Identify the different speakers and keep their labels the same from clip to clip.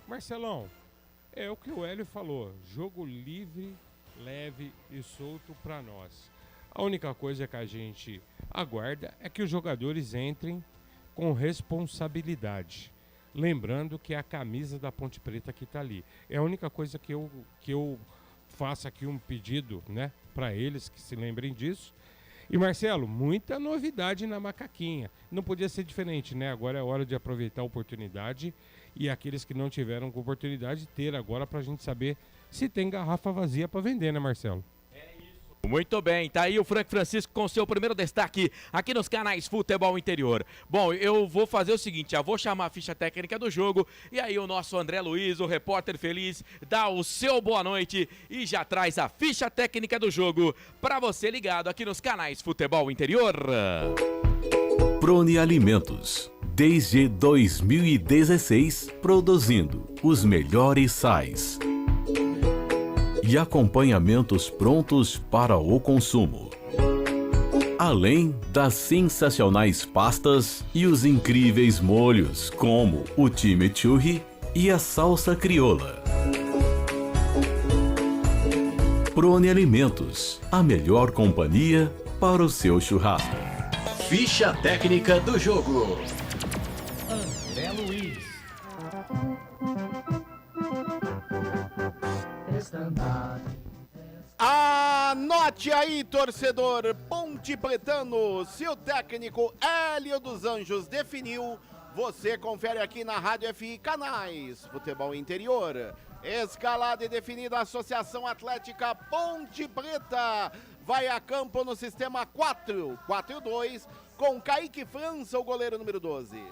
Speaker 1: Marcelão, é o que o Hélio falou, jogo livre, leve e solto para nós. A única coisa que a gente aguarda é que os jogadores entrem com responsabilidade. Lembrando que é a camisa da Ponte Preta que está ali. É a única coisa que eu faço aqui um pedido, né, para eles que se lembrem disso. E Marcelo, muita novidade na Macaquinha. Não podia ser diferente, né? Agora é hora de aproveitar a oportunidade e aqueles que não tiveram oportunidade ter agora para a gente saber se tem garrafa vazia para vender, né, Marcelo?
Speaker 2: Muito bem, tá aí o Frank Francisco com seu primeiro destaque aqui nos canais Futebol Interior. Bom, eu vou fazer o seguinte, já vou chamar a ficha técnica do jogo e aí o nosso André Luiz, o repórter feliz, dá o seu boa noite e já traz a ficha técnica do jogo para você ligado aqui nos canais Futebol Interior.
Speaker 3: Prone Alimentos, desde 2016, produzindo os melhores sais e acompanhamentos prontos para o consumo. Além das sensacionais pastas e os incríveis molhos, como o chimichurri e a salsa crioula. Prone Alimentos, a melhor companhia para o seu churrasco.
Speaker 4: Ficha técnica do jogo.
Speaker 1: André Luiz.
Speaker 5: Anote aí, torcedor Ponte Pretano, se o técnico Hélio dos Anjos definiu, você confere aqui na Rádio FI Canais Futebol Interior. Escalada e definida a Associação Atlética Ponte Preta vai a campo no sistema 4-4-2 com Kaique França, o goleiro número 12.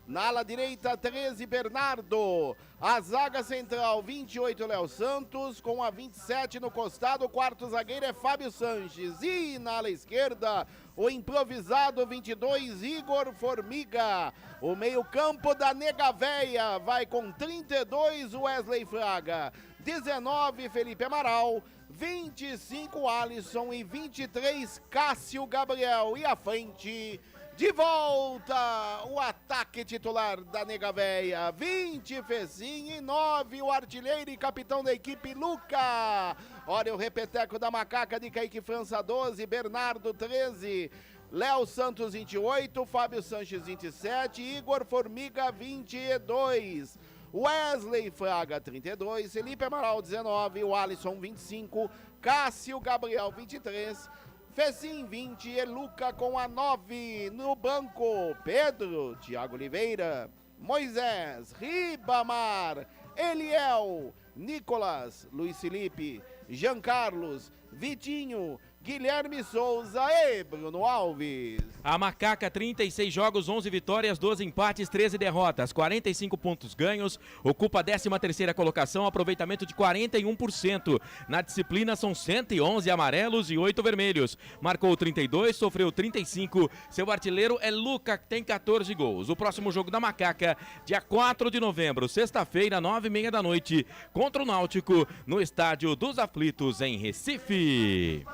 Speaker 5: Na ala direita, 13, Bernardo. A zaga central, 28, Léo Santos. Com a 27 no costado, o quarto zagueiro é Fábio Sanches. E na ala esquerda, o improvisado 22, Igor Formiga. O meio-campo da Nega Véia vai com 32, Wesley Fraga. 19, Felipe Amaral. 25, Alisson. E 23, Cássio Gabriel. E à frente, de volta, o ataque titular da Nega Véia, 20, Fezinho, e 9, o artilheiro e capitão da equipe, Luca. Olha o repeteco da macaca de Kaique França, 12, Bernardo, 13, Léo Santos, 28, Fábio Sanches, 27, Igor Formiga, 22, Wesley Fraga, 32, Felipe Amaral, 19, o Alisson, 25, Cássio Gabriel, 23, Fezin 20 e Luca com a 9 no banco. Pedro, Thiago Oliveira, Moisés, Ribamar, Eliel, Nicolas, Luiz Felipe, Jean Carlos, Vitinho, Guilherme Souza e Bruno Alves.
Speaker 2: A Macaca, 36 jogos, 11 vitórias, 12 empates, 13 derrotas, 45 pontos ganhos, ocupa a 13ª colocação, aproveitamento de 41%. Na disciplina são 111 amarelos e 8 vermelhos. Marcou 32, sofreu 35. Seu artilheiro é Luca, que tem 14 gols. O próximo jogo da Macaca, dia 4 de novembro, sexta-feira, 9h30 da noite, contra o Náutico, no Estádio dos Aflitos, em Recife.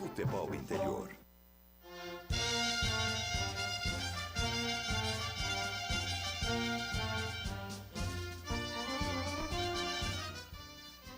Speaker 4: Futebol Interior.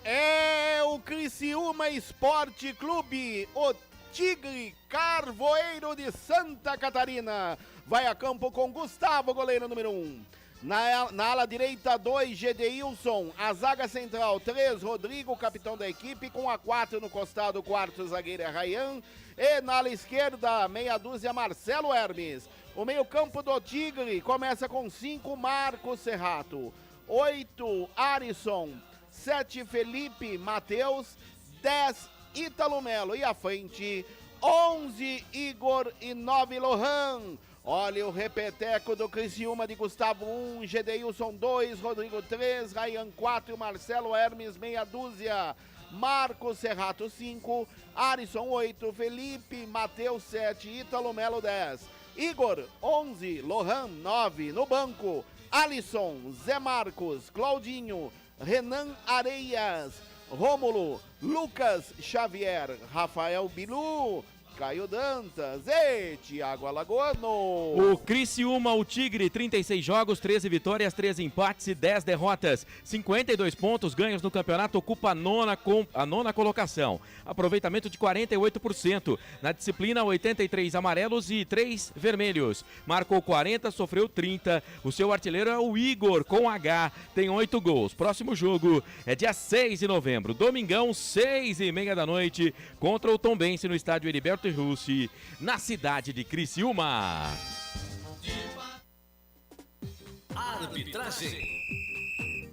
Speaker 5: É o Criciúma Esporte Clube, o Tigre Carvoeiro de Santa Catarina. Vai a campo com Gustavo, goleiro número 1. Na ala direita, 2, Gedeilson. A zaga central, 3, Rodrigo, capitão da equipe. Com a 4 no costado, o quarto zagueiro é Rayan. E na ala esquerda, meia dúzia, Marcelo Hermes. O meio campo do Tigre começa com 5, Marcos Serrato. 8, Arisson. 7, Felipe Matheus. 10, Ítalo Melo. E à frente, 11, Igor e 9, Lohan. Olha o repeteco do Criciúma de Gustavo 1, Gedeilson 2, Rodrigo 3, Rayan 4, Marcelo Hermes meia dúzia, Marcos Serrato 5, Arisson 8, Felipe Matheus 7, Ítalo Melo 10, Igor 11, Lohan 9, no banco, Alisson, Zé Marcos, Claudinho, Renan Areias, Rômulo, Lucas Xavier, Rafael Bilu, Caio Dantas e Thiago Alagoano.
Speaker 2: O Criciúma, o Tigre, 36 jogos, 13 vitórias, 13 empates e 10 derrotas. 52 pontos ganhos no campeonato, ocupa a nona colocação. Aproveitamento de 48%. Na disciplina, 83 amarelos e 3 vermelhos. Marcou 40, sofreu 30. O seu artilheiro é o Igor, com H, tem 8 gols. Próximo jogo é dia 6 de novembro, domingão, 6h30 da noite, contra o Tombense no estádio Heriberto Russi, na cidade de Criciúma.
Speaker 4: Arbitragem.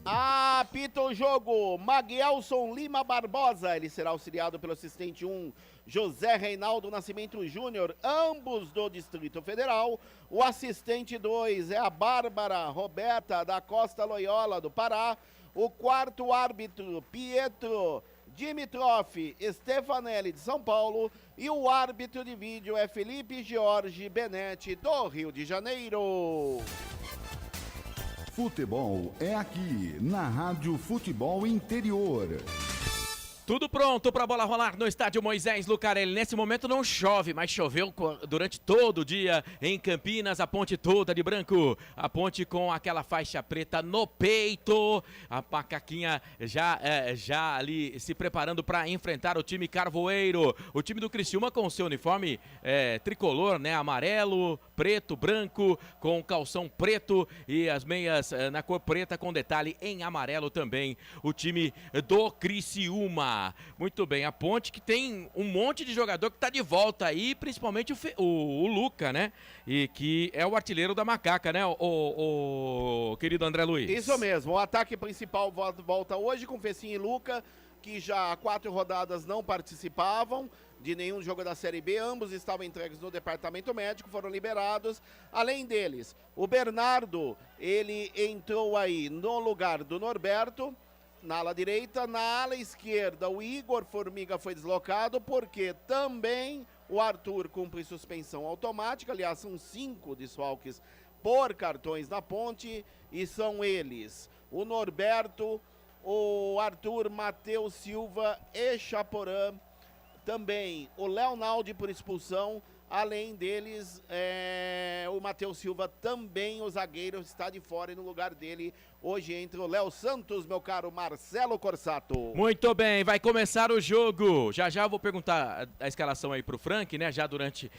Speaker 5: Apita o jogo, Maguelson Lima Barbosa, ele será auxiliado pelo assistente 1, José Reinaldo Nascimento Júnior, ambos do Distrito Federal. O assistente 2 é a Bárbara Roberta da Costa Loyola, do Pará. O quarto árbitro, Pietro Dimitrov Stefanelli, de São Paulo. E o árbitro de vídeo é Felipe Jorge Benetti, do Rio de Janeiro.
Speaker 6: Futebol é aqui, na Rádio Futebol Interior.
Speaker 2: Tudo pronto para a bola rolar no estádio Moisés Lucarelli. Nesse momento não chove, mas choveu durante todo o dia em Campinas. A ponte toda de branco, a ponte com aquela faixa preta no peito. A macaquinha já ali se preparando para enfrentar o time carvoeiro. O time do Criciúma com o seu uniforme tricolor, né? Amarelo, preto, branco, com calção preto e as meias na cor preta com detalhe em amarelo também. O time do Criciúma. Muito bem, a ponte que tem um monte de jogador que tá de volta aí, principalmente o Luca, né? E que é o artilheiro da macaca, né, o querido André Luiz?
Speaker 5: Isso mesmo, o ataque principal volta hoje com Fecinho e Luca, que já há 4 rodadas não participavam de nenhum jogo da Série B, ambos estavam entregues no departamento médico, foram liberados. Além deles, o Bernardo, ele entrou aí no lugar do Norberto, na ala direita. Na ala esquerda, o Igor Formiga foi deslocado, porque também o Arthur cumpre suspensão automática. Aliás, são 5 desfalques por cartões na ponte, e são eles: o Norberto, o Arthur, Matheus Silva e Chaporã, também o Leonaldi por expulsão. Além deles, o Matheus Silva também, o zagueiro, está de fora, e no lugar dele hoje entra o Léo Santos, meu caro Marcelo Corsato.
Speaker 2: Muito bem, vai começar o jogo. Já eu vou perguntar a escalação aí pro Frank, né? Já durante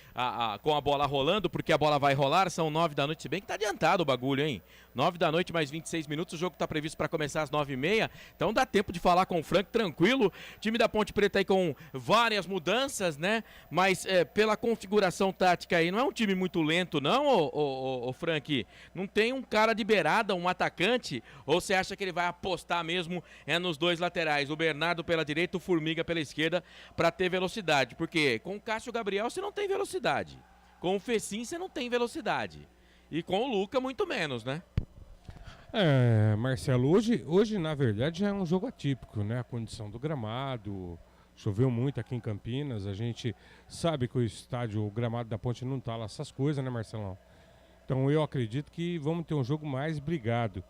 Speaker 2: com a bola rolando, porque a bola vai rolar, são 9 da noite, se bem que tá adiantado o bagulho, hein? 9 da noite mais 26 minutos, o jogo tá previsto para começar às 9h30, então dá tempo de falar com o Frank tranquilo. Time da Ponte Preta aí com várias mudanças, né? Mas pela configuração tática aí, não é um time muito lento não, ô Frank? Não tem um cara de beirada, um atacante, ou você acha que ele vai apostar mesmo nos dois laterais, o Bernardo pela direita, o Formiga pela esquerda, para ter velocidade? Porque com o Cássio Gabriel você não tem velocidade, com o Fecim você não tem velocidade, e com o Luca muito menos, né?
Speaker 1: Marcelo, hoje na verdade já é um jogo atípico, né? A condição do gramado, choveu muito aqui em Campinas, a gente sabe que o gramado da Ponte não tá lá essas coisas, né, Marcelão? Então eu acredito que vamos ter um jogo mais brigado.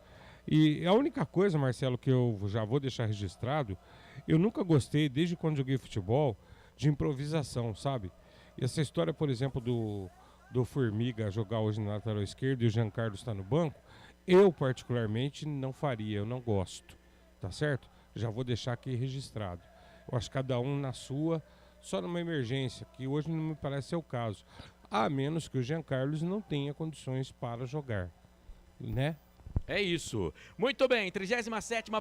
Speaker 1: E a única coisa, Marcelo, que eu já vou deixar registrado, eu nunca gostei, desde quando joguei futebol, de improvisação, sabe? E essa história, por exemplo, do Formiga jogar hoje na lateral esquerda e o Jean Carlos está no banco, eu particularmente não faria, eu não gosto, tá certo? Já vou deixar aqui registrado. Eu acho que cada um na sua, só numa emergência, que hoje não me parece ser o caso. A menos que o Jean Carlos não tenha condições para jogar, né?
Speaker 2: É isso. Muito bem, 37ª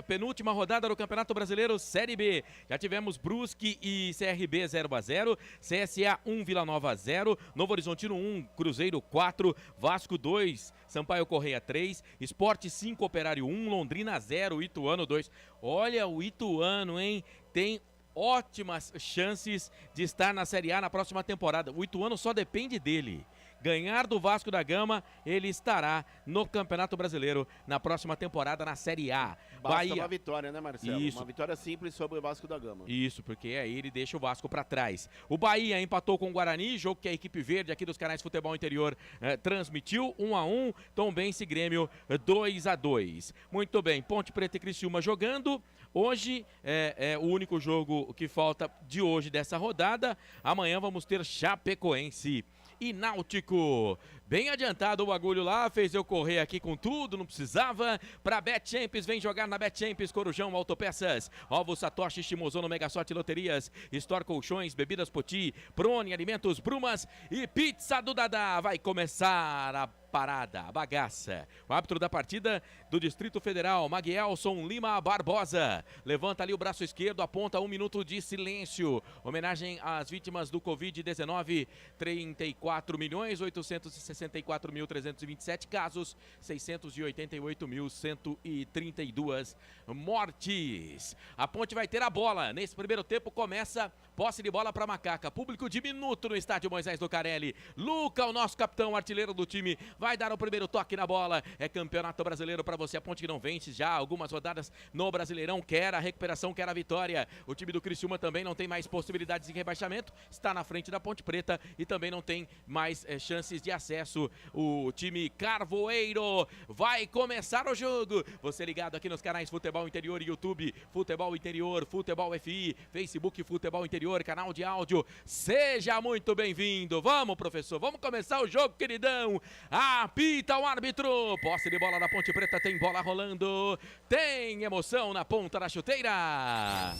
Speaker 2: penúltima rodada do Campeonato Brasileiro Série B. Já tivemos Brusque e CRB 0-0, CSA 1, Vila Nova 0, Novo Horizontino 1, Cruzeiro 4, Vasco 2, Sampaio Correia 3, Sport 5, Operário 1, Londrina 0, Ituano 2. Olha o Ituano, hein? Tem ótimas chances de estar na Série A na próxima temporada. O Ituano só depende dele. ganhar do Vasco da Gama, ele estará no Campeonato Brasileiro na próxima temporada na Série A.
Speaker 5: Basta uma vitória, né, Marcelo?
Speaker 2: Isso.
Speaker 5: Uma vitória simples sobre o Vasco da Gama.
Speaker 2: Isso, porque aí ele deixa o Vasco para trás. O Bahia empatou com o Guarani, jogo que a equipe verde aqui dos canais Futebol Interior transmitiu, 1-1, Tombense e Grêmio 2-2. Muito bem, Ponte Preta e Criciúma jogando. Hoje é o único jogo que falta de hoje dessa rodada. Amanhã vamos ter Chapecoense e Náutico. Bem adiantado o bagulho lá, fez eu correr aqui com tudo, não precisava. Pra Bet Champions, vem jogar na Bet Champions, Corujão Autopeças, Ovos Satoshi, Shimozono, Mega Sorte Loterias, Store Colchões, Bebidas Poti, Prone, Alimentos, Brumas e Pizza do Dadá. Vai começar a parada, a bagaça. O árbitro da partida do Distrito Federal, Maguielson Lima Barbosa. Levanta ali o braço esquerdo, aponta 1 minuto de silêncio. Homenagem às vítimas do Covid-19, 34.864.327 casos, 688.132 mortes. A Ponte vai ter a bola. Nesse primeiro tempo começa posse de bola para Macaca. Público diminuto no estádio Moisés Lucarelli. Luca, o nosso capitão artilheiro do time, vai dar o primeiro toque na bola. É Campeonato Brasileiro para você. A Ponte que não vence já algumas rodadas no Brasileirão, quer a recuperação, quer a vitória. O time do Criciúma também não tem mais possibilidades de rebaixamento, está na frente da Ponte Preta e também não tem mais chances de acesso. O time Carvoeiro vai começar o jogo. Você ligado aqui nos canais Futebol Interior, YouTube, Futebol Interior, Futebol FI, Facebook Futebol Interior, canal de áudio. Seja muito bem-vindo. Vamos, professor, vamos começar o jogo, queridão. Apita o árbitro. Posse de bola da Ponte Preta, tem bola rolando. Tem emoção na ponta da chuteira.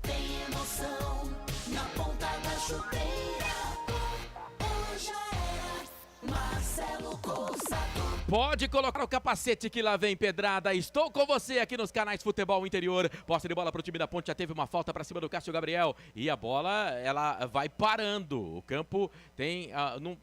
Speaker 7: Tem emoção na ponta da chuteira. Hoje é Marcelo Coçador.
Speaker 2: Pode colocar o capacete que lá vem pedrada. Estou com você aqui nos canais Futebol Interior. Posse de bola pro time da Ponte, já teve uma falta para cima do Cássio Gabriel. E a bola, ela vai parando. O campo tem,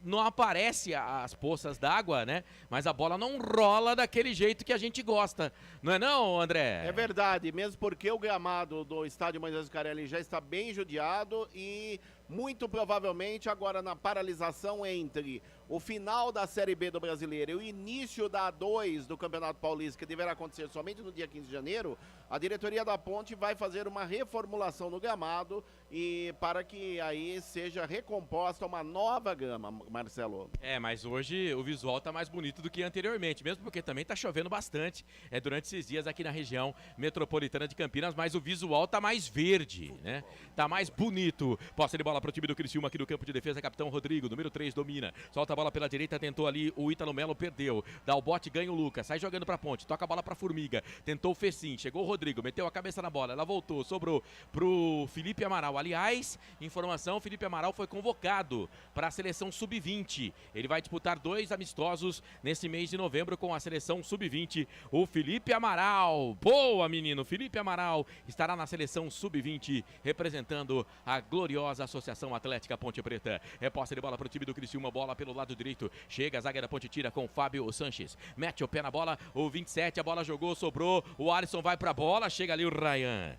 Speaker 2: não aparece as poças d'água, né? Mas a bola não rola daquele jeito que a gente gosta. Não é não, André?
Speaker 5: É verdade, mesmo porque o gramado do estádio Moisés Lucarelli já está bem judiado e muito provavelmente agora na paralisação entre o final da Série B do Brasileiro e o início da A2 do Campeonato Paulista, que deverá acontecer somente no dia 15 de janeiro, a diretoria da Ponte vai fazer uma reformulação no gramado e para que aí seja recomposta uma nova gama, Marcelo.
Speaker 2: Mas hoje o visual tá mais bonito do que anteriormente, mesmo porque também tá chovendo bastante durante esses dias aqui na região metropolitana de Campinas, mas o visual tá mais verde, né? Tá mais bonito. Posse de bola pro time do Criciúma aqui no campo de defesa, capitão Rodrigo, número 3, domina. Solta a bola pela direita, tentou ali o Ítalo Melo, perdeu. Dá o bote, ganha o Lucas, sai jogando pra Ponte, toca a bola pra Formiga, tentou o Fecim, chegou o Rodrigo, meteu a cabeça na bola, ela voltou, sobrou pro Felipe Amaral. Aliás, informação, Felipe Amaral foi convocado para a seleção Sub-20. Ele vai disputar 2 amistosos nesse mês de novembro com a seleção Sub-20. O Felipe Amaral, boa menino, Felipe Amaral estará na seleção Sub-20 representando a gloriosa Associação Atlética Ponte Preta. É posse de bola para o time do Criciúma, bola pelo lado direito, chega a zaga da Ponte, tira com Fábio Sanches, mete o pé na bola, o 27, a bola jogou, sobrou, o Alisson vai pra bola, chega ali o Ryan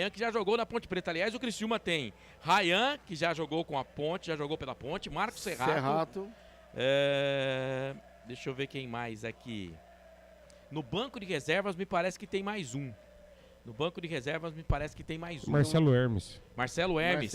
Speaker 2: que já jogou na Ponte Preta. Aliás, o Criciúma tem Ryan, que já jogou com a Ponte, já jogou pela Ponte, Marcos Serrato. Deixa eu ver quem mais aqui. No banco de reservas me parece que tem mais um. No banco de reservas me parece que tem mais um.
Speaker 1: Marcelo Hermes.
Speaker 2: Marcelo Hermes.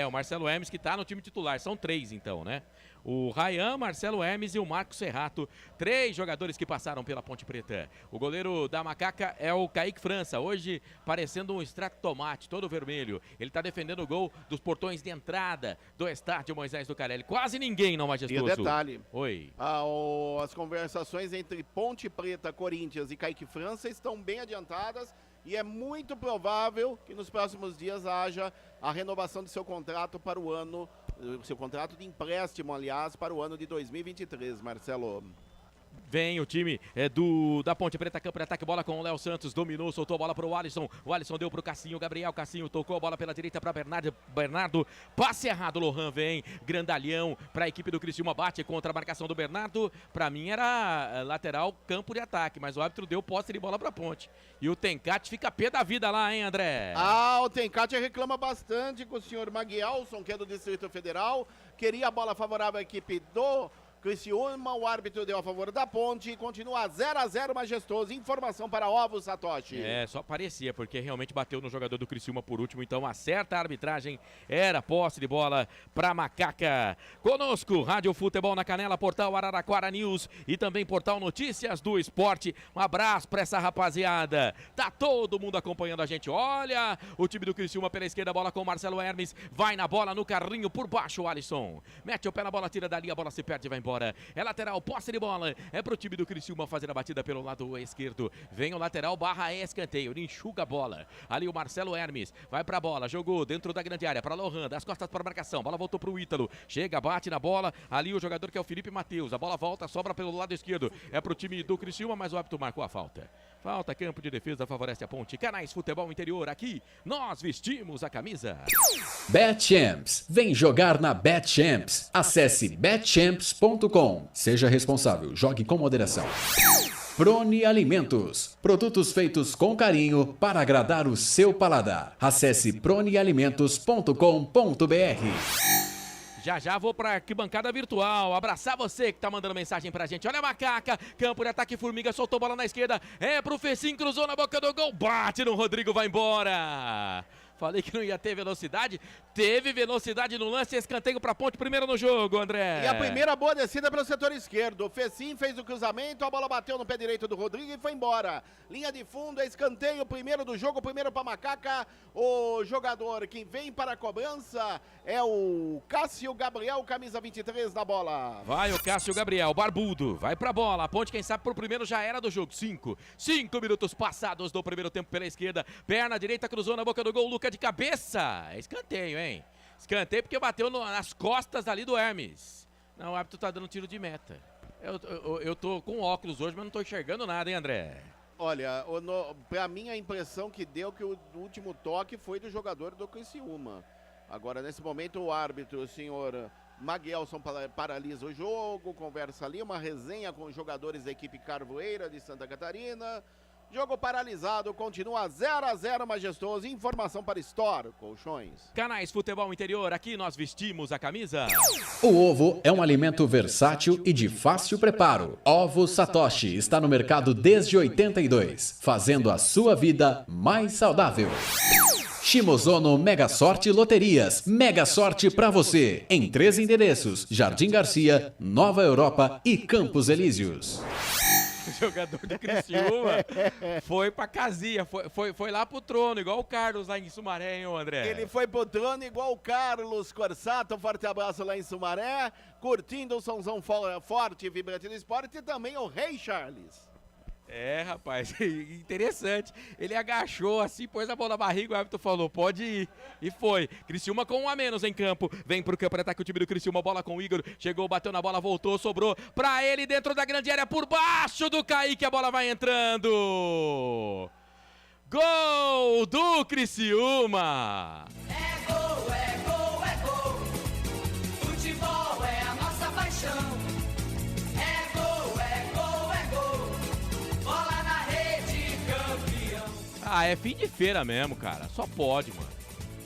Speaker 2: O Marcelo Hermes que tá no time titular. São 3 então, né? O Ryan, Marcelo Hermes e o Marcos Serrato. 3 jogadores que passaram pela Ponte Preta. O goleiro da Macaca é o Kaique França. Hoje parecendo um extrato de tomate, todo vermelho. Ele tá defendendo o gol dos portões de entrada do estádio Moisés Lucarelli. Quase ninguém, não, Majestoso.
Speaker 5: E o detalhe.
Speaker 2: Oi.
Speaker 5: As conversações entre Ponte Preta, Corinthians e Kaique França estão bem adiantadas. E é muito provável que nos próximos dias haja a renovação de seu contrato para o ano, seu contrato de empréstimo, aliás, para o ano de 2023, Marcelo.
Speaker 2: Vem o time da Ponte Preta, campo de ataque, bola com o Léo Santos, dominou, soltou a bola pro Alisson. O Alisson deu pro Cassinho, Gabriel, Cassinho tocou a bola pela direita pra Bernardo, passe errado, Lohan vem, grandalhão pra equipe do Criciúma, bate contra a marcação do Bernardo. Pra mim era lateral, campo de ataque, mas o árbitro deu posse de bola pra Ponte. E o Tencate fica pé da vida lá, hein, André?
Speaker 5: O Tencate reclama bastante com o senhor Maguielson, que é do Distrito Federal. Queria a bola favorável à equipe do Criciúma, o árbitro deu a favor da Ponte e continua 0-0 majestoso. Informação para Ovo Satoshi.
Speaker 2: Só parecia, porque realmente bateu no jogador do Criciúma por último, então acerta a arbitragem, era posse de bola pra Macaca. Conosco, Rádio Futebol na Canela, Portal Araraquara News e também Portal Notícias do Esporte. Um abraço pra essa rapaziada, tá todo mundo acompanhando a gente. Olha, o time do Criciúma pela esquerda, bola com o Marcelo Hermes, vai na bola no carrinho por baixo, o Alisson. Mete o pé na bola, tira dali, a bola se perde e vai embora. É lateral, posse de bola, é pro time do Criciúma fazer a batida pelo lado esquerdo. Vem o lateral, barra escanteio, ele enxuga a bola. Ali o Marcelo Hermes, vai pra bola, jogou dentro da grande área, pra Lohan, das costas para marcação, bola voltou pro Ítalo, chega, bate na bola, ali o jogador que é o Felipe Matheus, a bola volta, sobra pelo lado esquerdo, é pro time do Criciúma, mas o árbitro marcou a falta. Falta, campo de defesa, favorece a Ponte. Canais Futebol Interior, aqui nós vestimos a camisa.
Speaker 8: BetChamps, vem jogar na BetChamps. Acesse betchamps.com. Seja responsável, jogue com moderação. Prone Alimentos, produtos feitos com carinho para agradar o seu paladar. Acesse pronealimentos.com.br.
Speaker 2: Já vou pra arquibancada virtual, abraçar você que tá mandando mensagem pra gente. Olha a Macaca, campo de ataque, Formiga, soltou bola na esquerda, é pro Fecim, cruzou na boca do gol, bate no Rodrigo, vai embora. Falei que não ia ter velocidade, teve velocidade no lance, escanteio pra Ponte, primeiro no jogo, André.
Speaker 5: E a primeira boa descida pelo setor esquerdo, o Fecim fez o cruzamento, a bola bateu no pé direito do Rodrigo e foi embora. Linha de fundo, escanteio, primeiro do jogo, primeiro pra Macaca, o jogador que vem para a cobrança é o Cássio Gabriel, camisa 23 na bola.
Speaker 2: Vai o Cássio Gabriel, barbudo, vai pra bola, a Ponte quem sabe pro primeiro já era do jogo, 5 minutos passados do primeiro tempo pela esquerda, perna direita, cruzou na boca do gol, Lucas de cabeça, escanteio, hein? Escanteio porque bateu nas costas ali do Hermes. Não, o árbitro tá dando tiro de meta. Eu tô com óculos hoje, mas não tô enxergando nada, hein, André?
Speaker 5: Olha, pra mim a impressão que deu que o último toque foi do jogador do Criciúma. Agora, nesse momento, o árbitro, o senhor Maguielson, paralisa o jogo, conversa ali, uma resenha com os jogadores da equipe Carvoeira de Santa Catarina. Jogo paralisado, continua 0-0 majestoso. Informação para Store Colchões.
Speaker 2: Canais Futebol Interior, aqui nós vestimos a camisa.
Speaker 8: O ovo é um alimento versátil e de fácil preparo. Ovo Satoshi está no mercado desde 82, fazendo a sua vida mais saudável. Shimozono Mega Sorte Loterias. Mega Sorte pra você. Em 3 endereços: Jardim Garcia, Nova Europa e Campos Elíseos.
Speaker 2: O jogador do Criciúma foi pra casinha, foi lá pro trono, igual o Carlos lá em Sumaré, hein, André?
Speaker 5: Ele foi pro trono igual o Carlos Corsato, um forte abraço lá em Sumaré, curtindo o somzão forte e vibrante do esporte, e também o Rei Charles.
Speaker 2: É, rapaz, interessante. Ele agachou assim, pôs a bola na barriga, o árbitro falou, pode ir. E foi. Criciúma com 1 a menos em campo. Vem pro campo de ataque o time do Criciúma, bola com o Igor. Chegou, bateu na bola, voltou, sobrou pra ele dentro da grande área, por baixo do Kaique, a bola vai entrando. Gol do Criciúma.
Speaker 7: É gol, é gol, é gol. Futebol é a nossa paixão.
Speaker 2: Ah, é fim de feira mesmo, cara. Só pode, mano.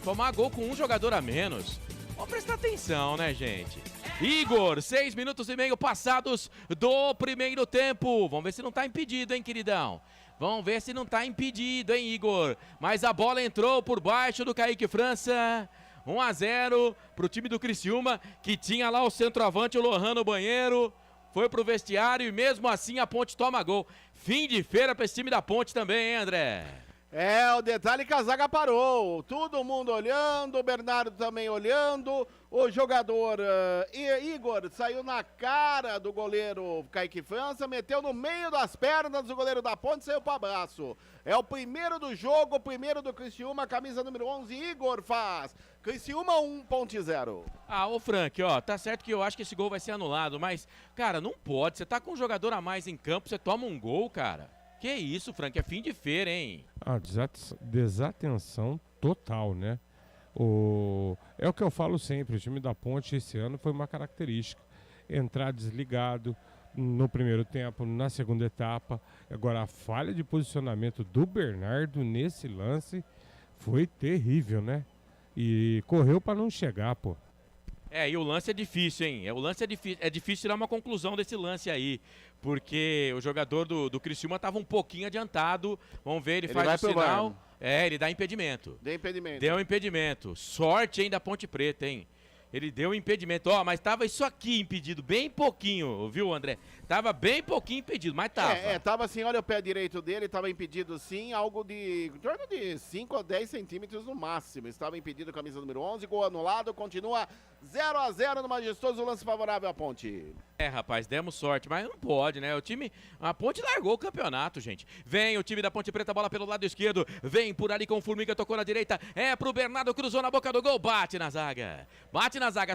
Speaker 2: Tomar gol com um jogador a menos. Vamos prestar atenção, né, gente? Igor, 6 minutos e meio passados do primeiro tempo. Vamos ver se não tá impedido, hein, queridão? Vamos ver se não tá impedido, hein, Igor? Mas a bola entrou por baixo do Kaique França. 1 a 0 pro time do Criciúma, que tinha lá o centroavante, o Lohan no banheiro. Foi pro vestiário e mesmo assim a Ponte toma gol. Fim de feira pra esse time da Ponte também, hein, André?
Speaker 5: É, o detalhe é que a zaga parou, todo mundo olhando, o Bernardo também olhando, o jogador Igor saiu na cara do goleiro Kaique França, meteu no meio das pernas do goleiro da Ponte e saiu pro abraço. É o primeiro do jogo, o primeiro do Criciúma, camisa número 11, Igor faz. Criciúma 1, Ponte 0.
Speaker 2: Ah, ô Frank, ó, tá certo que eu acho que esse gol vai ser anulado, mas, cara, não pode. Você tá com um jogador a mais em campo, você toma um gol, cara. Que isso, Frank, é fim de feira, hein?
Speaker 1: Desatenção total, né? É o que eu falo sempre, o time da Ponte esse ano foi uma característica. Entrar desligado no primeiro tempo, na segunda etapa. Agora, a falha de posicionamento do Bernardo nesse lance foi terrível, né? E correu para não chegar, pô.
Speaker 2: E o lance é difícil, hein? É difícil tirar uma conclusão desse lance aí, porque o jogador do Criciúma estava um pouquinho adiantado. Vamos ver, ele faz o sinal. Ele dá impedimento. Deu impedimento. Sorte, hein, da Ponte Preta, hein? Ele deu impedimento. Mas tava isso aqui impedido, bem pouquinho, viu, André? Tava bem pouquinho impedido, mas tava.
Speaker 5: Tava assim, olha o pé direito dele, tava impedido sim, algo de 5 a 10 centímetros no máximo. Estava impedido, camisa número 11, gol anulado, continua 0-0 no majestoso lance favorável à Ponte.
Speaker 2: Rapaz, demos sorte, mas não pode, né? A Ponte largou o campeonato, gente. Vem o time da Ponte Preta, bola pelo lado esquerdo, vem por ali com o Formiga, tocou na direita, pro Bernardo, cruzou na boca do gol, bate na zaga,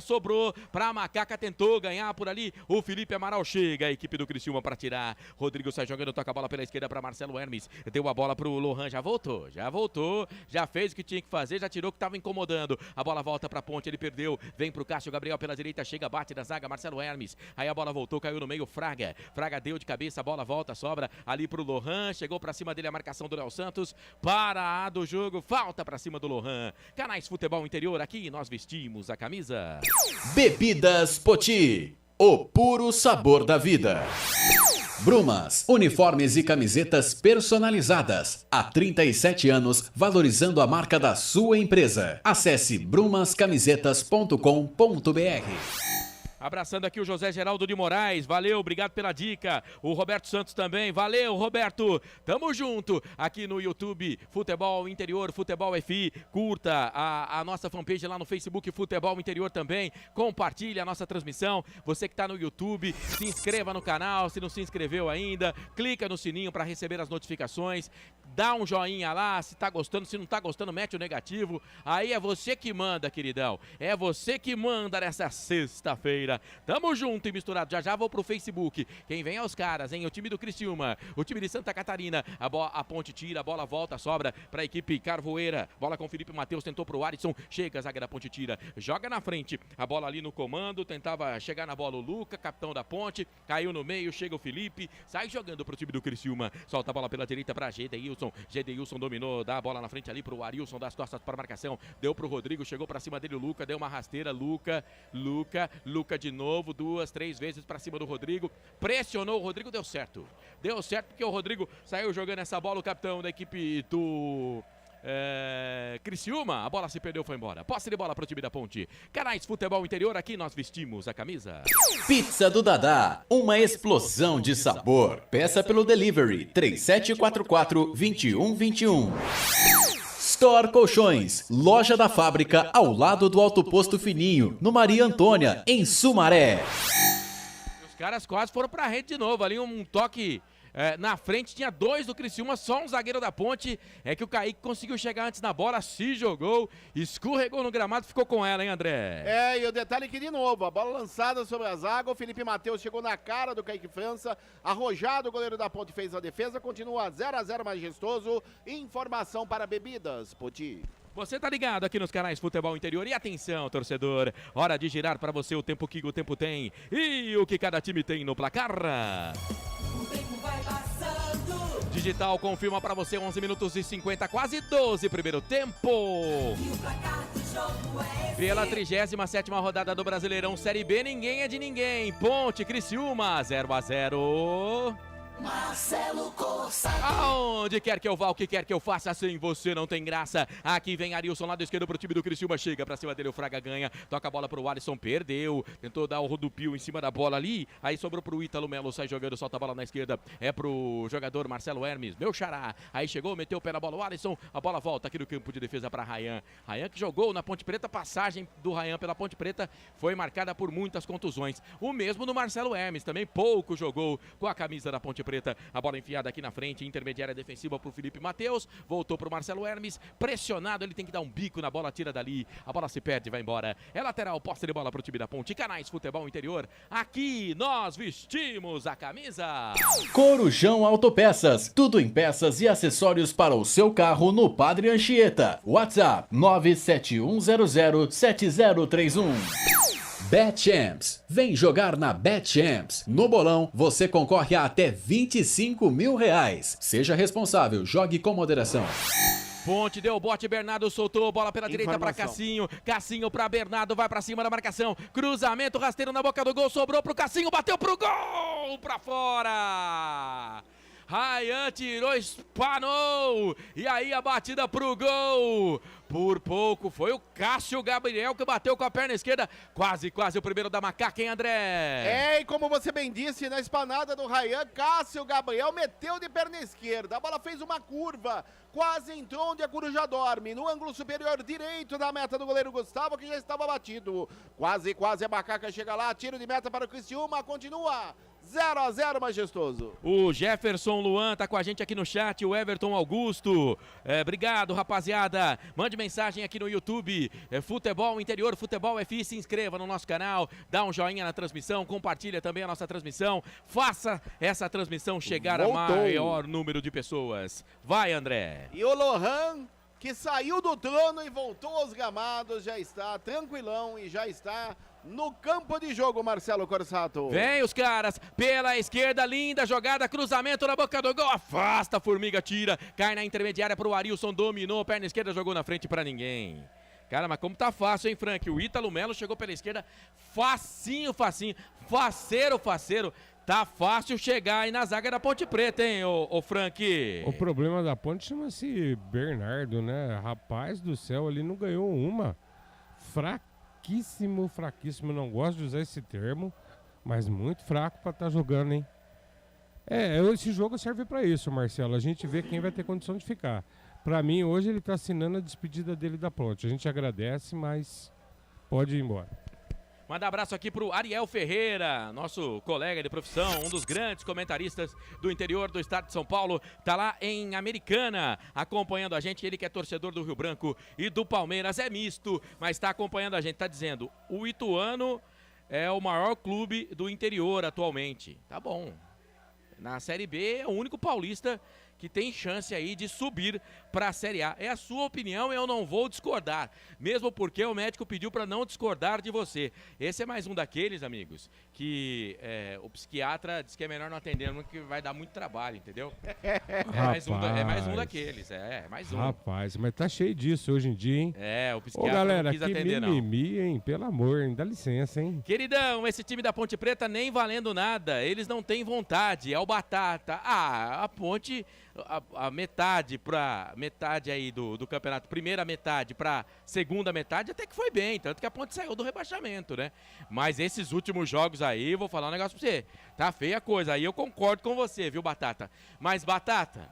Speaker 2: sobrou pra Macaca, tentou ganhar por ali, o Felipe Amaral chega, a equipe do Criciúma pra tirar, Rodrigo sai jogando, toca a bola pela esquerda pra Marcelo Hermes, deu a bola pro Lohan, já voltou, já fez o que tinha que fazer, já tirou o que tava incomodando, a bola volta pra Ponte, ele perdeu, vem pro Cássio Gabriel pela direita, chega, bate na zaga, Marcelo Hermes, aí a bola voltou, caiu no meio, Fraga deu de cabeça, a bola volta, sobra ali pro Lohan, chegou pra cima dele a marcação do Léo Santos, para do jogo, falta pra cima do Lohan. Canais Futebol Interior, aqui nós vestimos a camisa.
Speaker 8: Bebidas Poti, o puro sabor da vida. Brumas, uniformes e camisetas personalizadas. Há 37 anos, valorizando a marca da sua empresa. Acesse brumascamisetas.com.br.
Speaker 2: Abraçando aqui o José Geraldo de Moraes, valeu, obrigado pela dica. O Roberto Santos também, valeu, Roberto. Tamo junto aqui no YouTube, Futebol Interior, Futebol FI. Curta a nossa fanpage lá no Facebook, Futebol Interior também. Compartilhe a nossa transmissão. Você que tá no YouTube, se inscreva no canal, se não se inscreveu ainda. Clica no sininho para receber as notificações. Dá um joinha lá, se tá gostando, se não tá gostando, mete o negativo. Aí é você que manda, queridão. É você que manda nessa sexta-feira. Tamo junto e misturado. Já vou pro Facebook. Quem vem é os caras, hein? O time do Criciúma, o time de Santa Catarina. A Ponte tira, a bola volta, sobra pra equipe Carvoeira. Bola com Felipe Matheus, tentou pro Arisson. Chega, a zaga da Ponte tira, joga na frente. A bola ali no comando, tentava chegar na bola o Luca, capitão da Ponte. Caiu no meio, chega o Felipe. Sai jogando pro time do Criciúma. Solta a bola pela direita pra Gedeilson. Gedeilson dominou, dá a bola na frente ali pro Arilson, das costas para marcação. Deu pro Rodrigo, chegou pra cima dele o Luca, deu uma rasteira. Luca de novo, 2, 3 vezes pra cima do Rodrigo, pressionou o Rodrigo, deu certo porque o Rodrigo saiu jogando essa bola, o capitão da equipe do Criciúma, a bola se perdeu, foi embora. Posse de bola pro time da Ponte. Canais Futebol Interior, aqui nós vestimos a camisa.
Speaker 8: Pizza do Dadá, uma explosão de sabor. Peça pelo delivery 3744-2121. Store Colchões, loja da fábrica ao lado do Alto Posto Fininho, no Maria Antônia, em Sumaré.
Speaker 2: Os caras quase foram pra rede de novo, ali um toque na frente, tinha 2 do Criciúma, só um zagueiro da Ponte, que o Kaique conseguiu chegar antes na bola, se jogou, escorregou no gramado, ficou com ela, hein, André?
Speaker 5: E o detalhe que de novo, a bola lançada sobre a zaga, o Felipe Matheus chegou na cara do Kaique França, arrojado, o goleiro da Ponte fez a defesa, continua 0-0 majestoso. Informação para Bebidas Poti.
Speaker 2: Você tá ligado aqui nos canais Futebol Interior. E atenção, torcedor, hora de girar para você o tempo que o tempo tem e o que cada time tem no placar.
Speaker 7: O tempo vai passando.
Speaker 2: Digital confirma para você 11 minutos e 50, quase 12 primeiro tempo.
Speaker 7: E o placar do jogo é esse.
Speaker 2: Pela 37ª rodada do Brasileirão Série B, ninguém é de ninguém. Ponte, Criciúma, 0-0.
Speaker 7: Marcelo Corsa.
Speaker 2: Aonde quer que eu vá, o que quer que eu faça, assim você não tem graça. Aqui vem Arilson, lado esquerdo pro time do Criciúma, chega pra cima dele, o Fraga ganha, toca a bola pro Alisson, perdeu, tentou dar o rodopio em cima da bola ali, aí sobrou pro Ítalo Melo, sai jogando, solta a bola na esquerda, pro jogador Marcelo Hermes, meu xará, aí chegou, meteu o pé na bola, o Alisson, a bola volta aqui no campo de defesa pra Rayan que jogou na Ponte Preta, passagem do Rayan pela Ponte Preta foi marcada por muitas contusões, o mesmo no Marcelo Hermes, também pouco jogou com a camisa da Ponte Preta. A bola enfiada aqui na frente, intermediária defensiva pro Felipe Matheus. Voltou pro Marcelo Hermes. Pressionado, ele tem que dar um bico na bola, tira dali. A bola se perde, vai embora. É lateral, posse de bola pro time da Ponte. Canais Futebol Interior. Aqui nós vestimos a camisa.
Speaker 8: Corujão Autopeças, tudo em peças e acessórios para o seu carro no Padre Anchieta. WhatsApp 971007031. BetChamps, vem jogar na BetChamps. No bolão, você concorre a até R$25 mil. Seja responsável, jogue com moderação.
Speaker 2: Ponte deu o bote, Bernardo soltou, bola pela direita para
Speaker 5: Informação.
Speaker 2: Cassinho. Cassinho para Bernardo, vai para cima da marcação. Cruzamento, rasteiro na boca do gol, sobrou pro Cassinho, bateu pro gol, para fora. Ryan tirou, espanou. E aí a batida pro gol. Por pouco foi o Cássio Gabriel que bateu com a perna esquerda. Quase o primeiro da Macaca, hein, André?
Speaker 5: É, e como você bem disse, na espanada do Ryan, Cássio Gabriel meteu de perna esquerda. A bola fez uma curva, quase entrou onde a coruja dorme, no ângulo superior direito da meta do goleiro Gustavo, que já estava batido. Quase a Macaca chega lá, tiro de meta para o Criciúma, continua 0-0, majestoso.
Speaker 2: O Jefferson Luan tá com a gente aqui no chat, o Everton Augusto. Obrigado, rapaziada. Mande mensagem aqui no YouTube. Futebol Interior, Futebol FI. Se inscreva no nosso canal, dá um joinha na transmissão, compartilha também a nossa transmissão. Faça essa transmissão chegar a maior número de pessoas. Vai, André.
Speaker 5: E o Lohan, que saiu do trono e voltou aos gramados, já está tranquilão e já está no campo de jogo, Marcelo Corsato.
Speaker 2: Vem os caras pela esquerda, linda jogada, cruzamento na boca do gol, afasta, Formiga tira, cai na intermediária pro Arilson, dominou, perna esquerda, jogou na frente pra ninguém. Cara, mas como tá fácil, hein, Frank? O Ítalo Melo chegou pela esquerda, facinho, faceiro. Tá fácil chegar aí na zaga da Ponte Preta, hein, ô Frank?
Speaker 1: O problema da Ponte chama-se Bernardo, né? Rapaz do céu, ele não ganhou uma. Fraquíssimo, não gosto de usar esse termo, mas muito fraco pra estar jogando, hein? Esse jogo serve pra isso, Marcelo. A gente vê quem vai ter condição de ficar. Pra mim, hoje ele tá assinando a despedida dele da Ponte. A gente agradece, mas pode ir embora.
Speaker 2: Manda abraço aqui pro Ariel Ferreira, nosso colega de profissão, um dos grandes comentaristas do interior do estado de São Paulo. Tá lá em Americana, acompanhando a gente. Ele que é torcedor do Rio Branco e do Palmeiras, é misto, mas tá acompanhando a gente. Tá dizendo, o Ituano é o maior clube do interior atualmente. Tá bom. Na Série B é o único paulista que tem chance aí de subir para a Série A. É a sua opinião e eu não vou discordar, mesmo porque o médico pediu para não discordar de você. Esse é mais um daqueles, amigos, que o psiquiatra disse que é melhor não atender, porque vai dar muito trabalho, entendeu? É mais um daqueles, mais um.
Speaker 1: Rapaz, mas tá cheio disso hoje em dia, hein?
Speaker 2: O psiquiatra
Speaker 1: galera,
Speaker 2: não quis atender, não.
Speaker 1: Mimimi, hein? Pelo amor, hein? Dá licença, hein?
Speaker 2: Queridão, esse time da Ponte Preta nem valendo nada, eles não têm vontade, é o Batata. A Ponte... A metade aí do campeonato, primeira metade pra segunda metade, até que foi bem, tanto que a Ponte saiu do rebaixamento, né? Mas esses últimos jogos aí, eu vou falar um negócio pra você, tá feia a coisa, aí eu concordo com você, viu, Batata? Mas, Batata,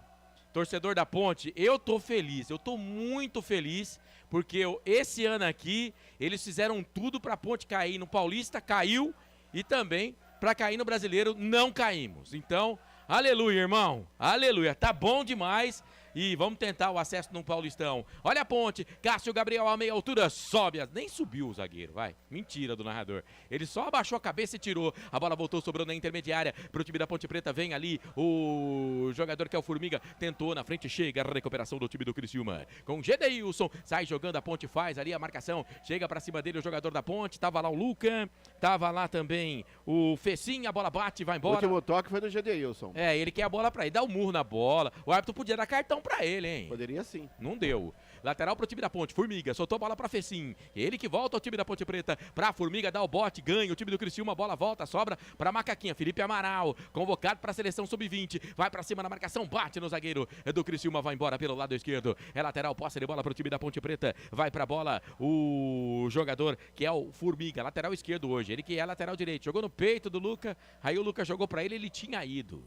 Speaker 2: torcedor da Ponte, eu tô feliz, eu tô muito feliz, porque esse ano aqui, eles fizeram tudo pra Ponte cair no Paulista, caiu, e também pra cair no Brasileiro, não caímos. Então... aleluia, irmão. Aleluia. Tá bom demais. E vamos tentar o acesso no Paulistão. Olha a Ponte. Cássio Gabriel a meia altura. Sobe. Nem subiu o zagueiro, vai. Mentira do narrador. Ele só abaixou a cabeça e tirou. A bola voltou, sobrou na intermediária. Pro time da Ponte Preta. Vem ali o jogador que é o Formiga. Tentou na frente. Chega a recuperação do time do Criciúma. Com Gedeilson. Sai jogando. A Ponte faz ali a marcação. Chega pra cima dele o jogador da Ponte. Tava lá o Luca. Tava lá também o Fecinho. A bola bate, vai embora.
Speaker 5: O último toque foi do Gedeilson.
Speaker 2: Ele quer a bola pra ele. Dá um murro na bola. O árbitro podia dar cartão pra ele, hein?
Speaker 5: Poderia sim.
Speaker 2: Não deu. Lateral pro time da Ponte. Formiga soltou a bola pra Fecim. Ele que volta ao time da Ponte Preta. Pra Formiga, dá o bote, ganha o time do Criciúma. A bola volta, sobra pra Macaquinha. Felipe Amaral, convocado pra seleção sub-20. Vai pra cima na marcação, bate no zagueiro do Criciúma. Vai embora pelo lado esquerdo. É lateral, posse de bola pro time da Ponte Preta. Vai pra bola o jogador que é o Formiga. Lateral esquerdo hoje. Ele que é lateral direito. Jogou no peito do Luca. Aí o Luca jogou pra ele, ele tinha ido.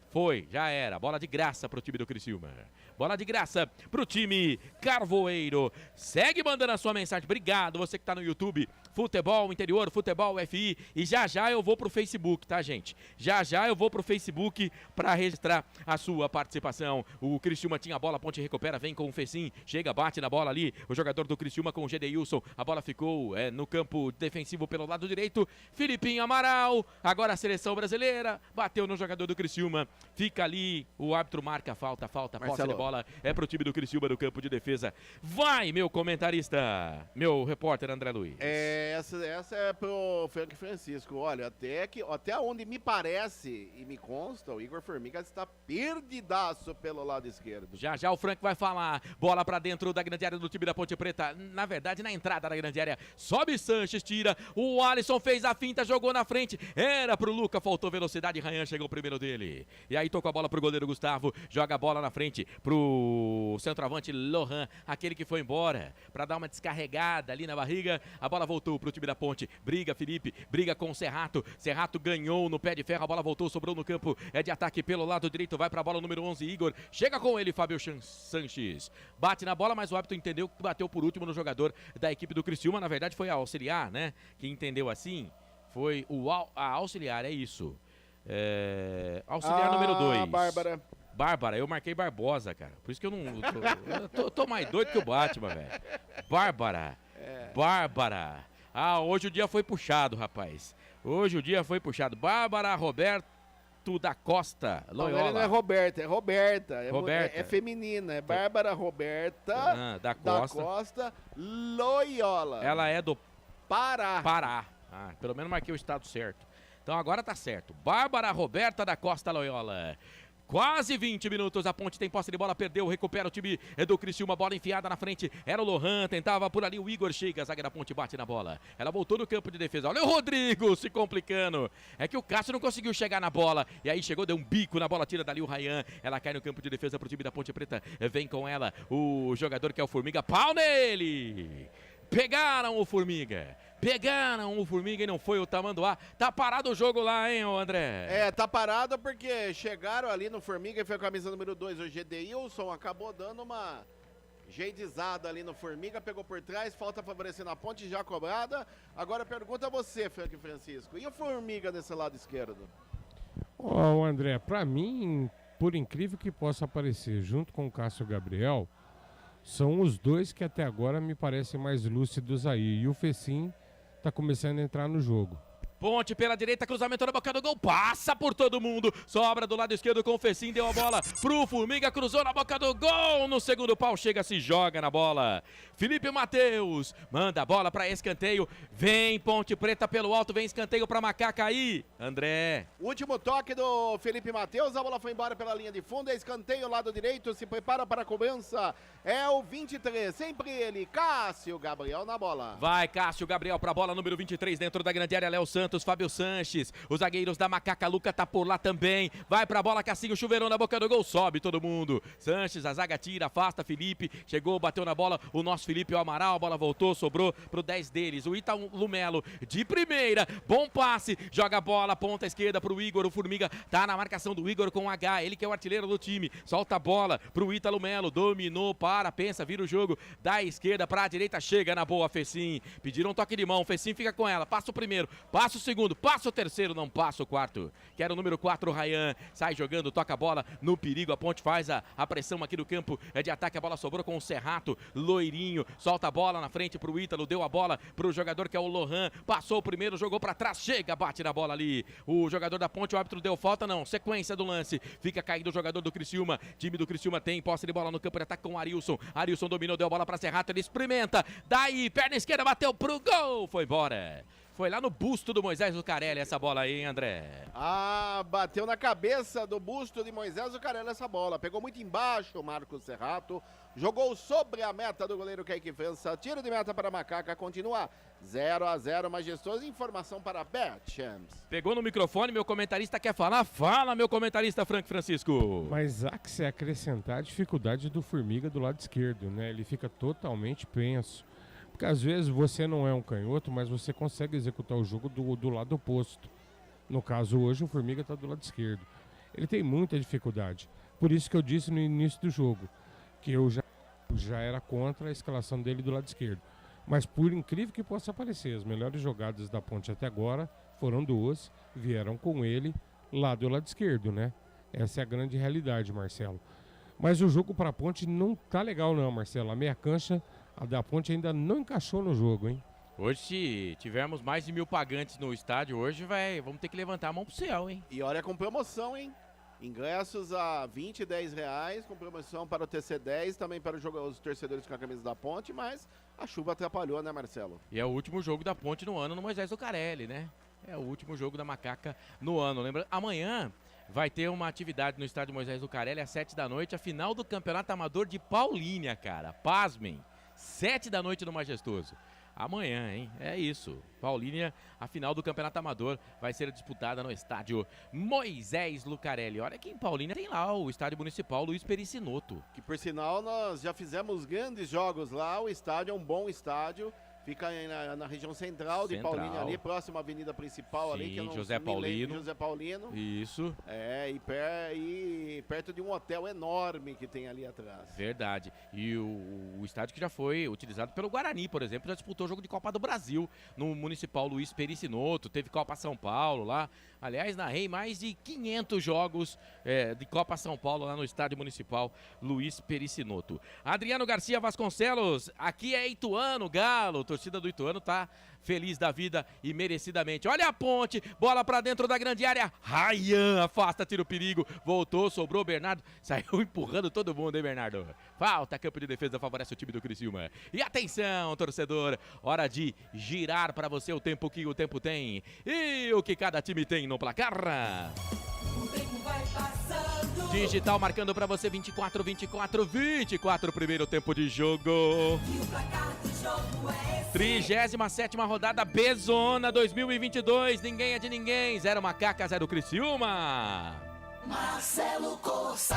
Speaker 2: Foi, já era. Bola de graça pro time do Criciúma. Bola de graça pro time Carvoeiro. Segue mandando a sua mensagem. Obrigado, você que tá no YouTube. Futebol Interior, Futebol FI. E já eu vou pro Facebook, tá, gente? Já eu vou pro Facebook para registrar a sua participação. O Criciúma tinha a bola, a Ponte recupera, vem com o Fecim, chega, bate na bola ali. O jogador do Criciúma com o Gedeilson. A bola ficou no campo defensivo pelo lado direito. Filipinho Amaral, agora a seleção brasileira, bateu no jogador do Criciúma. Fica ali, o árbitro marca falta, posse de bola. É pro time do Criciúma no campo de defesa. Vai, meu comentarista, meu repórter André Luiz.
Speaker 5: Essa é pro Frank Francisco. Olha, até onde me parece e me consta, o Igor Formiga está perdidaço pelo lado esquerdo.
Speaker 2: Já o Frank vai falar. Bola pra dentro da grande área do time da Ponte Preta. Na verdade, na entrada da grande área. Sobe Sanches, tira. O Alisson fez a finta, jogou na frente. Era pro Luca, faltou velocidade. Ryan chegou o primeiro dele. E aí tocou a bola pro goleiro Gustavo. Joga a bola na frente pro centroavante Lohan, aquele que foi embora pra dar uma descarregada ali na barriga. A bola voltou pro time da Ponte. Briga Felipe, briga com o Serrato. Serrato ganhou no pé de ferro. A bola voltou, sobrou no campo. É de ataque pelo lado direito. Vai pra bola número 11, Igor. Chega com ele, Fábio Sanches. Bate na bola, mas o árbitro entendeu que bateu por último no jogador da equipe do Criciúma. Na verdade, foi a auxiliar, né? Que entendeu assim. Foi a auxiliar, é isso. Auxiliar número 2. Bárbara, eu marquei Barbosa, cara. Por isso que eu não. Tô mais doido que o Batman, velho. Bárbara. Hoje o dia foi puxado, rapaz. Hoje o dia foi puxado. Bárbara Roberto da Costa Loyola.
Speaker 5: Não é Roberta, é Roberta. É feminina, é Bárbara Roberta
Speaker 2: da Costa
Speaker 5: Loyola.
Speaker 2: Ela é do
Speaker 5: Pará.
Speaker 2: Pelo menos marquei o estado certo. Então agora tá certo. Bárbara Roberta da Costa Loyola. Quase 20 minutos, a Ponte tem posse de bola, perdeu, recupera o time do Criciúma, bola enfiada na frente, era o Lohan, tentava por ali, o Igor chega, a zaga da Ponte bate na bola, ela voltou no campo de defesa, olha o Rodrigo se complicando, é que o Cássio não conseguiu chegar na bola, e aí chegou, deu um bico na bola, tira dali o Ryan, ela cai no campo de defesa pro time da Ponte Preta, vem com ela, o jogador que é o Formiga, pau nele! Pegaram o Formiga e não foi o Tamanduá. Tá parado o jogo lá, hein, André?
Speaker 5: Tá parado porque chegaram ali no Formiga e foi com a camisa número 2. O Gedeilson acabou dando uma jeidizada ali no Formiga, pegou por trás, falta favorecendo a Ponte, já cobrada. Agora pergunta a você, Frank Francisco. E o Formiga nesse lado esquerdo?
Speaker 1: André, pra mim, por incrível que possa parecer, junto com o Cássio Gabriel, são os dois que até agora me parecem mais lúcidos aí. E o Fecim tá começando a entrar no jogo.
Speaker 2: Ponte pela direita, cruzamento na boca do gol, passa por todo mundo, sobra do lado esquerdo com o Fecim, deu a bola pro Formiga, cruzou na boca do gol, no segundo pau, chega, se joga na bola. Felipe Matheus, manda a bola pra escanteio, vem Ponte Preta pelo alto, vem escanteio pra Macaca aí, André.
Speaker 5: Último toque do Felipe Matheus, a bola foi embora pela linha de fundo, é escanteio, lado direito, se prepara para a cobrança, é o 23, sempre ele, Cássio Gabriel na bola.
Speaker 2: Vai Cássio Gabriel pra bola, número 23, dentro da grande área, Léo Santos, Fábio Sanches, os zagueiros da Macaca, Luca tá por lá também, vai pra bola, Cassinho, chuveirão na boca do gol, sobe todo mundo, Sanches, a zaga tira, afasta, Felipe, chegou, bateu na bola, o nosso Felipe, o Amaral, a bola voltou, sobrou pro 10 deles, o Ítalo Melo, de primeira, bom passe, joga a bola, ponta esquerda pro Igor, o Formiga tá na marcação do Igor com H, ele que é o artilheiro do time, solta a bola pro Ítalo Melo, dominou, pensa, vira o jogo, da esquerda pra direita, chega na boa, Fecim, pediram um toque de mão, Fecim fica com ela, passa o primeiro, passa o segundo, passa o terceiro, não passa o quarto. Quero o número 4, o Ryan. Sai jogando, toca a bola no perigo. A Ponte faz a pressão aqui no campo de ataque. A bola sobrou com o Serrato. Loirinho. Solta a bola na frente pro Ítalo. Deu a bola pro jogador que é o Lohan. Passou o primeiro, jogou pra trás. Chega, bate na bola ali. O jogador da Ponte, o árbitro deu falta, não. Sequência do lance. Fica caído o jogador do Criciúma. Time do Criciúma tem posse de bola no campo de ataque com o Arilson. Arilson dominou, deu a bola pra Serrato. Ele experimenta. Daí, perna esquerda, bateu pro gol. Foi embora. Foi lá no busto do Moisés Zucarelli essa bola aí, hein, André?
Speaker 5: Bateu na cabeça do busto de Moisés Zucarelli essa bola. Pegou muito embaixo o Marcos Serrato. Jogou sobre a meta do goleiro Kaique França. Tiro de meta para a Macaca. Continua 0-0, majestoso. Informação para Betchamps.
Speaker 2: Pegou no microfone, meu comentarista quer falar? Fala, meu comentarista Frank Francisco.
Speaker 1: Mas há que se acrescentar a dificuldade do Formiga do lado esquerdo, né? Ele fica totalmente penso. Porque às vezes você não é um canhoto, mas você consegue executar o jogo do lado oposto. No caso hoje o Formiga está do lado esquerdo. Ele tem muita dificuldade. Por isso que eu disse no início do jogo que eu já era contra a escalação dele do lado esquerdo. Mas por incrível que possa parecer, as melhores jogadas da Ponte até agora foram duas, vieram com ele lá do lado esquerdo, né? Essa é a grande realidade, Marcelo. Mas o jogo para a Ponte não tá legal não, Marcelo. A meia cancha, a da Ponte ainda não encaixou no jogo, hein?
Speaker 2: Hoje, se tivermos mais de 1.000 pagantes no estádio, hoje vamos ter que levantar a mão pro céu, hein?
Speaker 5: E olha, com promoção, hein? Ingressos a 20 e 10 reais, com promoção para o TC10, também para os torcedores com a camisa da Ponte, mas a chuva atrapalhou, né, Marcelo?
Speaker 2: E é o último jogo da Ponte no ano no Moisés Lucarelli, né? É o último jogo da Macaca no ano. Lembra? Amanhã vai ter uma atividade no estádio Moisés Lucarelli às 7 da noite, a final do Campeonato Amador de Paulínia, cara. Pasmem, 7 da noite no Majestoso. Amanhã, hein? É isso. Paulínia, a final do Campeonato Amador vai ser disputada no estádio Moisés Lucarelli. Olha que em Paulínia tem lá o estádio municipal Luiz Pericinoto.
Speaker 5: Que por sinal nós já fizemos grandes jogos lá, o estádio é um bom estádio. Fica na região central de Paulínia, ali, próximo à avenida principal.
Speaker 2: Sim,
Speaker 5: ali, que eu não
Speaker 2: José Paulino.
Speaker 5: José Paulino.
Speaker 2: Isso.
Speaker 5: E perto de um hotel enorme que tem ali atrás.
Speaker 2: Verdade. E o estádio que já foi utilizado pelo Guarani, por exemplo, já disputou o jogo de Copa do Brasil no Municipal Luiz Pericinoto, teve Copa São Paulo lá. Aliás, narrei mais de 500 jogos de Copa São Paulo lá no estádio municipal Luiz Pericinoto. Adriano Garcia Vasconcelos, aqui é Ituano, Galo. A torcida do Ituano tá feliz da vida e merecidamente. Olha a Ponte, bola pra dentro da grande área. Ryan afasta, tira o perigo. Voltou, sobrou Bernardo. Saiu empurrando todo mundo, hein, Bernardo? Falta, campo de defesa, favorece o time do Criciúma. E atenção, torcedor, hora de girar pra você o tempo que o tempo tem. E o que cada time tem no placar.
Speaker 7: O tempo vai passando.
Speaker 2: Digital marcando pra você 24, 24, 24, primeiro tempo de jogo.
Speaker 7: E o placar do jogo é esse.
Speaker 2: 37ª rodada Bezona 2022, ninguém é de ninguém, 0 Macaca, 0 Criciúma.
Speaker 7: Marcelo Corsa.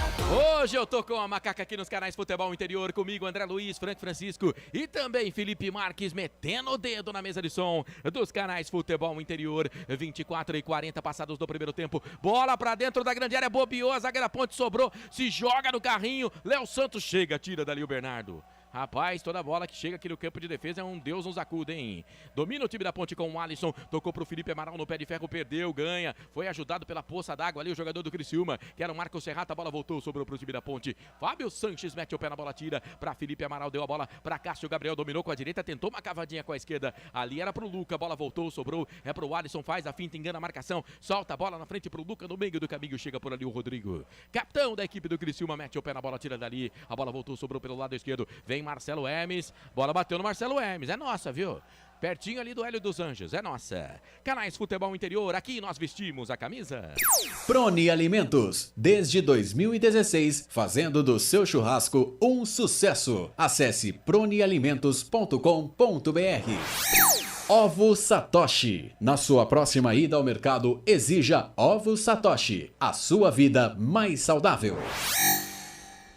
Speaker 2: Hoje eu tô com a Macaca aqui nos canais Futebol Interior, comigo André Luiz, Frank Francisco e também Felipe Marques metendo o dedo na mesa de som dos canais Futebol Interior. 24 e 40 passados do primeiro tempo, bola pra dentro da grande área, bobeou, a zaga da Ponte sobrou, se joga no carrinho, Léo Santos chega, tira dali o Bernardo. Rapaz, toda bola que chega aqui no campo de defesa é um Deus nos acuda, hein? Domina o time da Ponte com o Alisson, tocou pro Felipe Amaral no pé de ferro, perdeu, ganha, foi ajudado pela poça d'água ali o jogador do Criciúma, que era o Marcos Serrata, a bola voltou, sobrou pro time da Ponte. Fábio Sanches mete o pé na bola, tira pra Felipe Amaral, deu a bola pra Cássio Gabriel, dominou com a direita, tentou uma cavadinha com a esquerda, ali era pro Luca, a bola voltou, sobrou, é pro Alisson, faz a finta, engana a marcação, solta a bola na frente pro Luca, no meio do caminho, chega por ali o Rodrigo. Capitão da equipe do Criciúma, mete o pé na bola, tira dali, a bola voltou, sobrou pelo lado esquerdo, vem Marcelo Hermes, bola bateu no Marcelo Hermes, é nossa, viu? Pertinho ali do Hélio dos Anjos, é nossa. Canais Futebol Interior, aqui nós vestimos a camisa.
Speaker 8: Prone Alimentos, desde 2016, fazendo do seu churrasco um sucesso. Acesse pronealimentos.com.br. Ovo Satoshi. Na sua próxima ida ao mercado, exija Ovo Satoshi. A sua vida mais saudável.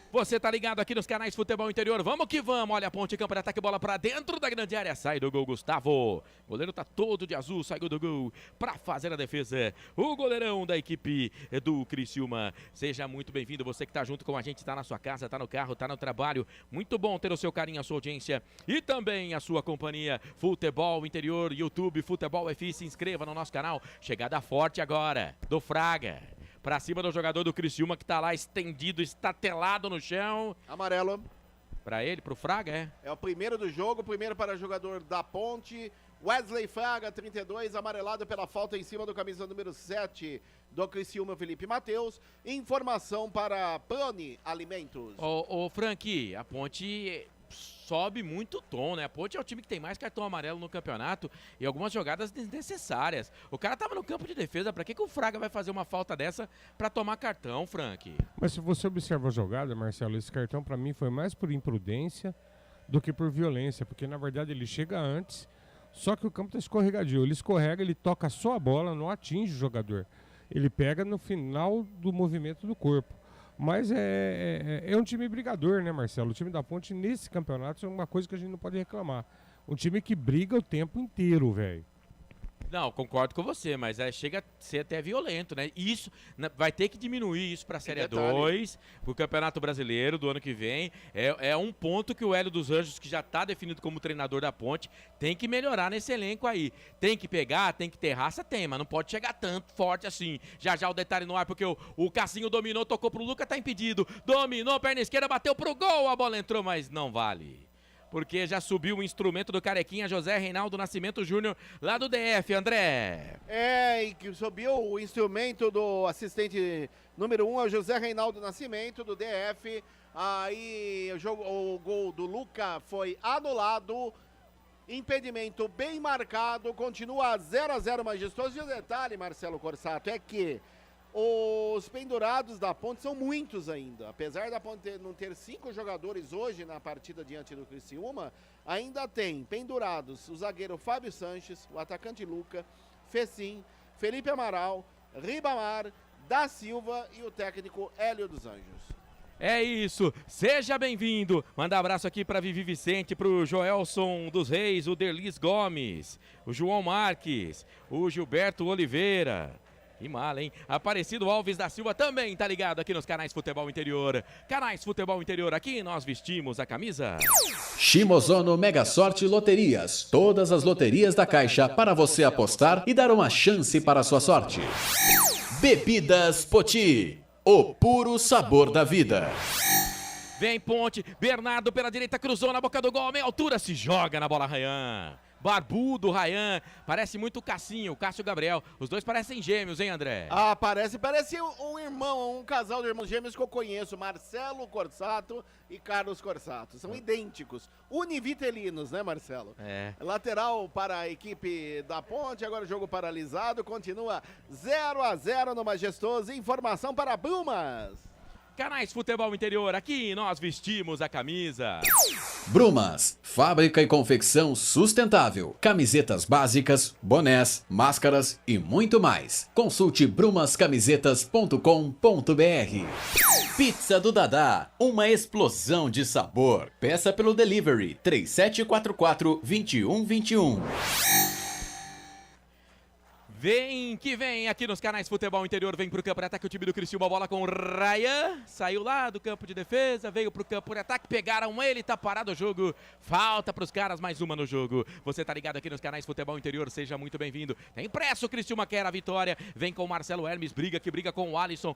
Speaker 2: Você tá ligado aqui nos canais Futebol Interior, vamos que vamos, olha a Ponte, campo de ataque, bola pra dentro da grande área, sai do gol Gustavo, o goleiro tá todo de azul, saiu do gol pra fazer a defesa, o goleirão da equipe do Criciúma. Seja muito bem-vindo, você que tá junto com a gente, tá na sua casa, tá no carro, tá no trabalho, muito bom ter o seu carinho, a sua audiência e também a sua companhia. Futebol Interior, YouTube, Futebol FI, se inscreva no nosso canal, chegada forte agora, do Fraga. Pra cima do jogador do Criciúma que tá lá estendido, estatelado no chão.
Speaker 5: Amarelo.
Speaker 2: Pra ele, pro Fraga, é?
Speaker 5: É o primeiro do jogo, primeiro para o jogador da Ponte. Wesley Fraga, 32, amarelado pela falta em cima do camisa número 7 do Criciúma, Felipe Matheus. Informação para Prone Alimentos.
Speaker 2: Ô Frank, a Ponte sobe muito o tom, né? A Ponte é o time que tem mais cartão amarelo no campeonato e algumas jogadas desnecessárias. O cara tava no campo de defesa, pra que o Fraga vai fazer uma falta dessa pra tomar cartão, Frank?
Speaker 1: Mas se você observa a jogada, Marcelo, esse cartão pra mim foi mais por imprudência do que por violência, porque na verdade ele chega antes, só que o campo tá escorregadio. Ele escorrega, ele toca só a bola, não atinge o jogador. Ele pega no final do movimento do corpo. Mas é um time brigador, né, Marcelo? O time da Ponte nesse campeonato é uma coisa que a gente não pode reclamar. Um time que briga o tempo inteiro, velho.
Speaker 2: Não, concordo com você, mas chega a ser até violento, né? Isso vai ter que diminuir isso para a Série 2, para o Campeonato Brasileiro do ano que vem. É um ponto que o Hélio dos Anjos, que já está definido como treinador da Ponte, tem que melhorar nesse elenco aí. Tem que pegar, tem que ter raça, tem, mas não pode chegar tanto forte assim. Já o detalhe no ar, porque o Cassinho dominou, tocou pro Luca, tá impedido. Dominou, perna esquerda, bateu pro gol, a bola entrou, mas não vale. Porque já subiu o instrumento do Carequinha, José Reinaldo Nascimento Júnior, lá do DF, André.
Speaker 5: E que subiu o instrumento do assistente número 1, é o José Reinaldo Nascimento, do DF. Aí o gol do Luca foi anulado. Impedimento bem marcado, continua 0-0 Majestoso. E o detalhe, Marcelo Corsato, é que os pendurados da Ponte são muitos ainda. Apesar da Ponte não ter 5 jogadores hoje na partida diante do Criciúma, ainda tem pendurados o zagueiro Fábio Sanches, o atacante Luca, Fecim, Felipe Amaral, Ribamar, Da Silva e o técnico Hélio dos Anjos.
Speaker 2: É isso, seja bem-vindo. Manda abraço aqui para Vivi Vicente, pro Joelson dos Reis, o Derlis Gomes, o João Marques, o Gilberto Oliveira. Que mala, hein? Aparecido Alves da Silva também tá ligado aqui nos canais Futebol Interior. Canais Futebol Interior, aqui nós vestimos a camisa.
Speaker 8: Shimozono Mega Sorte Loterias. Todas as loterias da Caixa para você apostar e dar uma chance para a sua sorte. Bebidas Poti. O puro sabor da vida.
Speaker 2: Vem Ponte, Bernardo pela direita, cruzou na boca do gol, meia altura, se joga na bola Rayan. Barbudo, Rayan, parece muito o Cassinho, o Cássio Gabriel. Os dois parecem gêmeos, hein, André?
Speaker 5: Parece um irmão, um casal de irmãos gêmeos que eu conheço, Marcelo Corsato e Carlos Corsato. São idênticos, univitelinos, né, Marcelo?
Speaker 2: É.
Speaker 5: Lateral para a equipe da Ponte, agora o jogo paralisado, continua 0-0 no Majestoso. Informação para Brumas.
Speaker 2: Canais Futebol Interior, aqui nós vestimos a camisa.
Speaker 8: Brumas, fábrica e confecção sustentável. Camisetas básicas, bonés, máscaras e muito mais. Consulte brumascamisetas.com.br. Pizza do Dadá, uma explosão de sabor. Peça pelo delivery 3744-2121.
Speaker 2: Vem que vem aqui nos canais Futebol Interior, vem pro campo de ataque o time do Criciúma, bola com o Rayan, saiu lá do campo de defesa, veio pro campo de ataque, pegaram ele, tá parado o jogo, falta pros caras, mais uma no jogo. Você tá ligado aqui nos canais Futebol Interior, seja muito bem-vindo. Tem pressa, o Criciúma quer a vitória, vem com o Marcelo Hermes, briga com o Alisson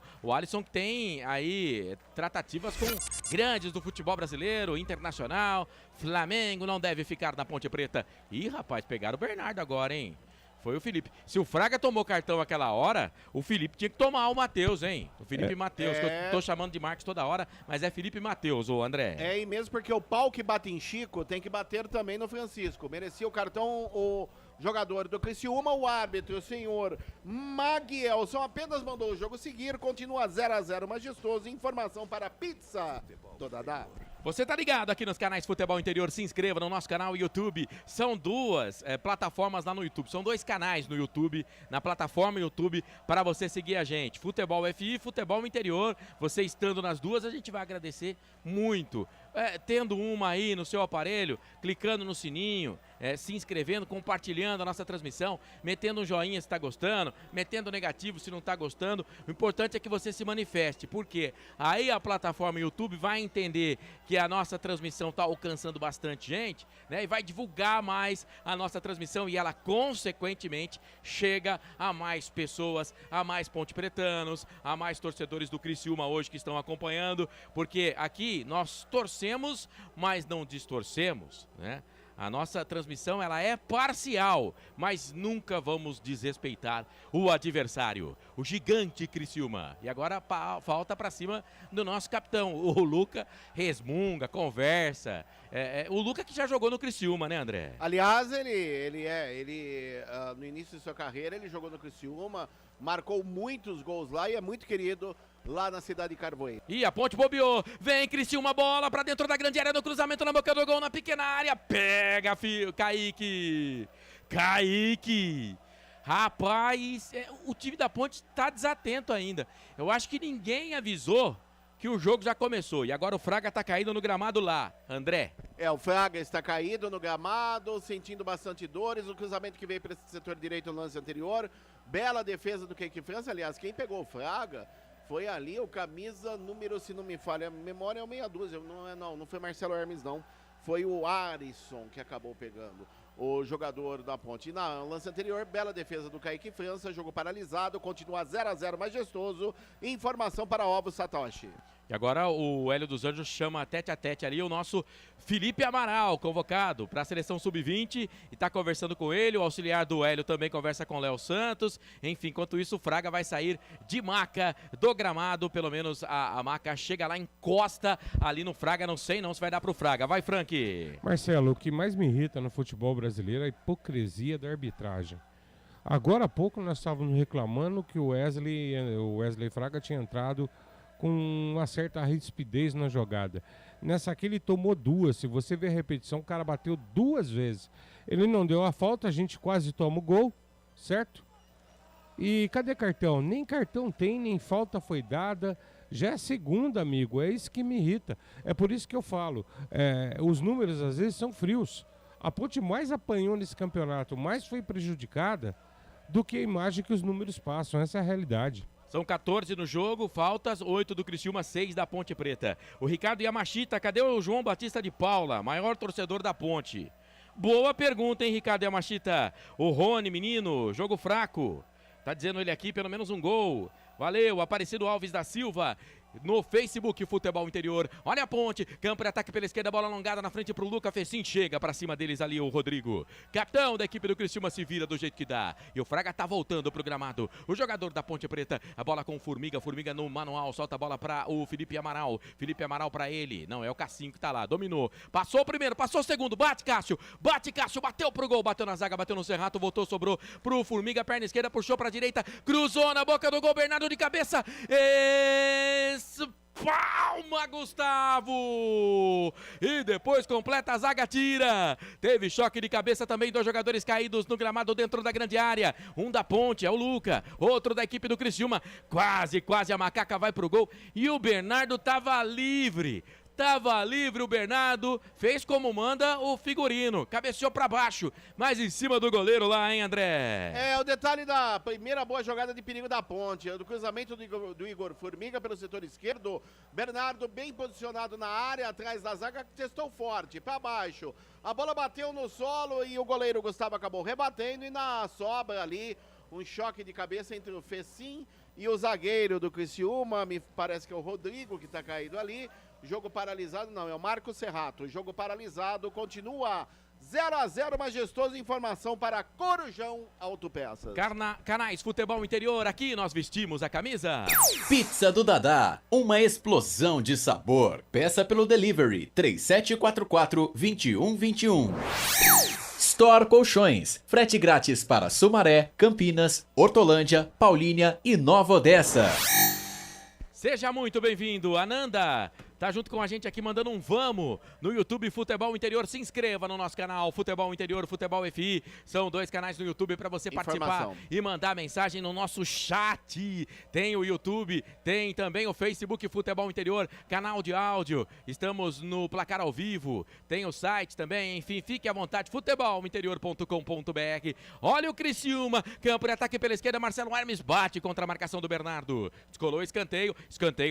Speaker 2: que tem aí tratativas com grandes do futebol brasileiro, internacional, Flamengo não deve ficar na Ponte Preta. Ih, rapaz, pegaram o Bernardo agora, hein? Foi o Felipe. Se o Fraga tomou cartão aquela hora, o Felipe tinha que tomar o Matheus, hein? O Felipe Matheus, que eu tô chamando de Marcos toda hora, mas é Felipe Matheus, ô André.
Speaker 5: E mesmo porque o pau que bate em Chico tem que bater também no Francisco. Merecia o cartão o jogador do Criciúma, o árbitro, o senhor Maguielson, apenas mandou o jogo seguir, continua 0-0 Majestoso. Informação para Pizza do Dadá.
Speaker 2: Você tá ligado aqui nos canais Futebol Interior, se inscreva no nosso canal YouTube. São duas plataformas lá no YouTube, são 2 canais no YouTube, na plataforma YouTube, para você seguir a gente. Futebol FI, Futebol Interior, você estando nas duas, a gente vai agradecer muito. Tendo uma aí no seu aparelho, clicando no sininho, se inscrevendo, compartilhando a nossa transmissão, metendo um joinha se está gostando, metendo negativo se não está gostando. O importante é que você se manifeste, porque aí a plataforma YouTube vai entender que a nossa transmissão está alcançando bastante gente, né? E vai divulgar mais a nossa transmissão e ela, consequentemente, chega a mais pessoas, a mais pontepretanos, a mais torcedores do Criciúma hoje que estão acompanhando, porque aqui nós torcemos, mas não distorcemos, né? A nossa transmissão ela é parcial, mas nunca vamos desrespeitar o adversário, o gigante Criciúma. E agora falta para cima do nosso capitão, o Luca resmunga, conversa. O Luca que já jogou no Criciúma, né, André?
Speaker 5: Aliás, ele no início de sua carreira, ele jogou no Criciúma, marcou muitos gols lá e é muito querido lá na cidade de Carvoeiro.
Speaker 2: E a Ponte bobeou, vem Criciúma, bola pra dentro da grande área, no cruzamento na boca do gol, na pequena área, pega, Kaique, rapaz, o time da Ponte tá desatento ainda. Eu acho que ninguém avisou que o jogo já começou. E agora o Fraga tá caído no gramado lá. André.
Speaker 5: O Fraga está caído no gramado, sentindo bastante dores. O cruzamento que veio para esse setor direito no lance anterior. Bela defesa do Keke França. Aliás, quem pegou o Fraga foi ali o camisa número, se não me falha a memória, é o meia dúzia. Não foi Marcelo Hermes, não. Foi o Arisson que acabou pegando o jogador da Ponte. E na lance anterior, bela defesa do Kaique França, jogo paralisado, continua 0-0 majestoso. Informação para Ovos Satoshi.
Speaker 2: E agora o Hélio dos Anjos chama tete a tete ali o nosso Felipe Amaral, convocado para a seleção sub-20 e está conversando com ele. O auxiliar do Hélio também conversa com o Léo Santos. Enfim, enquanto isso, o Fraga vai sair de maca do gramado. Pelo menos a maca chega lá, encosta ali no Fraga. Não sei não se vai dar pro Fraga. Vai, Frank.
Speaker 1: Marcelo, o que mais me irrita no futebol brasileiro é a hipocrisia da arbitragem. Agora há pouco nós estávamos reclamando que o Wesley Fraga tinha entrado com uma certa rispidez na jogada. Nessa aqui ele tomou duas. Se você ver a repetição, o cara bateu 2 vezes. Ele não deu a falta, a gente quase toma o gol, certo? E cadê cartão? Nem cartão tem, nem falta foi dada. Já é segunda, amigo. É isso que me irrita. É por isso que eu falo. Os números às vezes são frios. A Ponte mais apanhou nesse campeonato, mais foi prejudicada do que a imagem que os números passam. Essa é a realidade.
Speaker 2: São 14 no jogo, faltas, 8 do Criciúma, 6 da Ponte Preta. O Ricardo Yamashita, cadê o João Batista de Paula, maior torcedor da Ponte? Boa pergunta, hein, Ricardo Yamashita? O Rony, menino, jogo fraco. Tá dizendo ele aqui, pelo menos um gol. Valeu, Aparecido Alves da Silva. No Facebook, Futebol Interior. Olha a Ponte, campo de ataque pela esquerda, bola alongada na frente pro Luca Fecim, chega pra cima deles ali o Rodrigo. Capitão da equipe do Criciúma se vira do jeito que dá. E o Fraga tá voltando pro gramado. O jogador da Ponte Preta, a bola com o Formiga no manual, solta a bola pra o Felipe Amaral. Felipe Amaral pra ele, não, é o Cassinho que tá lá, dominou. Passou o primeiro, passou o segundo, bate Cássio, bateu pro gol, bateu na zaga, bateu no Serrato, voltou, sobrou pro Formiga, perna esquerda, puxou pra direita, cruzou na boca do gol, Bernardo de cabeça. Palma, Gustavo! E depois completa a zaga, tira. Teve choque de cabeça também, 2 jogadores caídos no gramado dentro da grande área. Um da Ponte, é o Luca. Outro da equipe do Criciúma. Quase a macaca vai pro gol. E o Bernardo tava livre. Tava livre o Bernardo, fez como manda o figurino, cabeceou pra baixo, mas em cima do goleiro lá, hein, André?
Speaker 5: O detalhe da primeira boa jogada de perigo da Ponte, do cruzamento do Igor Formiga pelo setor esquerdo, Bernardo bem posicionado na área, atrás da zaga, testou forte, pra baixo, a bola bateu no solo e o goleiro Gustavo acabou rebatendo e na sobra ali, um choque de cabeça entre o Fecim e o zagueiro do Criciúma, me parece que é o Rodrigo que tá caído ali. Jogo paralisado, não, é o Marco Serrato. Jogo paralisado, continua 0-0, majestoso. Informação para Corujão Autopeças.
Speaker 2: Canais Futebol Interior, aqui nós vestimos a camisa.
Speaker 8: Pizza do Dadá, uma explosão de sabor. Peça pelo delivery 3744-2121. Store Colchões, frete grátis para Sumaré, Campinas, Hortolândia, Paulínia e Nova Odessa.
Speaker 2: Seja muito bem-vindo, Ananda. Tá junto com a gente aqui mandando um vamos no YouTube Futebol Interior. Se inscreva no nosso canal Futebol Interior, Futebol FI. São 2 canais no YouTube para você participar e mandar mensagem no nosso chat. Tem o YouTube, tem também o Facebook Futebol Interior, canal de áudio. Estamos no Placar ao Vivo, tem o site também. Enfim, fique à vontade, futebolinterior.com.br. Olha o Criciúma, campo de ataque pela esquerda, Marcelo Hermes bate contra a marcação do Bernardo. Descolou escanteio,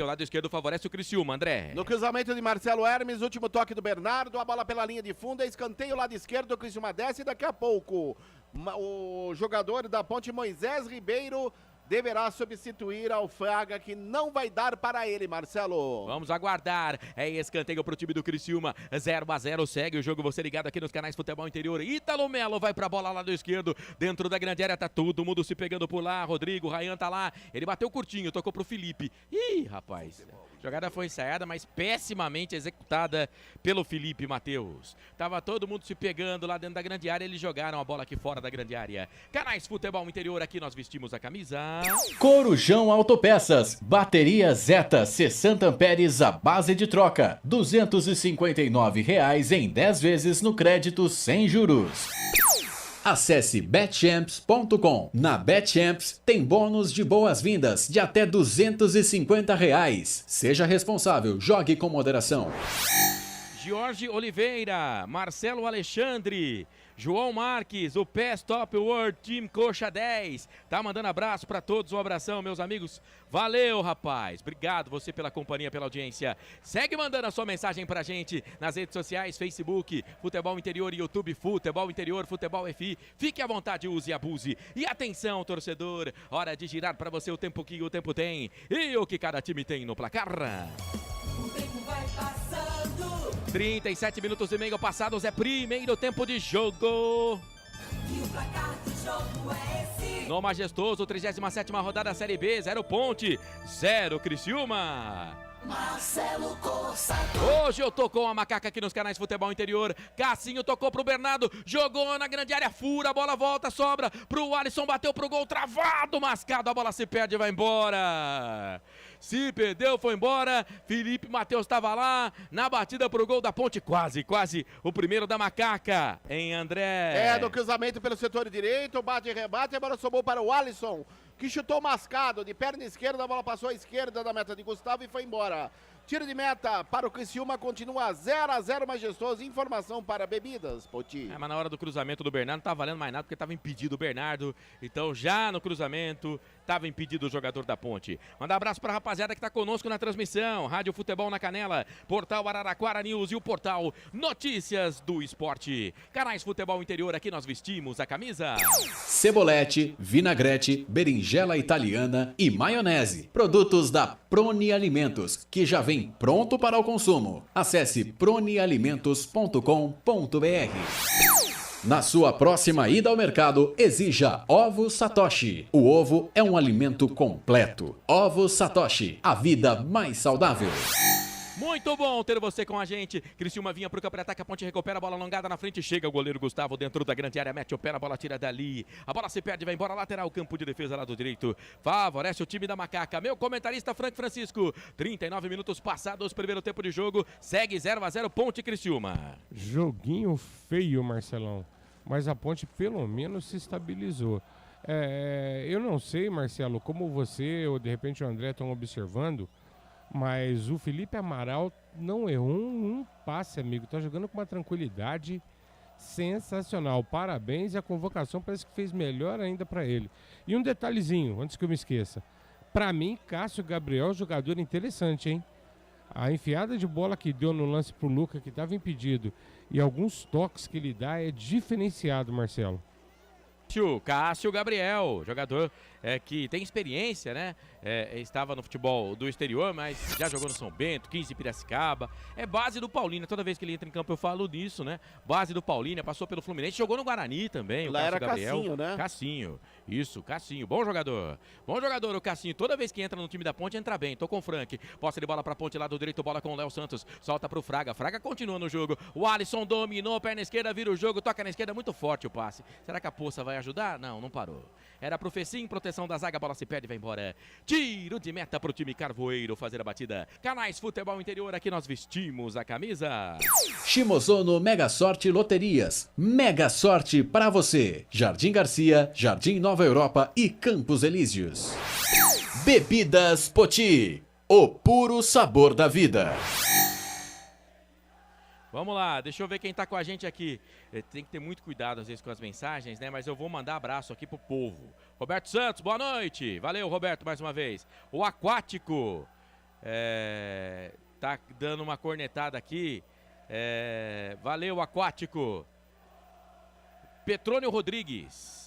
Speaker 2: lado esquerdo favorece o Criciúma, André.
Speaker 5: No cruzamento de Marcelo Hermes, último toque do Bernardo, a bola pela linha de fundo, escanteio lado esquerdo, o Criciúma desce e daqui a pouco o jogador da Ponte, Moisés Ribeiro, deverá substituir ao Fraga, que não vai dar para ele, Marcelo.
Speaker 2: Vamos aguardar. É escanteio pro time do Criciúma. 0-0, segue o jogo. Você ligado aqui nos canais Futebol Interior. Ítalo Melo vai pra bola lá do esquerdo. Dentro da grande área tá todo mundo se pegando por lá. Rodrigo, Rayan tá lá. Ele bateu curtinho, tocou pro Felipe. Ih, rapaz. A jogada foi ensaiada, mas pessimamente executada pelo Felipe Matheus. Tava todo mundo se pegando lá dentro da grande área. Eles jogaram a bola aqui fora da grande área. Canais Futebol Interior, aqui nós vestimos a camisa.
Speaker 8: Corujão Autopeças, bateria Zeta 60 amperes à base de troca, R$ 259 em 10 vezes no crédito sem juros. Acesse betchamps.com. Na Betchamps tem bônus de boas-vindas de até R$250. Seja responsável, jogue com moderação.
Speaker 2: Jorge Oliveira, Marcelo Alexandre, João Marques, o PES Top World Team Coxa 10. Tá mandando abraço pra todos, um abração, meus amigos. Valeu, rapaz. Obrigado você pela companhia, pela audiência. Segue mandando a sua mensagem pra gente nas redes sociais, Facebook, Futebol Interior, YouTube, Futebol Interior, Futebol FI. Fique à vontade, use e abuse. E atenção, torcedor, hora de girar pra você o tempo que o tempo tem e o que cada time tem no placar.
Speaker 7: O tempo vai passando
Speaker 2: 37 minutos e meio passados, é primeiro tempo de jogo.
Speaker 7: e o placar do jogo é esse.
Speaker 2: No majestoso, 37ª rodada Série B, 0 Ponte, 0 Criciúma.
Speaker 7: Marcelo Cossato.
Speaker 2: Hoje eu tô com a macaca aqui nos canais Futebol Interior. Cassinho tocou pro Bernardo, jogou na grande área, fura, a bola volta, sobra pro Alisson, bateu pro gol, travado, mascado, a bola se perde e vai embora. Se perdeu, foi embora. Felipe Matheus estava lá na batida pro gol da Ponte, quase o primeiro da macaca, em André.
Speaker 5: No cruzamento pelo setor direito, bate e rebate, a bola sobrou para o Alisson, que chutou mascado, de perna esquerda, a bola passou à esquerda da meta de Gustavo e foi embora. Tiro de meta para o Criciúma, continua 0-0 majestoso. Informação para bebidas, Poti.
Speaker 2: Mas na hora do cruzamento do Bernardo não tá valendo mais nada, porque tava impedido o Bernardo. Então já no cruzamento tava impedido o jogador da Ponte. Mandar um abraço pra rapaziada que tá conosco na transmissão. Rádio Futebol na Canela, Portal Araraquara News e o Portal Notícias do Esporte. Canais Futebol Interior, aqui nós vestimos a camisa.
Speaker 8: Cebolete, vinagrete, berinjela italiana e maionese. Produtos da Proni Alimentos, que já vem pronto para o consumo. Acesse pronialimentos.com.br. Na sua próxima ida ao mercado, exija Ovos Satoshi. O ovo é um alimento completo. Ovos Satoshi, a vida mais saudável.
Speaker 2: Muito bom ter você com a gente. Criciúma vinha pro campo de ataque, a Ponte recupera a bola alongada na frente, chega o goleiro Gustavo dentro da grande área, mete o pé, a bola tira dali. A bola se perde, vai embora, lateral, campo de defesa lado direito. Favorece o time da macaca. Meu comentarista Frank Francisco. 39 minutos passados, primeiro tempo de jogo, segue 0-0 Ponte Criciúma.
Speaker 1: Joguinho feio, Marcelão, mas a Ponte pelo menos se estabilizou. Eu não sei, Marcelo, como você ou de repente o André estão observando, mas o Felipe Amaral não errou um passe, amigo. Tá jogando com uma tranquilidade sensacional. Parabéns, e a convocação parece que fez melhor ainda para ele. E um detalhezinho, antes que eu me esqueça. Para mim, Cássio Gabriel, jogador interessante, hein? A enfiada de bola que deu no lance pro Luca, que estava impedido, e alguns toques que ele dá é diferenciado, Marcelo.
Speaker 2: Cássio Gabriel, jogador que tem experiência, né? Estava no futebol do exterior, mas já jogou no São Bento, 15 em Piracicaba. É base do Paulínia, toda vez que ele entra em campo eu falo nisso, né? Base do Paulínia, passou pelo Fluminense, jogou no Guarani também.
Speaker 5: Lá
Speaker 2: o
Speaker 5: era
Speaker 2: Gabriel.
Speaker 5: Cassinho, né?
Speaker 2: Cassinho, isso, Cassinho, bom jogador. Bom jogador o Cassinho, toda vez que entra no time da Ponte entra bem. Tô com o Frank, posse de bola pra Ponte, lado direito, bola com o Léo Santos, solta pro Fraga, Fraga continua no jogo. O Alisson dominou, perna esquerda, vira o jogo, toca na esquerda, muito forte o passe. Será que a Poça vai ajudar? Não parou. Era pro Fecim, proteção da zaga, a bola se perde e vai embora. Tiro de meta pro time Carvoeiro fazer a batida. Canais Futebol Interior, aqui nós vestimos a camisa.
Speaker 8: Shimozono Mega Sorte Loterias. Mega sorte para você. Jardim Garcia, Jardim Nova Europa e Campos Elíseos. Bebidas Poti. O puro sabor da vida.
Speaker 2: Vamos lá, deixa eu ver quem tá com a gente aqui. Tem que ter muito cuidado às vezes com as mensagens, né? Mas eu vou mandar abraço aqui pro povo. Roberto Santos, boa noite. Valeu, Roberto, mais uma vez. O Aquático tá dando uma cornetada aqui. Valeu, Aquático. Petrônio Rodrigues.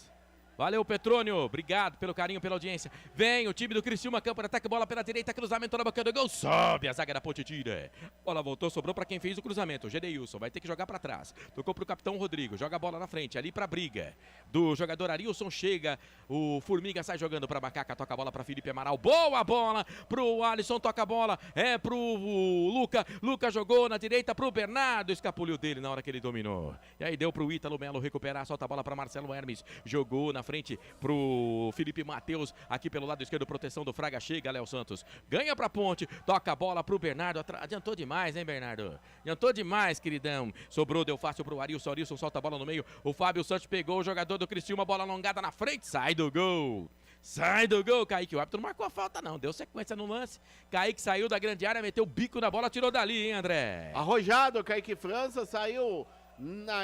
Speaker 2: Valeu, Petrônio. Obrigado pelo carinho, pela audiência. Vem o time do Criciúma, campo de ataque, bola pela direita, cruzamento na boca do gol. Sobe a zaga da Ponte, tira. Bola voltou, sobrou para quem fez o cruzamento. O Gedeilson vai ter que jogar para trás. Tocou pro capitão Rodrigo, joga a bola na frente, ali pra briga do jogador Arilson, chega. O Formiga sai jogando pra Macaca, toca a bola pra Felipe Amaral. Boa bola pro Alisson, toca a bola. Pro Luca. Luca jogou na direita pro Bernardo, escapuliu dele na hora que ele dominou. E aí deu pro Ítalo Melo recuperar, solta a bola pra Marcelo Hermes. Jogou na frente pro Felipe Matheus, aqui pelo lado esquerdo, proteção do Fraga, chega Léo Santos, ganha pra ponte, toca a bola pro Bernardo, adiantou demais, hein, Bernardo? Adiantou demais, queridão. Sobrou, deu fácil pro Arilson solta a bola no meio, o Fábio Santos pegou o jogador do Criciúma, bola alongada na frente, sai do gol. Sai do gol, Kaique. O árbitro não marcou a falta, não. Deu sequência no lance. Kaique saiu da grande área, meteu o bico na bola, tirou dali, hein, André?
Speaker 5: Arrojado, Kaique França saiu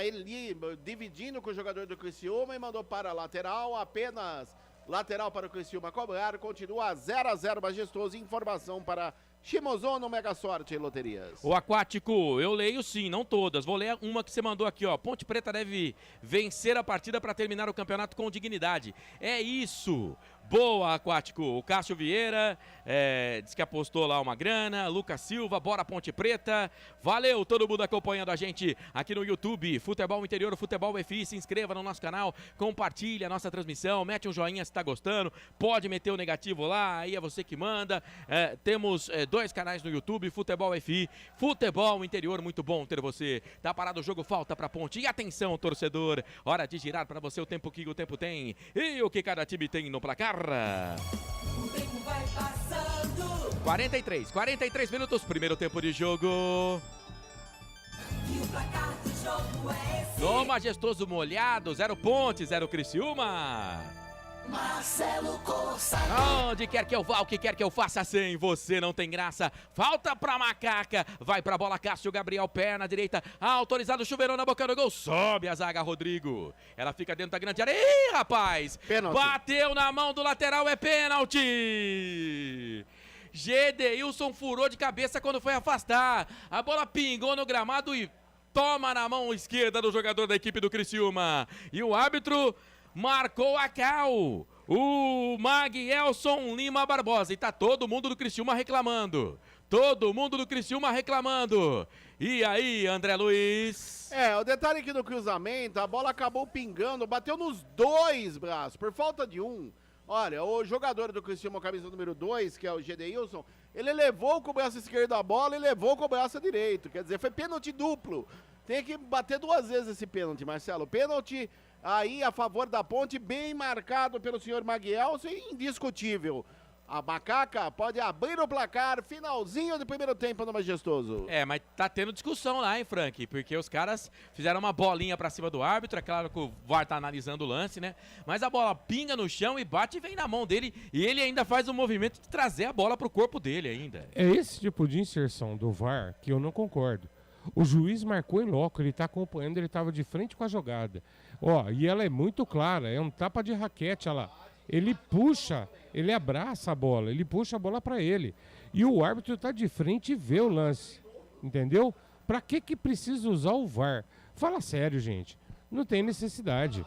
Speaker 5: ele dividindo com o jogador do Criciúma e mandou para a lateral, apenas lateral para o Criciúma cobrar. Continua 0-0, majestoso. Informação para Shimozono, Mega Sorte e Loterias.
Speaker 2: O Aquático, eu leio sim, não todas. Vou ler uma que você mandou aqui, ó. Ponte Preta deve vencer a partida para terminar o campeonato com dignidade. É isso. Boa, Aquático. O Cássio Vieira diz que apostou lá uma grana. Lucas Silva, bora Ponte Preta. Valeu todo mundo acompanhando a gente aqui no YouTube. Futebol Interior, Futebol FI. Se inscreva no nosso canal, compartilha a nossa transmissão, mete um joinha se tá gostando. Pode meter o negativo lá, aí é você que manda. Temos 2 canais no YouTube, Futebol FI, Futebol Interior. Muito bom ter você. Tá parado o jogo, falta pra Ponte. E atenção, torcedor. Hora de girar pra você o tempo que o tempo tem e o que cada time tem no placar.
Speaker 7: O tempo vai passando.
Speaker 2: 43 minutos, primeiro tempo de jogo.
Speaker 7: E o placar do jogo é esse.
Speaker 2: No majestoso molhado, 0 Ponte, 0 Criciúma.
Speaker 7: Marcelo Corsa.
Speaker 2: Onde quer que eu vá, o que quer que eu faça, sem você não tem graça. Falta pra Macaca, vai pra bola Cássio Gabriel, pé na direita, autorizado, chuveirão na boca do gol, sobe a zaga Rodrigo. Ela fica dentro da grande área, ih, rapaz,
Speaker 5: Pênalti.
Speaker 2: Bateu na mão do lateral, é pênalti. Gedeilson furou de cabeça quando foi afastar, a bola pingou no gramado e toma na mão esquerda do jogador da equipe do Criciúma. E o árbitro marcou a cal, o Maguielson Lima Barbosa. E tá todo mundo do Criciúma reclamando. Todo mundo do Criciúma reclamando. E aí, André Luiz?
Speaker 5: O detalhe aqui do cruzamento, a bola acabou pingando, bateu nos 2 braços, por falta de um. Olha, o jogador do Criciúma, camisa número 2, que é o Gedeilson, ele levou com o braço esquerdo a bola e levou com o braço direito. Quer dizer, foi pênalti duplo. Tem que bater 2 vezes esse pênalti, Marcelo. Pênalti aí a favor da Ponte, bem marcado pelo senhor Maguielson, indiscutível. A Macaca pode abrir o placar, finalzinho do primeiro tempo no Majestoso.
Speaker 2: Mas tá tendo discussão lá, hein, Frank? Porque os caras fizeram uma bolinha pra cima do árbitro, é claro que o VAR tá analisando o lance, né? Mas a bola pinga no chão e bate e vem na mão dele, e ele ainda faz o movimento de trazer a bola pro corpo dele ainda.
Speaker 1: É esse tipo de inserção do VAR que eu não concordo. O juiz marcou em loco, ele tá acompanhando, ele tava de frente com a jogada. E ela é muito clara, é um tapa de raquete, olha lá. Ele puxa, ele abraça a bola, ele puxa a bola para ele. E o árbitro tá de frente e vê o lance, entendeu? Pra que precisa usar o VAR? Fala sério, gente, não tem necessidade.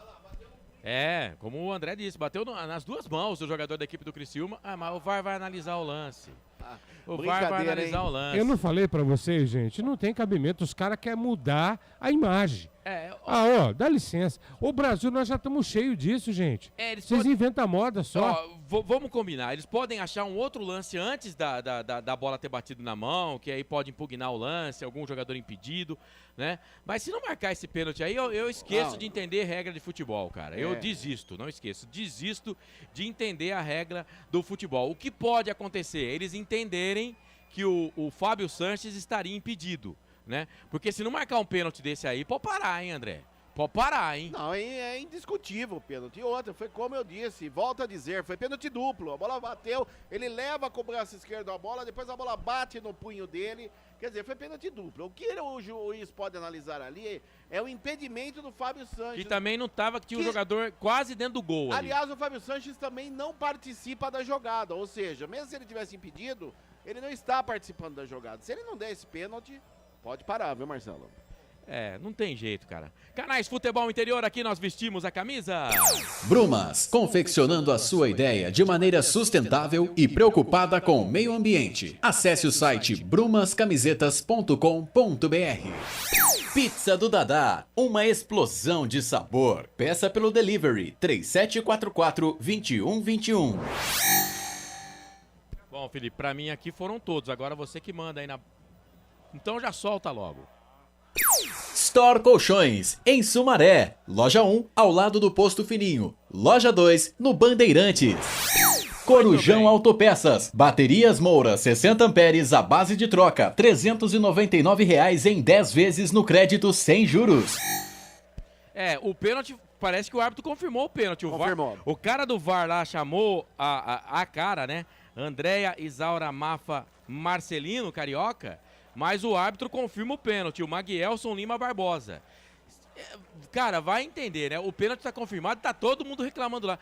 Speaker 2: Como o André disse, bateu nas 2 mãos o jogador da equipe do Criciúma. Mas o VAR vai analisar o lance. O VAR vai analisar o lance.
Speaker 1: Eu não falei pra vocês, gente, não tem cabimento, os caras querem mudar a imagem. Dá licença. O Brasil, nós já estamos cheios disso, gente. Vocês inventam moda só.
Speaker 2: Vamos combinar, eles podem achar um outro lance antes da bola ter batido na mão, que aí pode impugnar o lance, algum jogador impedido, né? Mas se não marcar esse pênalti aí, eu esqueço de entender regra de futebol, cara. Eu desisto, não esqueço. Desisto de entender a regra do futebol. O que pode acontecer? Eles entenderem que o Fábio Sanches estaria impedido, né? Porque se não marcar um pênalti desse aí, pode parar, hein, André? Pode parar, hein?
Speaker 5: Não, é indiscutível o pênalti. E outra, foi como eu disse, volto a dizer, foi pênalti duplo. A bola bateu, ele leva com o braço esquerdo a bola, depois a bola bate no punho dele. Quer dizer, foi pênalti duplo. O que o juiz pode analisar ali é o impedimento do Fábio Sanches.
Speaker 2: Que também não tava, que tinha um jogador quase dentro do gol ali.
Speaker 5: Aliás, o Fábio Sanches também não participa da jogada. Ou seja, mesmo se ele tivesse impedido, ele não está participando da jogada. Se ele não der esse pênalti, pode parar, viu, Marcelo?
Speaker 2: Não tem jeito, cara. Canais Futebol Interior, aqui nós vestimos a camisa.
Speaker 8: Brumas, confeccionando a sua ideia de maneira sustentável e preocupada com o meio ambiente. Acesse o site brumascamisetas.com.br. Pizza do Dadá, uma explosão de sabor. Peça pelo delivery 3744-2121.
Speaker 2: Bom, Felipe, pra mim aqui foram todos. Agora você que manda aí na... Então já solta logo.
Speaker 8: Store Colchões, em Sumaré. Loja 1, ao lado do Posto Fininho. Loja 2, no Bandeirantes. Corujão Autopeças. Baterias Moura 60 amperes à base de troca. R$ 399,00 em 10 vezes no crédito sem juros.
Speaker 2: O pênalti, parece que o árbitro confirmou o pênalti.
Speaker 5: Confirmou.
Speaker 2: O cara do VAR lá chamou a cara, né? Andréia Isaura Mafa Marcelino, carioca, mas o árbitro confirma o pênalti, o Maguielson Lima Barbosa. Cara, vai entender, né? O pênalti tá confirmado, tá todo mundo reclamando lá.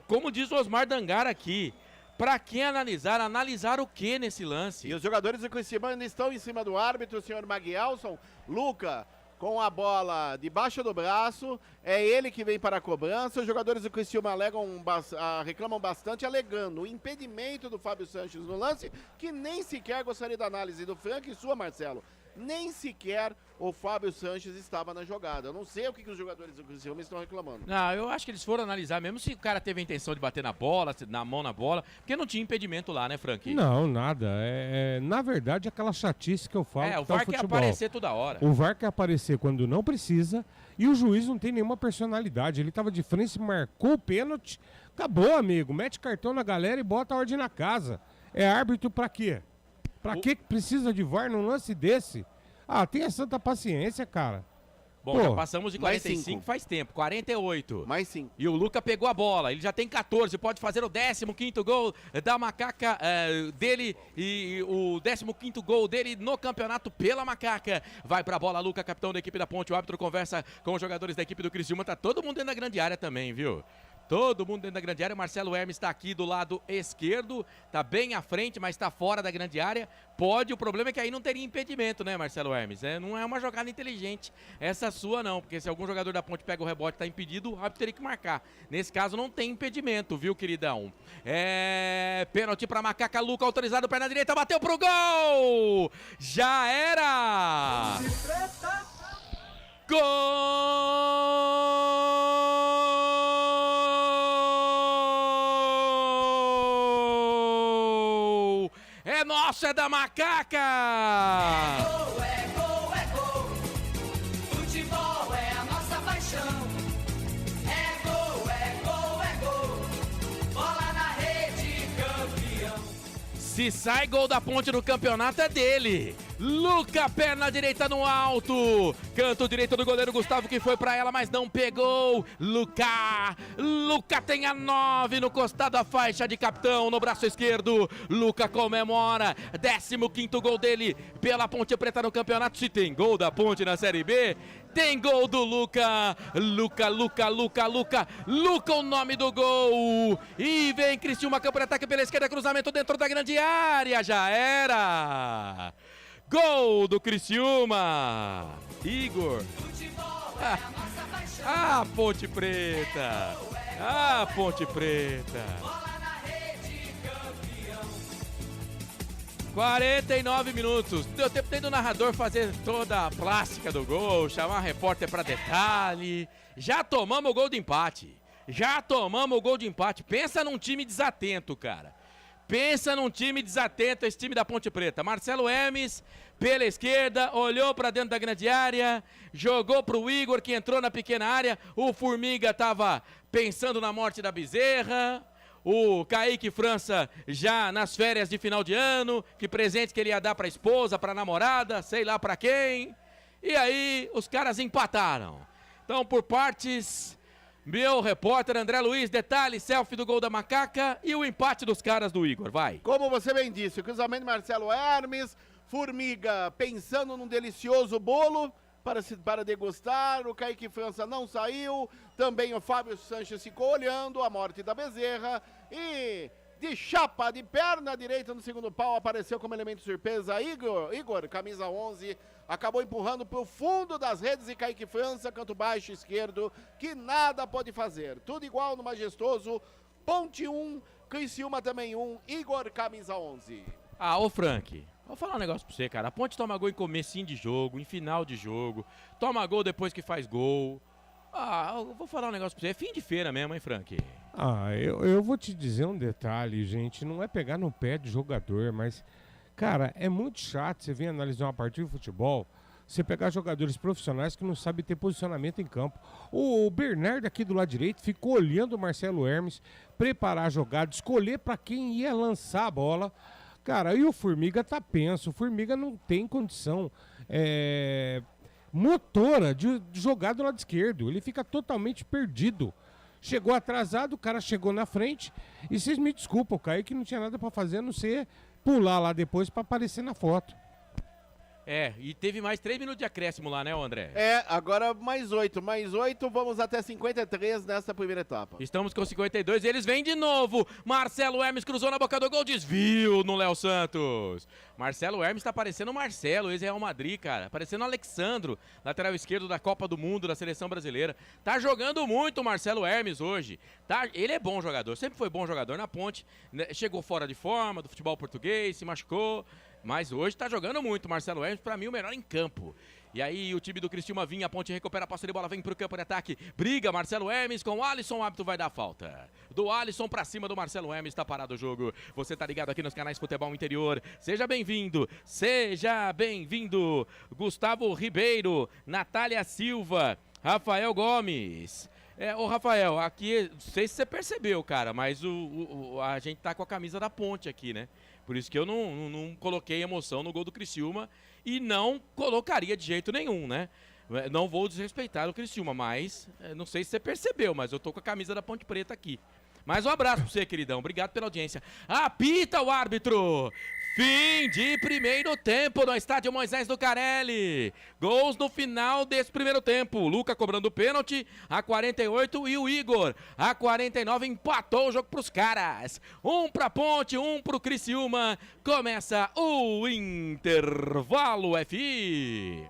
Speaker 2: Como diz o Osmar Dangar aqui, pra que analisar? Analisar o que nesse lance?
Speaker 5: E os jogadores do Criciúma ainda estão em cima do árbitro, o senhor Maguielson. Luca, com a bola debaixo do braço, é ele que vem para a cobrança. Os jogadores do Criciúma reclamam bastante, alegando o impedimento do Fábio Sanches no lance, que nem sequer gostaria da análise do Frank e sua, Marcelo. Nem sequer o Fábio Sanches estava na jogada. Eu não sei o que os jogadores do Criciúma estão reclamando.
Speaker 2: Não, eu acho que eles foram analisar mesmo se o cara teve a intenção de bater na bola, na mão na bola, porque não tinha impedimento lá, né, Frank?
Speaker 1: Não, nada. Na verdade, aquela chatice que eu falo.
Speaker 2: O VAR quer aparecer toda hora.
Speaker 1: O VAR quer aparecer quando não precisa e o juiz não tem nenhuma personalidade. Ele estava de frente, marcou o pênalti, acabou, amigo. Mete cartão na galera e bota a ordem na casa. É árbitro pra quê? Pra que precisa de VAR num lance desse? Tenha santa paciência, cara.
Speaker 2: Bom, já passamos de 45 faz tempo, 48.
Speaker 5: Mais 5.
Speaker 2: E o Luca pegou a bola, ele já tem 14, pode fazer o 15º gol da Macaca dele e o 15º gol dele no campeonato pela Macaca. Vai pra bola, Luca, capitão da equipe da Ponte, o árbitro conversa com os jogadores da equipe do Criciúma, tá todo mundo dentro da grande área também, viu? Todo mundo dentro da grande área. Marcelo Hermes está aqui do lado esquerdo, tá bem à frente, mas está fora da grande área. O problema é que aí não teria impedimento, né, Marcelo Hermes? Não é uma jogada inteligente essa sua, não, porque se algum jogador da Ponte pega o rebote e tá impedido, o árbitro teria que marcar. Nesse caso não tem impedimento, viu, queridão? Pênalti pra Macaca, Luca autorizado, perna direita, bateu pro gol! Já era! Gol! É nosso, é da Macaca!
Speaker 7: É gol, é gol, é gol. Futebol é a nossa paixão. É gol, é gol, é gol. Bola na rede, campeão.
Speaker 2: Se sai gol da Ponte no campeonato é dele. Luca, perna direita no alto. Canto direito do goleiro Gustavo que foi pra ela, mas não pegou. Luca tem a 9 no costado da faixa de capitão no braço esquerdo. Luca comemora. 15º gol dele pela Ponte Preta no campeonato. Se tem gol da Ponte na Série B, tem gol do Luca. Luca, o nome do gol. E vem Criciúma, campo de ataque pela esquerda, cruzamento dentro da grande área. Já era. Gol do Criciúma. Igor. Ponte Preta. Ponte Preta. 49 minutos. Deu tempo do narrador fazer toda a plástica do gol, chamar a repórter para detalhe. Já tomamos o gol de empate. Pensa num time desatento, cara. Pensa num time desatento, esse time da Ponte Preta. Marcelo Hermes, pela esquerda, olhou para dentro da grande área, jogou pro Igor, que entrou na pequena área. O Formiga tava pensando na morte da Bezerra. O Kaique França já nas férias de final de ano, que presente que ele ia dar pra esposa, pra namorada, sei lá pra quem. E aí, os caras empataram. Então, por partes... Meu repórter André Luiz, detalhe, selfie do gol da Macaca e o empate dos caras do Igor, vai.
Speaker 5: Como você bem disse, o cruzamento de Marcelo Hermes, Formiga pensando num delicioso bolo para degustar, o Kaique França não saiu, também o Fábio Sanches ficou olhando a morte da Bezerra e... de chapa, de perna direita no segundo pau, apareceu como elemento surpresa Igor, camisa 11, acabou empurrando para o fundo das redes e Kaique França, canto baixo esquerdo, que nada pode fazer. Tudo igual no majestoso, Ponte 1, Criciúma também 1, Igor, camisa 11.
Speaker 2: Ô Frank, vou falar um negócio pra você, cara. A Ponte toma gol em comecinho de jogo, em final de jogo, toma gol depois que faz gol. Eu vou falar um negócio pra você, é fim de feira mesmo, hein, Frank?
Speaker 1: Eu vou te dizer um detalhe, gente, não é pegar no pé de jogador, mas, cara, é muito chato você vir analisar uma partida de futebol, você pegar jogadores profissionais que não sabem ter posicionamento em campo. O Bernardo aqui do lado direito ficou olhando o Marcelo Hermes preparar a jogada, escolher para quem ia lançar a bola. Cara, e o Formiga tá penso, o Formiga não tem condição motora de jogar do lado esquerdo, ele fica totalmente perdido. Chegou atrasado, o cara chegou na frente, e vocês me desculpam, o Kaique não tinha nada pra fazer a não ser pular lá depois pra aparecer na foto.
Speaker 2: E teve mais 3 minutos de acréscimo lá, né, André?
Speaker 5: Agora mais 8, vamos até 53 nessa primeira etapa.
Speaker 2: Estamos com 52 e eles vêm de novo. Marcelo Hermes cruzou na boca do gol, desvio no Léo Santos. Marcelo Hermes tá parecendo o Marcelo, ex-Real Madrid, cara. Parecendo o Alexandro, lateral esquerdo da Copa do Mundo, da Seleção Brasileira. Tá jogando muito o Marcelo Hermes hoje. Ele é bom jogador, sempre foi bom jogador na Ponte. Chegou fora de forma do futebol português, se machucou. Mas hoje tá jogando muito, Marcelo Hermes, pra mim o melhor em campo. E aí o time do Criciúma vinha, a Ponte recupera a posse de bola, vem pro campo de ataque. Briga, Marcelo Hermes com o Alisson, o árbitro vai dar falta. Do Alisson pra cima do Marcelo Hermes, tá parado o jogo. Você tá ligado aqui nos canais Futebol Interior. Seja bem-vindo, seja bem-vindo. Gustavo Ribeiro, Natália Silva, Rafael Gomes. Ô Rafael, aqui, não sei se você percebeu, cara, mas a gente tá com a camisa da Ponte aqui, né? Por isso que eu não coloquei emoção no gol do Criciúma e não colocaria de jeito nenhum, né? Não vou desrespeitar o Criciúma, mas não sei se você percebeu, mas eu tô com a camisa da Ponte Preta aqui. Mais um abraço pra você, queridão. Obrigado pela audiência. Apita o árbitro! Fim de primeiro tempo no estádio Moisés Lucarelli. Gols no final desse primeiro tempo. O Luca cobrando o pênalti a 48 e o Igor a 49 empatou o jogo pros caras. Um pra Ponte, um pro Criciúma. Começa o intervalo FI.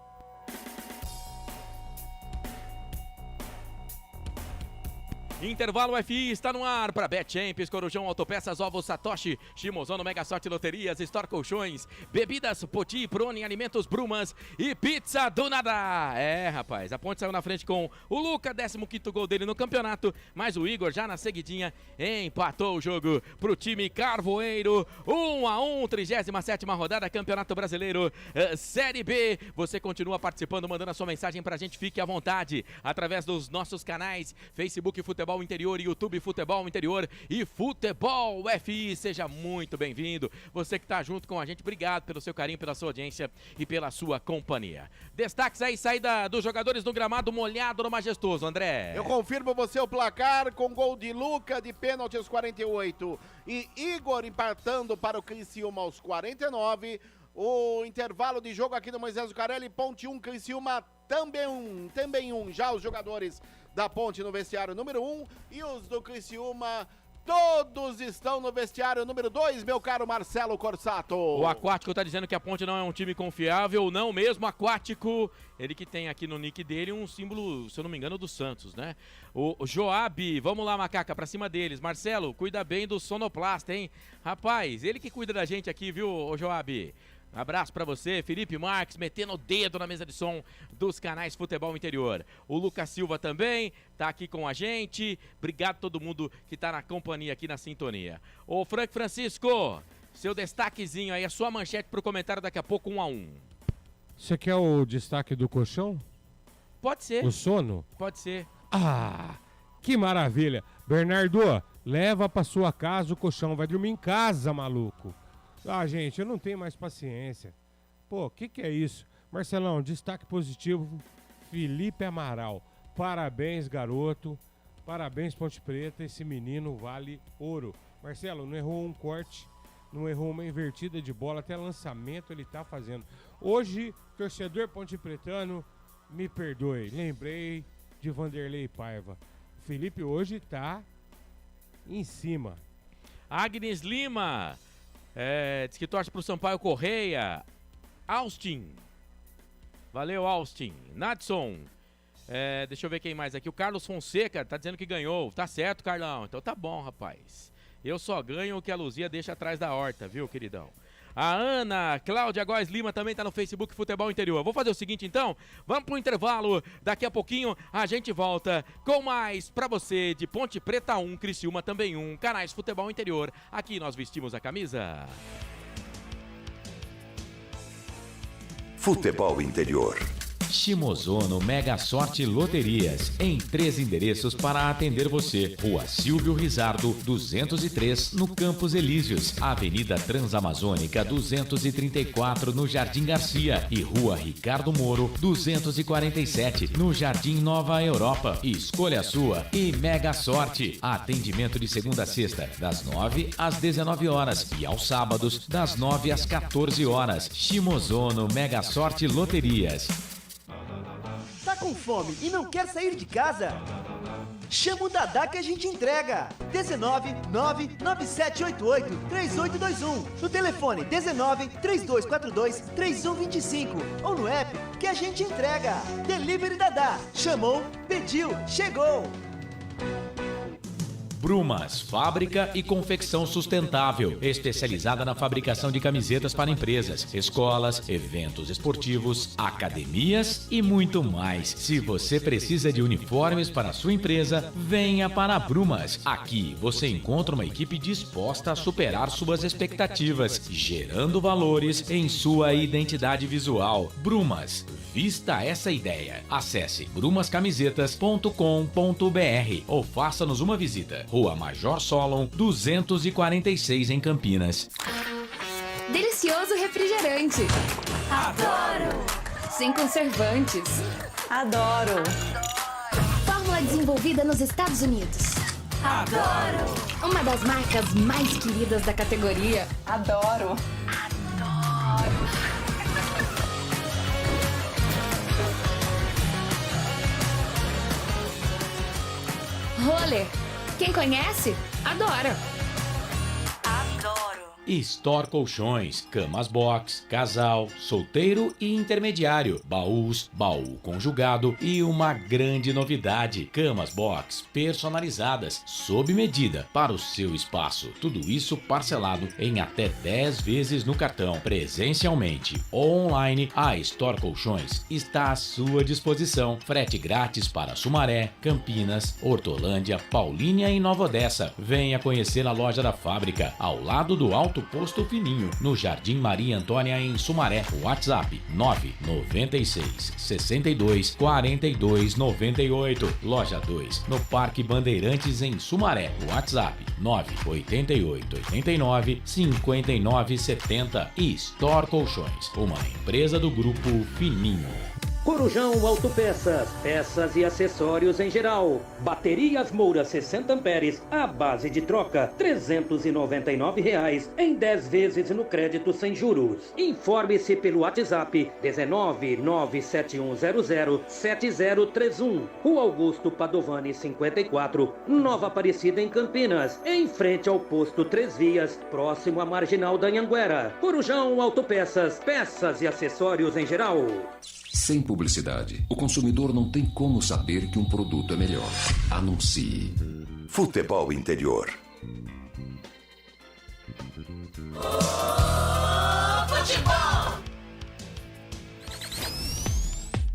Speaker 2: Intervalo FI está no ar para Bet Champions, Corujão, Autopeças, Ovos Satoshi, Shimozono, Mega Sorte Loterias, Store Colchões, Bebidas, Poti, Prone, Alimentos, Brumas e Pizza do Nada. Rapaz, a Ponte saiu na frente com o Luca, 15º gol dele no campeonato, mas o Igor já na seguidinha empatou o jogo pro time Carvoeiro, 1-1, 37ª rodada, Campeonato Brasileiro, Série B. Você continua participando, mandando a sua mensagem pra gente, fique à vontade, através dos nossos canais, Facebook Futebol Interior, YouTube Futebol Interior e Futebol FI. Seja muito bem-vindo. Você que está junto com a gente, obrigado pelo seu carinho, pela sua audiência e pela sua companhia. Destaques aí, saída dos jogadores no gramado molhado no Majestoso, André.
Speaker 5: Eu confirmo você o placar com gol de Luca de pênalti aos 48 e Igor empatando para o Criciúma aos 49. O intervalo de jogo aqui no Moisés Lucarelli, Ponte 1, Criciúma também um. Já os jogadores da Ponte no vestiário número 1 e os do Criciúma, todos estão no vestiário número 2, meu caro Marcelo Corsato.
Speaker 2: O Aquático tá dizendo que a Ponte não é um time confiável, não mesmo, Aquático. Ele que tem aqui no nick dele um símbolo, se eu não me engano, do Santos, né? O Joab, vamos lá, Macaca, pra cima deles. Marcelo, cuida bem do sonoplasta, hein? Rapaz, ele que cuida da gente aqui, viu, Joab? Abraço pra você, Felipe Marques, metendo o dedo na mesa de som dos canais Futebol Interior. O Lucas Silva também tá aqui com a gente. Obrigado a todo mundo que tá na companhia aqui na sintonia. Ô Frank Francisco, seu destaquezinho aí, a sua manchete pro comentário daqui a pouco, 1-1.
Speaker 1: Você quer o destaque do colchão?
Speaker 2: Pode ser.
Speaker 1: O sono?
Speaker 2: Pode ser.
Speaker 1: Ah, que maravilha. Bernardo, leva pra sua casa o colchão, vai dormir em casa, maluco. Ah, gente, eu não tenho mais paciência. Pô, o que é isso? Marcelão, destaque positivo, Felipe Amaral. Parabéns, garoto. Parabéns, Ponte Preta. Esse menino vale ouro. Marcelo, não errou um corte, não errou uma invertida de bola, até lançamento ele tá fazendo. Hoje, torcedor ponte pretano, me perdoe, lembrei de Vanderlei Paiva. O Felipe hoje tá em cima.
Speaker 2: Agnes Lima... diz que torce pro Sampaio Correia. Austin. Valeu, Austin. Nadson. Deixa eu ver quem mais aqui. O Carlos Fonseca tá dizendo que ganhou. Tá certo, Carlão. Então tá bom, rapaz. Eu só ganho o que a Luzia deixa atrás da horta, viu, queridão? A Ana Cláudia Góes Lima também tá no Facebook Futebol Interior. Vou fazer o seguinte, então. Vamos pro intervalo. Daqui a pouquinho a gente volta com mais pra você de Ponte Preta 1, Criciúma também 1. Canais Futebol Interior. Aqui nós vestimos a camisa.
Speaker 4: Futebol Interior.
Speaker 2: Shimozono Mega Sorte Loterias, em 3 endereços para atender você. Rua Silvio Rizardo, 203, no Campos Elíseos. Avenida Transamazônica, 234, no Jardim Garcia. E Rua Ricardo Moro, 247, no Jardim Nova Europa. Escolha a sua e Mega Sorte. Atendimento de segunda a sexta, das 9 às 19 horas. E aos sábados, das 9 às 14 horas. Shimozono Mega Sorte Loterias.
Speaker 9: Tá com fome e não quer sair de casa? Chama o Dadá que a gente entrega. 19 99788 3821. No telefone 19 3242 3125. Ou no app que a gente entrega. Delivery Dadá. Chamou, pediu, chegou.
Speaker 2: Brumas, fábrica e confecção sustentável, especializada na fabricação de camisetas para empresas, escolas, eventos esportivos, academias e muito mais. Se você precisa de uniformes para a sua empresa, venha para a Brumas. Aqui você encontra uma equipe disposta a superar suas expectativas, gerando valores em sua identidade visual. Brumas, vista essa ideia. Acesse brumascamisetas.com.br ou faça-nos uma visita. Rua Major Solon, 246 em Campinas.
Speaker 10: Delicioso refrigerante. Adoro! Sem conservantes. Adoro! Fórmula desenvolvida nos Estados Unidos. Adoro! Uma das marcas mais queridas da categoria. Adoro! Roller. Quem conhece, adora. Adoro.
Speaker 2: Store Colchões, camas box, casal, solteiro e intermediário, baús, baú conjugado e uma grande novidade, camas box personalizadas, sob medida para o seu espaço. Tudo isso parcelado em até 10 vezes no cartão. Presencialmente ou online, a Store Colchões está à sua disposição. Frete grátis para Sumaré, Campinas, Hortolândia, Paulínia e Nova Odessa. Venha conhecer a loja da fábrica, ao lado do Alto Posto Fininho, no Jardim Maria Antônia, em Sumaré. WhatsApp 996 62 42 98. Loja 2, no Parque Bandeirantes, em Sumaré. WhatsApp 988 89 59 70. E Store Colchões, uma empresa do Grupo Fininho.
Speaker 11: Corujão Autopeças, peças e acessórios em geral. Baterias Moura 60 amperes, à base de troca, R$ 399,00 em 10 vezes no crédito sem juros. Informe-se pelo WhatsApp 19 97100 7031. Rua Augusto Padovani 54, Nova Aparecida, em Campinas, em frente ao posto 3 Vias, próximo à Marginal da Anhanguera. Corujão Autopeças, peças e acessórios em geral.
Speaker 12: Sem publicidade, o consumidor não tem como saber que um produto é melhor. Anuncie.
Speaker 4: Futebol Interior.
Speaker 7: Futebol!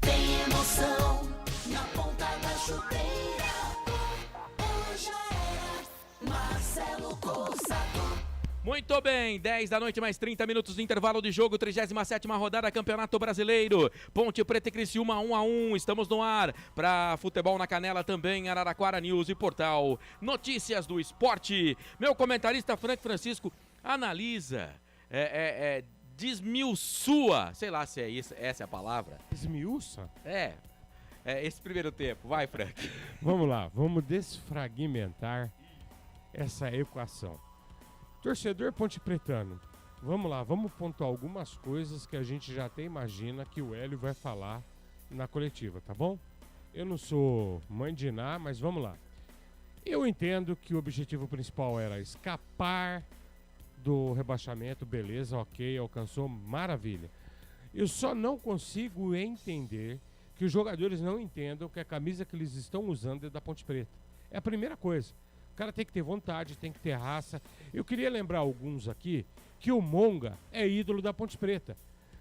Speaker 7: Tem emoção na ponta da chuteira. Hoje é Marcelo Coçador.
Speaker 2: Muito bem, 10 da noite, mais 30 minutos de intervalo de jogo, 37ª rodada, Campeonato Brasileiro. Ponte Preta e Criciúma 1-1, estamos no ar para Futebol na Canela também, Araraquara News e Portal Notícias do Esporte. Meu comentarista Frank Francisco analisa, desmiuçua, sei lá se é isso, essa é a palavra.
Speaker 1: Desmiuça?
Speaker 2: Esse primeiro tempo, vai Frank.
Speaker 1: Vamos lá, vamos desfragmentar essa equação. Torcedor pontepretano, vamos lá, vamos pontuar algumas coisas que a gente já até imagina que o Hélio vai falar na coletiva, tá bom? Eu não sou mãe de Ná, mas vamos lá. Eu entendo que o objetivo principal era escapar do rebaixamento, beleza, ok, alcançou, maravilha. Eu só não consigo entender que os jogadores não entendam que a camisa que eles estão usando é da Ponte Preta. É a primeira coisa. O cara tem que ter vontade, tem que ter raça. Eu queria lembrar alguns aqui que o Monga é ídolo da Ponte Preta.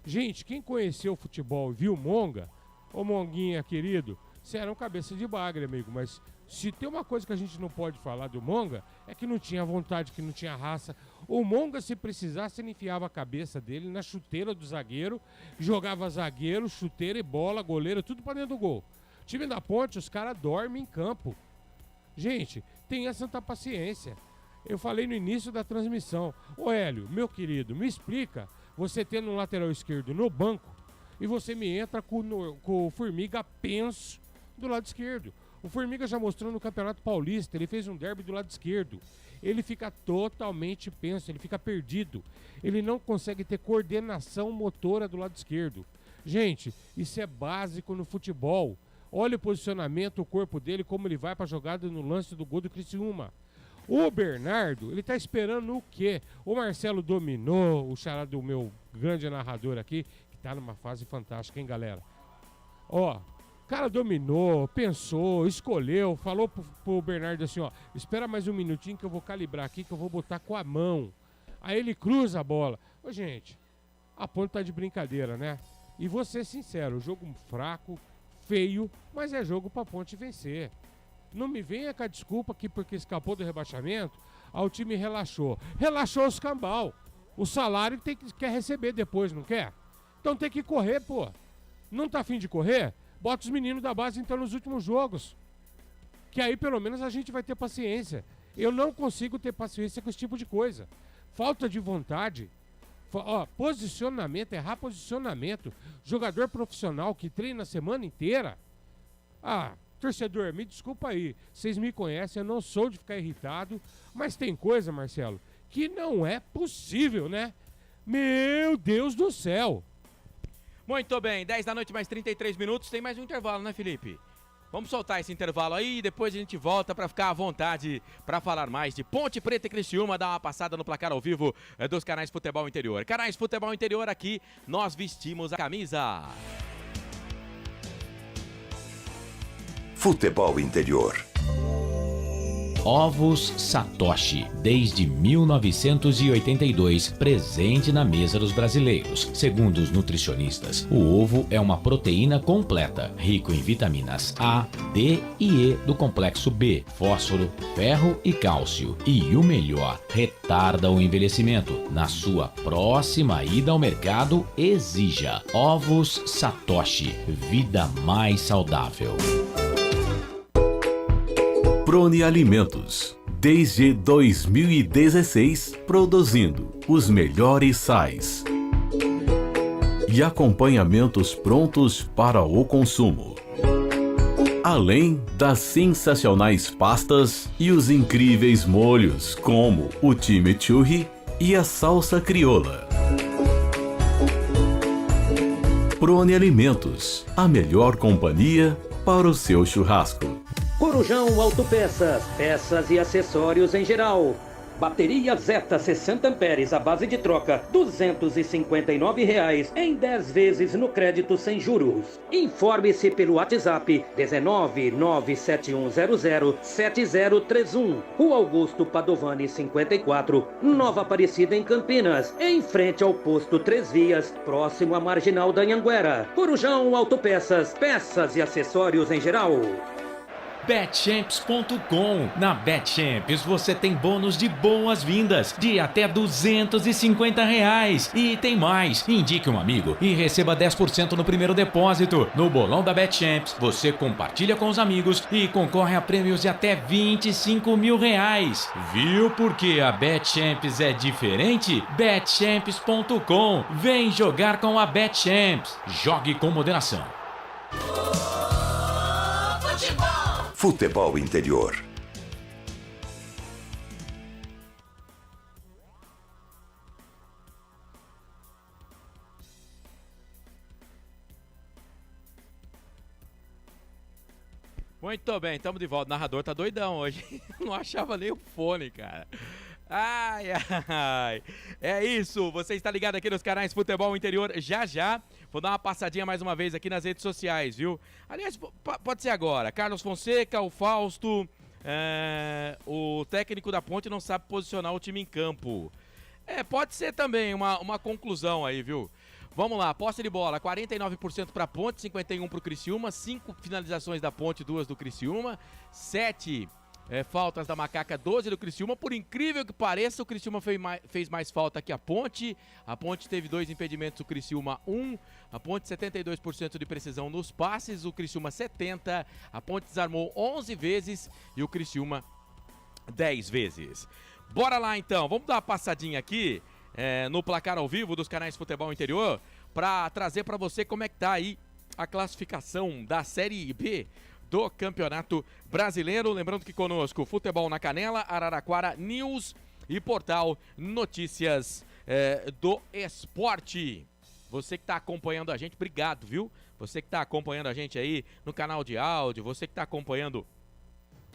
Speaker 1: Gente, quem conheceu o futebol e viu o Monga, ô Monguinha querido, você era um cabeça de bagre, amigo. Mas se tem uma coisa que a gente não pode falar do Monga, é que não tinha vontade, que não tinha raça. O Monga, se precisasse, ele enfiava a cabeça dele na chuteira do zagueiro, jogava zagueiro, chuteira e bola, goleiro, tudo pra dentro do gol. Time da Ponte, os caras dormem em campo. Gente, tenha santa paciência. Eu falei no início da transmissão. Ô Hélio, meu querido, me explica. Você tendo um lateral esquerdo no banco e você me entra com o Formiga penso do lado esquerdo. O Formiga já mostrou no Campeonato Paulista, ele fez um derby do lado esquerdo. Ele fica totalmente penso, ele fica perdido. Ele não consegue ter coordenação motora do lado esquerdo. Gente, isso é básico no futebol. Olha o posicionamento, o corpo dele, como ele vai para a jogada no lance do gol do Criciúma. O Bernardo, ele tá esperando o quê? O Marcelo dominou, o xará do meu grande narrador aqui, que tá numa fase fantástica, hein, galera? Ó, o cara dominou, pensou, escolheu, falou pro Bernardo assim, ó, espera mais um minutinho que eu vou calibrar aqui, que eu vou botar com a mão. Aí ele cruza a bola. Ô, gente, a Ponte tá de brincadeira, né? E vou ser sincero, jogo fraco, feio, mas é jogo pra Ponte vencer. Não me venha com a desculpa que porque escapou do rebaixamento, o time relaxou. Relaxou os cambal. O salário quer receber depois, não quer? Então tem que correr, pô. Não tá afim de correr? Bota os meninos da base então nos últimos jogos. Que aí pelo menos a gente vai ter paciência. Eu não consigo ter paciência com esse tipo de coisa. Falta de vontade. Posicionamento, errar posicionamento. Jogador profissional que treina a semana inteira. Torcedor, me desculpa aí, vocês me conhecem, eu não sou de ficar irritado, mas tem coisa, Marcelo, que não é possível, né? Meu Deus do céu!
Speaker 2: Muito bem, 10 da noite mais 33 minutos, tem mais um intervalo, né, Felipe? Vamos soltar esse intervalo aí e depois a gente volta para ficar à vontade para falar mais de Ponte Preta e Criciúma, dar uma passada no placar ao vivo dos canais Futebol Interior. Canais Futebol Interior, aqui nós vestimos a camisa.
Speaker 4: Futebol Interior.
Speaker 13: Ovos Satoshi, desde 1982, presente na mesa dos brasileiros. Segundo os nutricionistas, o ovo é uma proteína completa, rico em vitaminas A, D e E do complexo B, fósforo, ferro e cálcio. E o melhor, retarda o envelhecimento. Na sua próxima ida ao mercado, exija Ovos Satoshi, vida mais saudável.
Speaker 3: Prone Alimentos, desde 2016, produzindo os melhores sais e acompanhamentos prontos para o consumo. Além das sensacionais pastas e os incríveis molhos, como o chimichurri e a salsa crioula. Prone Alimentos, a melhor companhia para o seu churrasco.
Speaker 11: Corujão Autopeças, peças e acessórios em geral. Bateria Zeta 60 amperes à base de troca, R$ 259,00 em 10 vezes no crédito sem juros. Informe-se pelo WhatsApp 19971007031. Rua Augusto Padovani 54, Nova Aparecida em Campinas, em frente ao posto 3 Vias, próximo à Marginal da Anhanguera. Corujão Autopeças, peças e acessórios em geral.
Speaker 13: Betchamps.com. Na Betchamps você tem bônus de boas-vindas de até R$250. E tem mais. Indique um amigo e receba 10% no primeiro depósito. No bolão da Betchamps você compartilha com os amigos e concorre a prêmios de até R$25 mil. Viu porque a Betchamps é diferente? Betchamps.com. Vem jogar com a Betchamps. Jogue com moderação.
Speaker 4: Futebol Interior.
Speaker 2: Muito bem, estamos de volta. O narrador tá doidão hoje. Não achava nem o fone, cara. Ai, ai. É isso, você está ligado aqui nos canais Futebol Interior já. Vou dar uma passadinha mais uma vez aqui nas redes sociais, viu? Aliás, pode ser agora. Carlos Fonseca, o Fausto, o técnico da Ponte não sabe posicionar o time em campo. Pode ser também uma conclusão aí, viu? Vamos lá, posse de bola, 49% para Ponte, 51% para o Criciúma, 5 finalizações da Ponte, 2 do Criciúma, 7 faltas da Macaca, 12 do Criciúma. Por incrível que pareça, o Criciúma fez mais falta que a Ponte teve 2 impedimentos, o Criciúma 1, a Ponte 72% de precisão nos passes, o Criciúma 70%, a Ponte desarmou 11 vezes e o Criciúma 10 vezes. Bora lá então, vamos dar uma passadinha aqui no placar ao vivo dos canais Futebol Interior para trazer para você como é que tá aí a classificação da Série B do Campeonato Brasileiro. Lembrando que conosco Futebol na Canela, Araraquara News e Portal Notícias do Esporte. Você que está acompanhando a gente, obrigado, viu? Você que está acompanhando a gente aí no canal de áudio, você que está acompanhando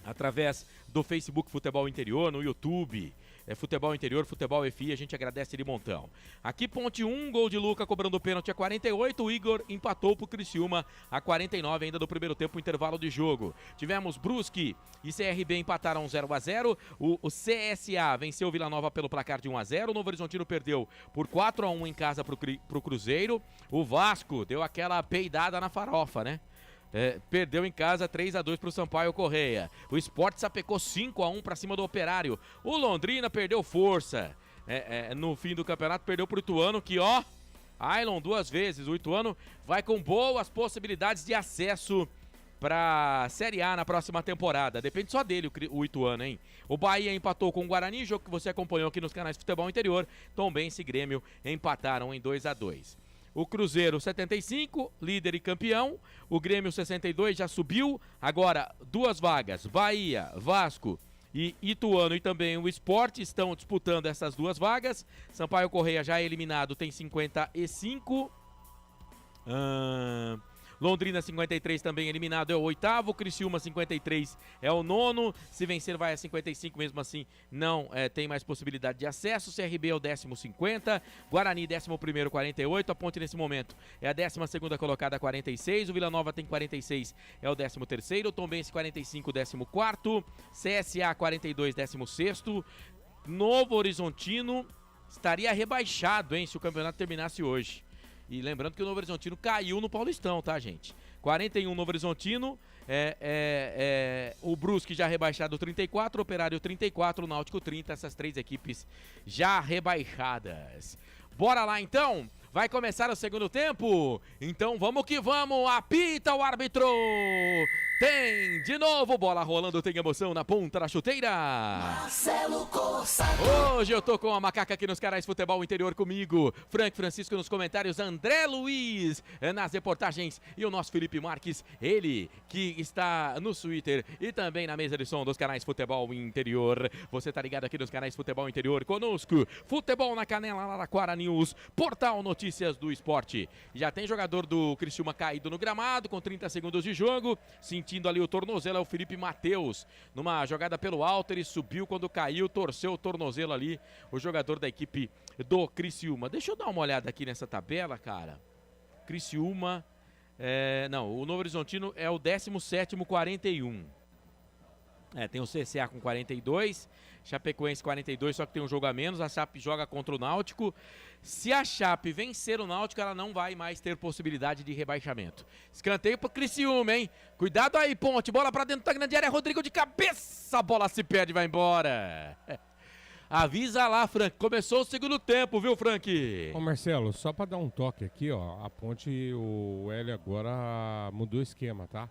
Speaker 2: através do Facebook Futebol Interior, no YouTube, Futebol Interior, Futebol FI, a gente agradece de montão. Aqui Ponte 1, gol de Luca cobrando pênalti a 48, o Igor empatou pro Criciúma a 49 ainda do primeiro tempo, intervalo de jogo. Tivemos Brusque e CRB empataram 0-0, o CSA venceu o Vila Nova pelo placar de 1-0, o Novo Horizontino perdeu por 4-1 em casa pro Cruzeiro, o Vasco deu aquela peidada na farofa, né? Perdeu em casa 3-2 pro Sampaio Correia. O Sport sapecou 5-1 pra cima do Operário. O Londrina perdeu força. No fim do campeonato perdeu pro Ituano, que Ailon 2 vezes. O Ituano vai com boas possibilidades de acesso pra Série A na próxima temporada. Depende só dele, o Ituano, hein? O Bahia empatou com o Guarani, jogo que você acompanhou aqui nos canais Futebol Interior. Tombense e Grêmio empataram em 2-2. O Cruzeiro 75, líder e campeão. O Grêmio 62 já subiu. Agora 2 vagas. Bahia, Vasco e Ituano e também o Sport estão disputando essas 2 vagas. Sampaio Correia já eliminado, tem 55. Londrina 53 também eliminado, é o 8º. Criciúma 53 é o 9º. Se vencer vai a 55, mesmo assim não tem mais possibilidade de acesso. CRB é o 10º 50, Guarani 11º 48, a Ponte nesse momento é a 12ª colocada 46, o Vila Nova tem 46, é o 13º, o Tombense 45, 14º, CSA 42, 16º, Novo Horizontino estaria rebaixado, hein, se o campeonato terminasse hoje. E lembrando que o Novo Horizontino caiu no Paulistão, tá, gente? 41 Novo Horizontino, o Brusque já rebaixado 34, o Operário 34, o Náutico 30, essas 3 equipes já rebaixadas. Bora lá então, vai começar o segundo tempo, então vamos que vamos, apita o árbitro! Tem de novo, bola rolando, tem emoção na ponta da chuteira.
Speaker 7: Marcelo Cossado.
Speaker 2: Hoje eu tô com a Macaca aqui nos canais Futebol Interior comigo. Frank Francisco nos comentários, André Luiz nas reportagens e o nosso Felipe Marques, ele que está no Twitter e também na mesa de som dos canais Futebol Interior. Você tá ligado aqui nos canais Futebol Interior conosco. Futebol na Canela, Araraquara News, Portal Notícias do Esporte. Já tem jogador do Criciúma caído no gramado com 30 segundos de jogo, sentindo ali o tornozelo, é o Felipe Matheus, numa jogada pelo alto, ele subiu quando caiu, torceu o tornozelo ali, o jogador da equipe do Criciúma. Deixa eu dar uma olhada aqui nessa tabela, cara. Criciúma, não, o Novo Horizontino é o 17º, 41. Tem o CSA com 42, Chapecoense 42, só que tem um jogo a menos, a Chape joga contra o Náutico. Se a Chape vencer o Náutico, ela não vai mais ter possibilidade de rebaixamento. Escanteio pro Criciúma, hein? Cuidado aí, Ponte, bola pra dentro da grande área, Rodrigo de cabeça, a bola se perde e vai embora. Avisa lá, Frank, começou o segundo tempo, viu, Frank?
Speaker 1: Ô Marcelo, só pra dar um toque aqui, ó, a Ponte, o Hélio agora mudou o esquema, tá?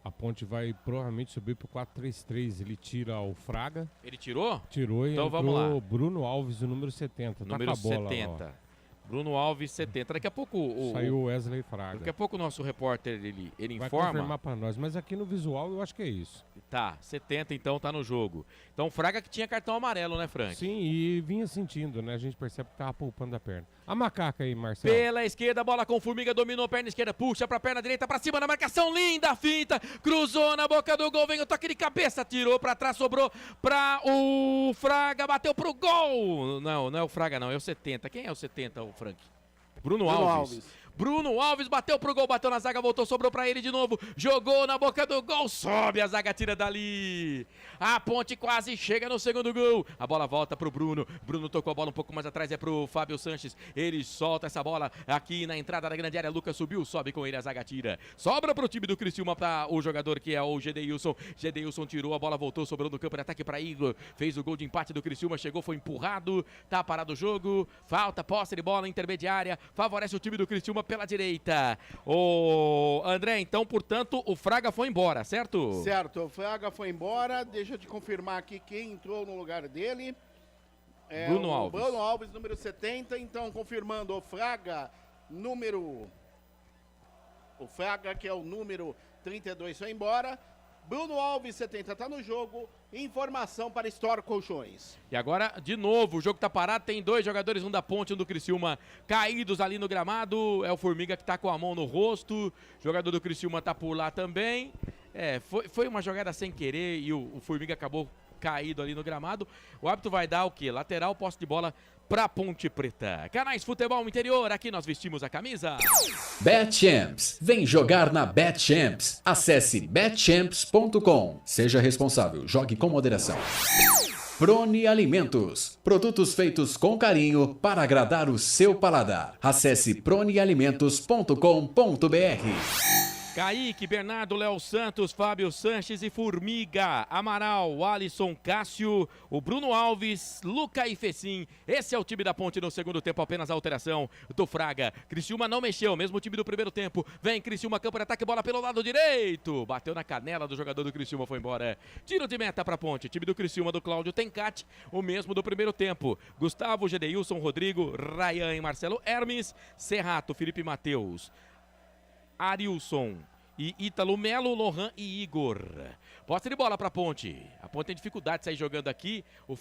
Speaker 1: A Ponte vai provavelmente subir pro 4-3-3. Ele tira o Fraga.
Speaker 2: Ele tirou?
Speaker 1: Tirou e
Speaker 2: então
Speaker 1: entrou
Speaker 2: vamos lá.
Speaker 1: O Bruno Alves, o número 70.
Speaker 2: Número
Speaker 1: tá com a bola,
Speaker 2: 70.
Speaker 1: Ó.
Speaker 2: Bruno Alves, 70. Daqui a pouco
Speaker 1: saiu o Wesley Fraga.
Speaker 2: Daqui a pouco o nosso repórter ele
Speaker 1: vai
Speaker 2: informa.
Speaker 1: Confirmar pra nós, mas aqui no visual eu acho que é isso.
Speaker 2: Tá, 70 então tá no jogo. Então o Fraga que tinha cartão amarelo, né, Frank?
Speaker 1: Sim, e vinha sentindo, né? A gente percebe que tava poupando a perna. A Macaca aí, Marcelo.
Speaker 2: Pela esquerda, bola com Formiga, dominou a perna esquerda, puxa pra perna direita, pra cima na marcação, linda finta, cruzou na boca do gol, vem o toque de cabeça, tirou pra trás, sobrou pra o Fraga, bateu pro gol. Não é o Fraga não, é o 70. Quem é o 70, o Frank? Bruno Alves. Bruno Alves bateu pro gol, bateu na zaga, voltou, sobrou pra ele de novo. Jogou na boca do gol, sobe, a zaga tira dali. A Ponte quase chega no segundo gol. A bola volta pro Bruno. Bruno tocou a bola um pouco mais atrás, é pro Fábio Sanches. Ele solta essa bola aqui na entrada da grande área. Lucas subiu, sobe com ele, a zaga tira. Sobra pro time do Criciúma, pra o jogador que é o Gedeilson. Gedeilson tirou, a bola voltou, sobrou no campo de ataque pra Igor. Fez o gol de empate do Criciúma, chegou, foi empurrado. Tá parado o jogo. Falta, posse de bola intermediária. Favorece o time do Criciúma pela direita. O André, então, portanto, o Fraga foi embora, certo?
Speaker 5: Certo, o Fraga foi embora. Deixa eu te confirmar aqui quem entrou no lugar dele. É
Speaker 2: Bruno Alves.
Speaker 5: Bruno Alves, número 70. Então, confirmando o Fraga, o Fraga, que é o número 32, foi embora. Bruno Alves, 70, tá no jogo. Informação para Store Colchões.
Speaker 2: E agora, de novo, o jogo tá parado. Tem 2 jogadores, um da Ponte e um do Criciúma, caídos ali no gramado. É o Formiga que tá com a mão no rosto. O jogador do Criciúma tá por lá também. Foi uma jogada sem querer e o Formiga acabou caído ali no gramado. O árbitro vai dar o quê? Lateral, posse de bola pra Ponte Preta. Canais Futebol Interior, aqui nós vestimos a camisa.
Speaker 8: BetChamps. Vem jogar na BetChamps. Acesse betchamps.com. Seja responsável, jogue com moderação. Prone Alimentos. Produtos feitos com carinho para agradar o seu paladar. Acesse pronealimentos.com.br.
Speaker 2: Kaique, Bernardo, Léo Santos, Fábio Sanches e Formiga, Amaral, Alisson, Cássio, o Bruno Alves, Luca e Fecim. Esse é o time da Ponte no segundo tempo, apenas a alteração do Fraga. Criciúma não mexeu, mesmo time do primeiro tempo. Vem Criciúma, campo de ataque, bola pelo lado direito. Bateu na canela do jogador do Criciúma, foi embora. Tiro de meta pra Ponte, time do Criciúma, do Cláudio Tencati, o mesmo do primeiro tempo. Gustavo, Gedeilson, Rodrigo, Ryan e Marcelo Hermes, Serrato, Felipe Mateus, Arilson e Ítalo Melo, Lohan e Igor. Posse de bola pra Ponte. A Ponte tem dificuldade de sair jogando aqui. O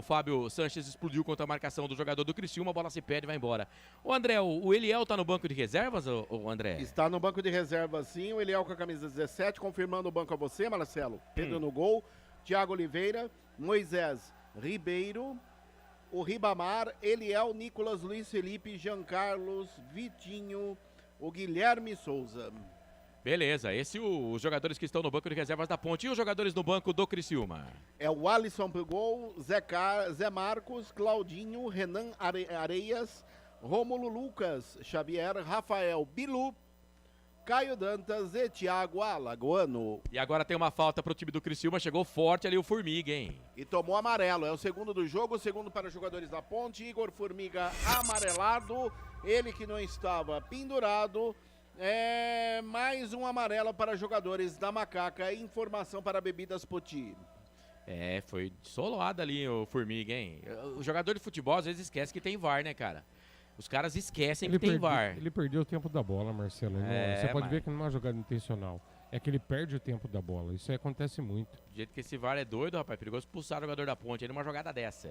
Speaker 2: Fábio Sanches explodiu contra a marcação do jogador do Criciúma. A bola se perde e vai embora. Ô André, o Eliel tá no banco de reservas, ô André?
Speaker 5: Está no banco de reservas, sim. O Eliel com a camisa 17, confirmando o banco a você, Marcelo. Pedro no gol. Thiago Oliveira, Moisés Ribeiro, o Ribamar, Eliel, Nicolas, Luiz Felipe, Jean Carlos, Vitinho, o Guilherme Souza.
Speaker 2: Beleza, os jogadores que estão no banco de reservas da Ponte. E os jogadores no banco do Criciúma?
Speaker 5: É o Alisson pro gol, Zé Marcos, Claudinho, Renan Areias, Rômulo Lucas, Xavier, Rafael Bilu, Caio Dantas e Thiago Alagoano.
Speaker 2: E agora tem uma falta pro time do Criciúma. Chegou forte ali o Formiga, hein?
Speaker 5: E tomou amarelo. É o segundo do jogo, o segundo para os jogadores da Ponte. Igor Formiga amarelado. Ele que não estava pendurado. Mais um amarelo para jogadores da Macaca. Informação para Bebidas Poti.
Speaker 2: Foi solado ali o Formiga, hein? O jogador de futebol às vezes esquece que tem VAR, né, cara? Os caras esquecem que tem VAR.
Speaker 1: Ele perdeu o tempo da bola, Marcelo. Você pode ver que não é uma jogada intencional. É que ele perde o tempo da bola. Isso aí acontece muito.
Speaker 2: Do jeito que esse VAR é doido, rapaz. Perigoso expulsar o jogador da Ponte. Ele numa jogada dessa.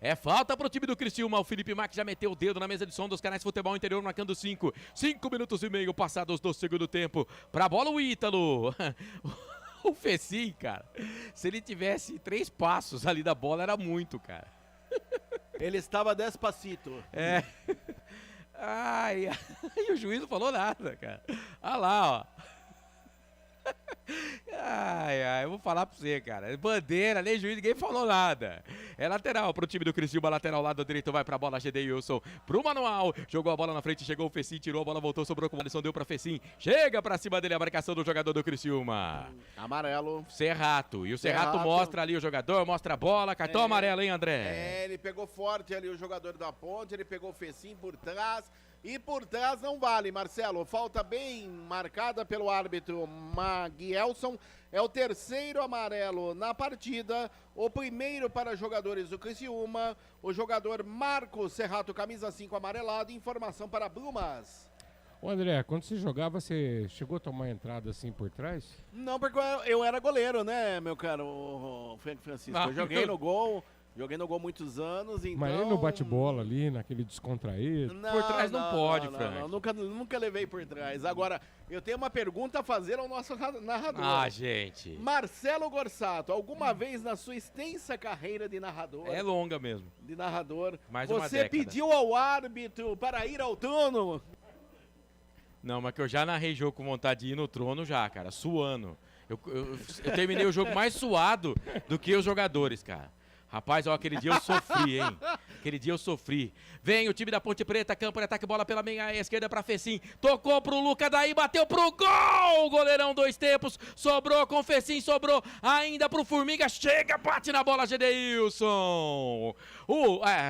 Speaker 2: É falta pro time do Criciúma. O Felipe Mac já meteu o dedo na mesa de som dos canais Futebol Interior, marcando 5 minutos e meio passados do segundo tempo. Pra bola o Ítalo. O Fecim, cara. Se ele tivesse 3 passos ali da bola, era muito, cara.
Speaker 5: Ele estava despacito.
Speaker 2: E o juiz não falou nada, cara. Olha lá, ó. Eu vou falar pra você, cara. Bandeira, nem juiz, ninguém falou nada. É lateral pro time do Criciúma, lateral lado direito, vai pra bola, Gedeilson pro Manual, jogou a bola na frente, chegou o Fecim, tirou a bola, voltou, sobrou com o Alisson, deu pra Fecim, chega pra cima dele a marcação do jogador do Criciúma.
Speaker 5: Amarelo.
Speaker 2: Serrato, e o Serrato mostra ali o jogador, mostra a bola, cartão amarelo, hein, André?
Speaker 5: Ele pegou forte ali o jogador da Ponte, ele pegou o Fecim por trás. E por trás não vale, Marcelo. Falta bem marcada pelo árbitro Maguielson. É o terceiro amarelo na partida. O primeiro para jogadores do Criciúma. O jogador Marcos Serrato, camisa 5 amarelado. Informação para Brumas.
Speaker 1: Ô André, quando você jogava, você chegou a tomar entrada assim por trás?
Speaker 5: Não, porque eu era goleiro, né, meu caro Francisco? Eu joguei no gol. Joguei no gol muitos anos, então...
Speaker 1: Mas ele no bate-bola ali, naquele descontraído...
Speaker 2: Por trás não pode, Frank.
Speaker 5: Nunca levei por trás. Agora, eu tenho uma pergunta a fazer ao nosso narrador.
Speaker 2: Gente...
Speaker 5: Marcelo Gorsato, alguma vez na sua extensa carreira de narrador...
Speaker 2: É longa mesmo.
Speaker 5: De narrador...
Speaker 2: Mais uma
Speaker 5: você
Speaker 2: década.
Speaker 5: pediu ao árbitro para ir ao turno?
Speaker 2: Não, mas que eu já narrei jogo com vontade de ir no trono já, cara, suando. Eu terminei o jogo mais suado do que os jogadores, cara. Rapaz, ó, aquele dia eu sofri, hein? Aquele dia eu sofri. Vem o time da Ponte Preta, campo de ataque, bola pela meia esquerda pra Fecim. Tocou pro Luca, daí bateu pro gol! Goleirão 2 tempos, sobrou com Fecim, sobrou ainda pro Formiga. Chega, bate na bola, Gedeilson.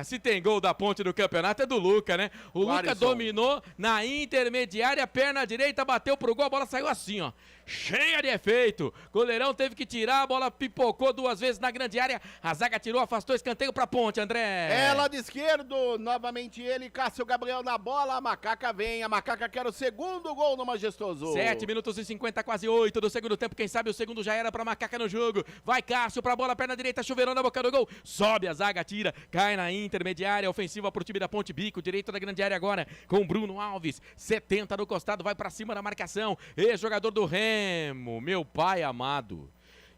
Speaker 2: Se tem gol da Ponte no campeonato é do Luca, né? O Luca dominou na intermediária, perna direita, bateu pro gol, a bola saiu assim, ó. Cheia de efeito. Goleirão teve que tirar, a bola pipocou 2 vezes na grande área. A zaga tirou, afastou, escanteio pra Ponte, André.
Speaker 5: Lado esquerdo, novamente ele, Cássio Gabriel na bola, a Macaca vem, a Macaca quer o segundo gol no Majestoso.
Speaker 2: 7 minutos e 50, quase 8 do segundo tempo, quem sabe o segundo já era pra Macaca no jogo. Vai Cássio pra bola, perna direita, chuveirão na boca do gol. Sobe a zaga, tira, cai na intermediária, ofensiva pro time da Ponte, bico, direito da grande área agora, com Bruno Alves, 70 no costado, vai pra cima da marcação, ex-jogador do Remo, meu pai amado.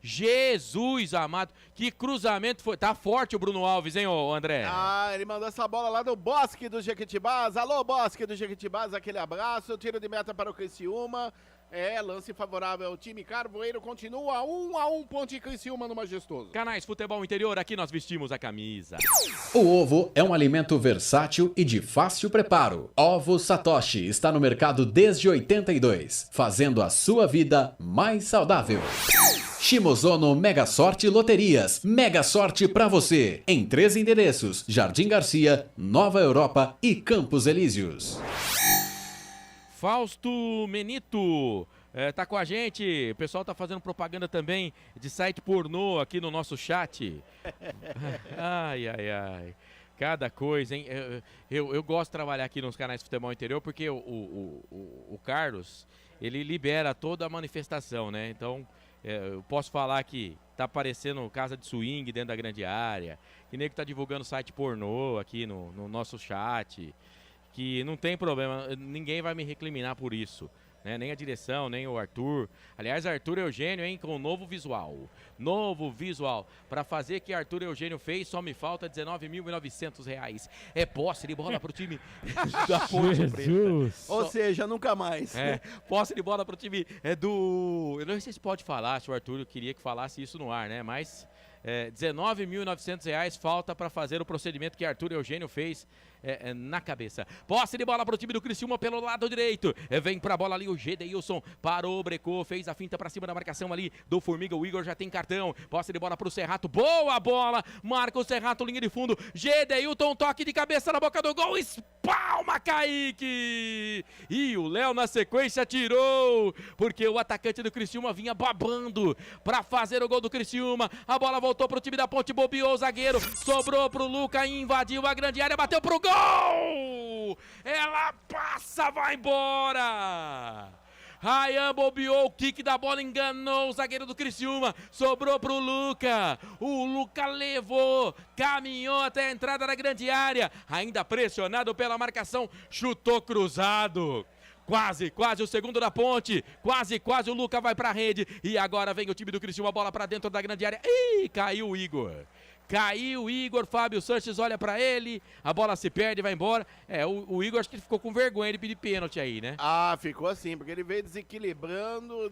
Speaker 2: Jesus amado, que cruzamento foi. Tá forte o Bruno Alves, hein, ô André?
Speaker 5: Ele mandou essa bola lá do Bosque do Jequitibás. Alô, Bosque do Jequitibás, aquele abraço. Tiro de meta para o Criciúma. Lance favorável ao time. Carvoeiro continua 1-1, Ponte e Criciúma no Majestoso.
Speaker 2: Canais Futebol Interior, aqui nós vestimos a camisa.
Speaker 8: O ovo é um alimento versátil e de fácil preparo. Ovo Satoshi está no mercado desde 82, fazendo a sua vida mais saudável. Shimozono Mega Sorte Loterias. Mega Sorte pra você. Em 3 endereços: Jardim Garcia, Nova Europa e Campos Elíseos.
Speaker 2: Fausto Menito tá com a gente. O pessoal tá fazendo propaganda também de site pornô aqui no nosso chat. Ai. Cada coisa, hein? Eu gosto de trabalhar aqui nos canais de futebol interior porque o Carlos, ele libera toda a manifestação, né? Então, eu posso falar que tá aparecendo casa de swing dentro da grande área, que nego tá divulgando site pornô aqui no nosso chat, que não tem problema, ninguém vai me recriminar por isso, né? Nem a direção, nem o Arthur. Aliás, Arthur Eugênio, hein, com novo visual. Novo visual. Para fazer o que Arthur Eugênio fez, só me falta R$19.900. É posse de bola pro time da Ponte Preta.
Speaker 5: Ou seja, nunca mais.
Speaker 2: Posse de bola pro time do... Eu não sei se pode falar, se o Arthur queria que falasse isso no ar, né? Mas... R$19.900 falta para fazer o procedimento que Arthur Eugênio fez na cabeça. Posse de bola pro time do Criciúma pelo lado direito. Vem pra bola ali o Gedeilson. Parou, brecou, fez a finta pra cima da marcação ali do Formiga. O Igor já tem cartão. Posse de bola pro Serrato. Boa bola. Marca o Serrato, linha de fundo. Gedeilton, toque de cabeça na boca do gol. Espalma, Kaique. E o Léo na sequência tirou. Porque o atacante do Criciúma vinha babando pra fazer o gol do Criciúma. A bola voltou pro time da Ponte, bobeou o zagueiro. Sobrou pro Luca, invadiu a grande área, bateu pro gol. Ela passa, vai embora. Ryan bobeou, o kick da bola enganou o zagueiro do Criciúma, sobrou pro Luca, o Luca levou, caminhou até a entrada da grande área, ainda pressionado pela marcação, chutou cruzado. Quase o segundo da Ponte, quase o Luca vai pra rede, e agora vem o time do Criciúma, bola pra dentro da grande área, ih, caiu o Igor. Caiu o Igor, Fábio Sanches olha pra ele, a bola se perde, vai embora. O Igor acho que ele ficou com vergonha de pedir pênalti aí, né?
Speaker 5: Ficou assim, porque ele veio desequilibrando,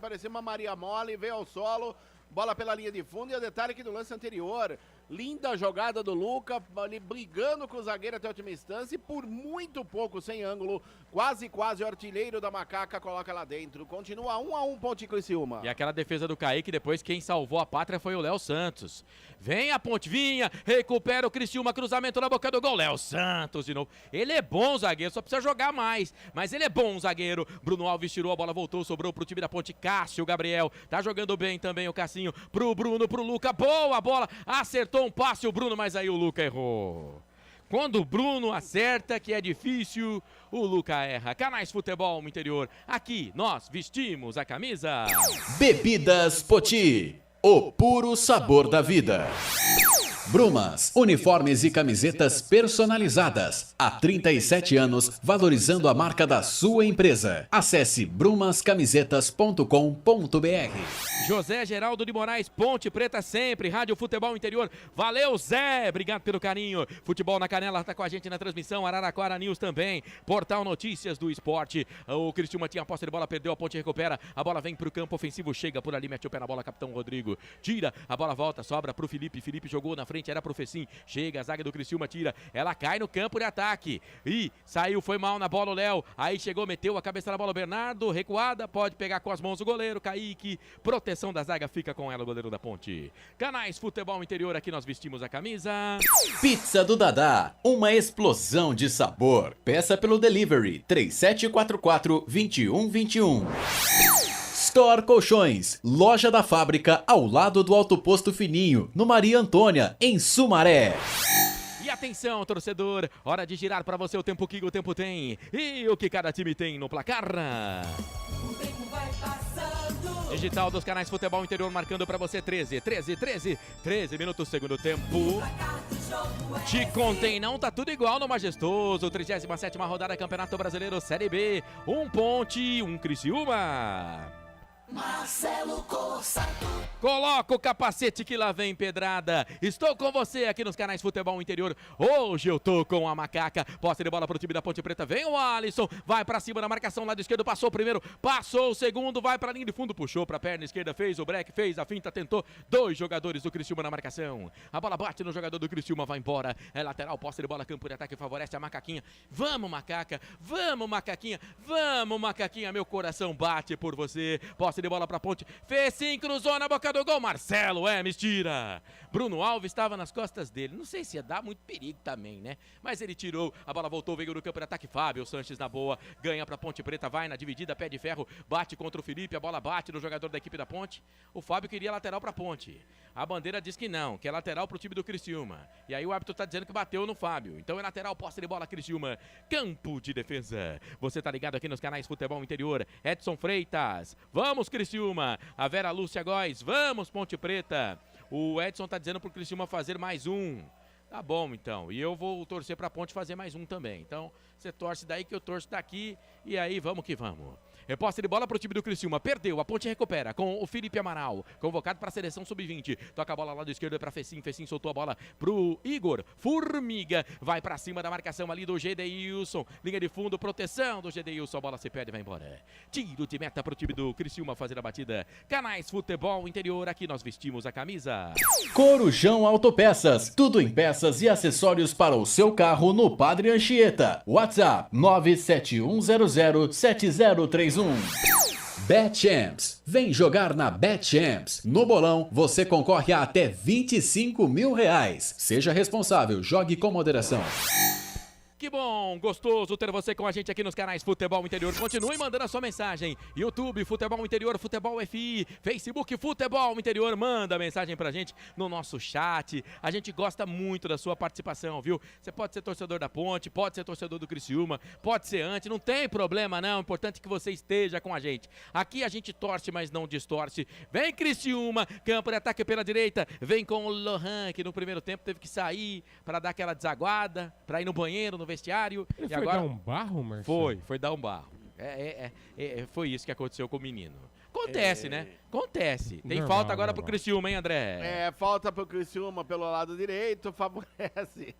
Speaker 5: parecia uma Maria Mole, veio ao solo, bola pela linha de fundo, e o detalhe que no lance anterior, linda jogada do Luca, ali brigando com o zagueiro até a última instância, e por muito pouco, sem ângulo, quase o artilheiro da Macaca coloca lá dentro. Continua 1-1, Ponte e Criciúma.
Speaker 2: E aquela defesa do Kaique, depois quem salvou a pátria foi o Léo Santos. Vem a Ponte, recupera o Criciúma, cruzamento na boca do gol, Léo Santos de novo. Ele é bom zagueiro, só precisa jogar mais, mas ele é bom zagueiro. Bruno Alves tirou, a bola voltou, sobrou pro time da Ponte, Cássio Gabriel, tá jogando bem também o Cassinho, pro Bruno, pro Luca, boa bola, acertou um passe o Bruno, mas aí o Luca errou. Quando o Bruno acerta, que é difícil, o Luca erra. Canais Futebol Interior, aqui nós vestimos a camisa.
Speaker 8: Bebidas Poti, o puro sabor da vida. Brumas, uniformes e camisetas personalizadas. Há 37 anos, valorizando a marca da sua empresa. Acesse brumascamisetas.com.br.
Speaker 2: José Geraldo de Moraes, Ponte Preta sempre, Rádio Futebol Interior. Valeu, Zé, obrigado pelo carinho. Futebol na Canela tá com a gente na transmissão, Araraquara News também. Portal Notícias do Esporte. O Criciúma tinha a posse de bola, perdeu, a Ponte recupera. A bola vem pro campo ofensivo, chega por ali, mete o pé na bola, capitão Rodrigo. Tira, a bola volta, sobra pro Felipe. Felipe jogou na frente, era pro Fecim. Chega, a zaga do Criciúma, tira. Ela cai no campo de ataque. E saiu, foi mal na bola o Léo. Aí chegou, meteu a cabeça na bola o Bernardo. Recuada, pode pegar com as mãos o goleiro, Kaique. Proteção da zaga, fica com ela o goleiro da Ponte. Canais Futebol Interior, aqui nós vestimos a camisa.
Speaker 8: Pizza do Dadá, uma explosão de sabor. Peça pelo delivery 3744-2121. Store Colchões, loja da fábrica ao lado do Alto Posto Fininho, no Maria Antônia, em Sumaré.
Speaker 2: E atenção, torcedor, hora de girar para você o tempo que o tempo tem e o que cada time tem no placar.
Speaker 7: O tempo vai passando.
Speaker 2: Digital dos Canais Futebol Interior marcando para você 13 minutos, segundo tempo. Te contém não, tá tudo igual no majestoso. 37ª rodada Campeonato Brasileiro Série B. Um Ponte, um Criciúma.
Speaker 7: Marcelo Cossato.
Speaker 2: Coloca o capacete que lá vem pedrada. Estou com você aqui nos Canais Futebol Interior. Hoje eu tô com a macaca. Posse de bola pro time da Ponte Preta. Vem o Alisson. Vai pra cima da marcação, lado esquerdo. Passou o primeiro, passou o segundo. Vai pra linha de fundo, puxou pra perna esquerda. Fez o break, fez a finta, tentou. 2 jogadores do Criciúma na marcação. A bola bate no jogador do Criciúma, vai embora. É lateral, posse de bola, campo de ataque. Favorece a macaquinha. Vamos, macaca. Vamos, macaquinha. Vamos, macaquinha. Meu coração bate por você. Posse de bola pra Ponte. Fez sim, cruzou na boca do gol. Marcelo tira. Bruno Alves estava nas costas dele. Não sei se ia dar muito perigo também, né? Mas ele tirou. A bola voltou, veio no campo de ataque. Fábio Sanches na boa. Ganha pra Ponte Preta. Vai na dividida, pé de ferro. Bate contra o Felipe. A bola bate no jogador da equipe da Ponte. O Fábio queria lateral pra Ponte. A bandeira diz que não, que é lateral pro time do Criciúma. E aí o árbitro tá dizendo que bateu no Fábio. Então é lateral, posse de bola, Criciúma. Campo de defesa. Você tá ligado aqui nos Canais Futebol Interior. Edson Freitas. Vamos, Criciúma. A Vera Lúcia Góes. Vamos, Ponte Preta. O Edson tá dizendo pro Criciúma fazer mais um. Tá bom, então. E eu vou torcer pra Ponte fazer mais um também. Então, você torce daí que eu torço daqui. E aí, vamos que vamos. Reposta de bola pro time do Criciúma. Perdeu, a Ponte recupera com o Felipe Amaral. Convocado para a seleção sub-20. Toca a bola lá do esquerdo para Fecim. Fecim soltou a bola pro Igor Formiga. Vai para cima da marcação ali do Gedeilson. Linha de fundo, proteção do Gedeilson. A bola se perde e vai embora. Tiro de meta pro time do Criciúma fazer a batida. Canais Futebol Interior. Aqui nós vestimos a camisa.
Speaker 8: Corujão Autopeças. Tudo em peças e acessórios para o seu carro no Padre Anchieta. WhatsApp 971007031. BetChamps. Vem jogar na BetChamps. No bolão, você concorre a até R$25 mil. Seja responsável, jogue com moderação.
Speaker 2: Que bom, gostoso ter você com a gente aqui nos Canais Futebol Interior. Continue mandando a sua mensagem. YouTube, Futebol Interior, Futebol FI, Facebook, Futebol Interior. Manda mensagem pra gente no nosso chat. A gente gosta muito da sua participação, viu? Você pode ser torcedor da Ponte, pode ser torcedor do Criciúma, pode ser antes, não tem problema não. O importante é que você esteja com a gente. Aqui a gente torce, mas não distorce. Vem Criciúma, campo de ataque pela direita. Vem com o Lohan, que no primeiro tempo teve que sair para dar aquela desaguada, para ir no banheiro, no vestiário.
Speaker 1: Ele
Speaker 2: e
Speaker 1: foi
Speaker 2: agora
Speaker 1: dar um barro, Marcelo?
Speaker 2: Foi dar um barro. Foi isso que aconteceu com o menino. Acontece, né? Acontece. Tem
Speaker 5: Normal,
Speaker 2: falta agora
Speaker 5: normal.
Speaker 2: pro Criciúma, hein, André?
Speaker 5: Falta pro Criciúma pelo lado direito, favorece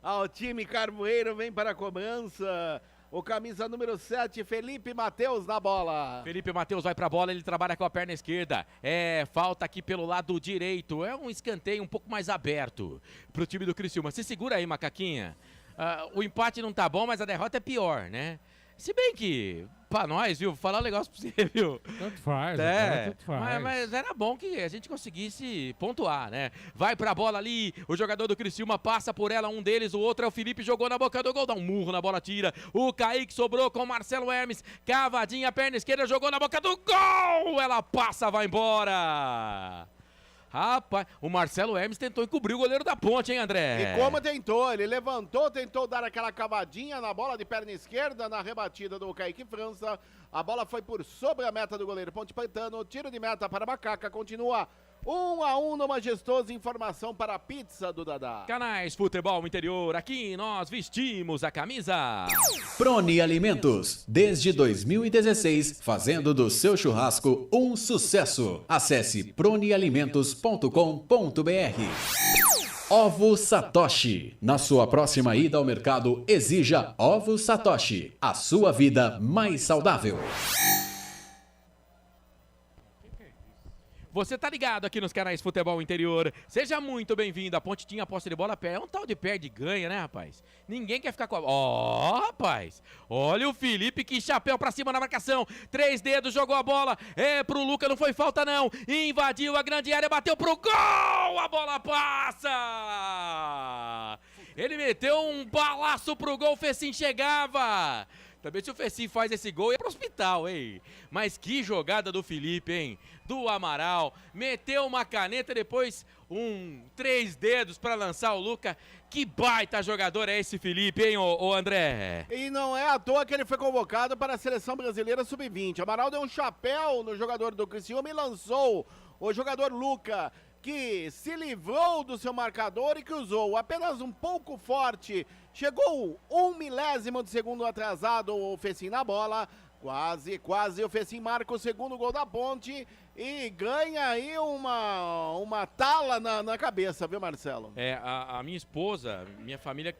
Speaker 5: ao time Carvoeiro, vem para a cobrança. O camisa número 7, Felipe Matheus na bola.
Speaker 2: Felipe Matheus vai pra bola, ele trabalha com a perna esquerda. Falta aqui pelo lado direito. É um escanteio um pouco mais aberto pro time do Criciúma. Se segura aí, macaquinha. O empate não tá bom, mas a derrota é pior, né? Se bem que, pra nós, viu, vou falar um negócio pra você, viu?
Speaker 1: Tanto faz, agora tanto faz.
Speaker 2: Mas era bom que a gente conseguisse pontuar, né? Vai pra bola ali, o jogador do Criciúma passa por ela, um deles, o outro é o Felipe, jogou na boca do gol, dá um murro na bola, tira. O Kaique sobrou com o Marcelo Hermes, cavadinha, perna esquerda, jogou na boca do gol! Ela passa, vai embora! Rapaz, o Marcelo Hermes tentou encobrir o goleiro da Ponte, hein, André?
Speaker 5: E como tentou, ele levantou, tentou dar aquela cavadinha na bola de perna esquerda, na rebatida do Kaique França. A bola foi por sobre a meta do goleiro Ponte Pretano, tiro de meta para a Macaca, continua 1-1 no Majestoso. Informação para a pizza do Dadá.
Speaker 2: Canais Futebol Interior, aqui nós vestimos a camisa.
Speaker 8: Prone Alimentos, desde 2016, fazendo do seu churrasco um sucesso. Acesse pronealimentos.com.br. Ovo Satoshi. Na sua próxima ida ao mercado, exija Ovo Satoshi. A sua vida mais saudável.
Speaker 2: Você tá ligado aqui nos canais Futebol Interior. Seja muito bem-vindo. A Ponte tinha posse de bola a pé. É um tal de perde e ganha, né, rapaz? Ninguém quer ficar com a... Ó, rapaz. Olha o Felipe, que chapéu pra cima na marcação. 3 dedos, jogou a bola. É pro Luca, não foi falta não. Invadiu a grande área, bateu pro gol. A bola passa. Ele meteu um balaço pro gol, o Fecim chegava. Também se o Fecim faz esse gol, é pro hospital, hein? Mas que jogada do Felipe, hein? Do Amaral. Meteu uma caneta, depois 3 dedos pra lançar o Luca. Que baita jogador é esse Felipe, hein, ô André?
Speaker 5: E não é à toa que ele foi convocado para a Seleção Brasileira Sub-20. Amaral deu um chapéu no jogador do Criciúma e lançou o jogador Luca, que se livrou do seu marcador e que usou apenas um pouco forte. Chegou 1 milésimo de segundo atrasado o Fecim na bola. Quase o Fecim marca o segundo gol da Ponte e ganha aí uma tala na cabeça, viu, Marcelo?
Speaker 2: A minha esposa, minha família,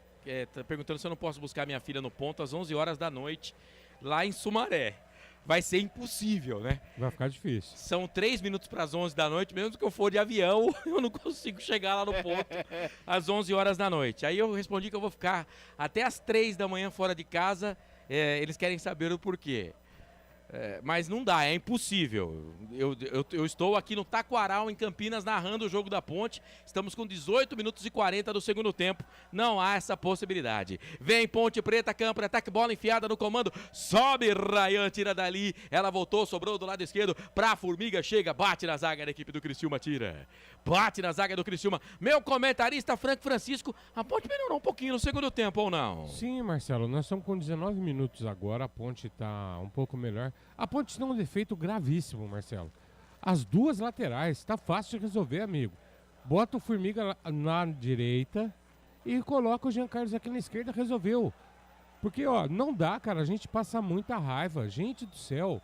Speaker 2: tá perguntando se eu não posso buscar minha filha no ponto às 11 horas da noite, lá em Sumaré. Vai ser impossível, né?
Speaker 1: Vai ficar difícil.
Speaker 2: São 3 minutos para as 11 da noite, mesmo que eu for de avião, eu não consigo chegar lá no ponto às 11 horas da noite. Aí eu respondi que eu vou ficar até às 3 da manhã fora de casa, eles querem saber o porquê. Mas não dá, é impossível. Eu estou aqui no Taquaral, em Campinas, narrando o jogo da Ponte. Estamos com 18 minutos e 40 do segundo tempo. Não há essa possibilidade. Vem Ponte Preta, campo de ataque, bola enfiada no comando. Sobe, Rayan, tira dali. Ela voltou, sobrou do lado esquerdo pra Formiga. Chega, bate na zaga da equipe do Criciúma, tira. Bate na zaga do Criciúma. Meu comentarista, Franco Francisco, a Ponte melhorou um pouquinho no segundo tempo, ou não?
Speaker 1: Sim, Marcelo, nós estamos com 19 minutos agora. A Ponte tá um pouco melhor. A Ponte tem um defeito gravíssimo, Marcelo. As duas laterais, tá fácil de resolver, amigo. Bota o Formiga na direita e coloca o Jean Carlos aqui na esquerda, resolveu. Porque, ó, não dá, cara, a gente passa muita raiva. Gente do céu,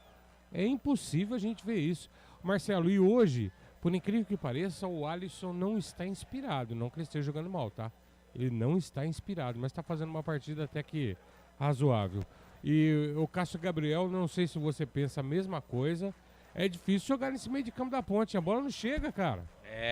Speaker 1: é impossível a gente ver isso. Marcelo, e hoje, por incrível que pareça, o Alisson não está inspirado. Não que ele esteja jogando mal, tá? Ele não está inspirado, mas está fazendo uma partida até que razoável. E o Cássio Gabriel, não sei se você pensa a mesma coisa, é difícil jogar nesse meio de campo da Ponte, a bola não chega, cara.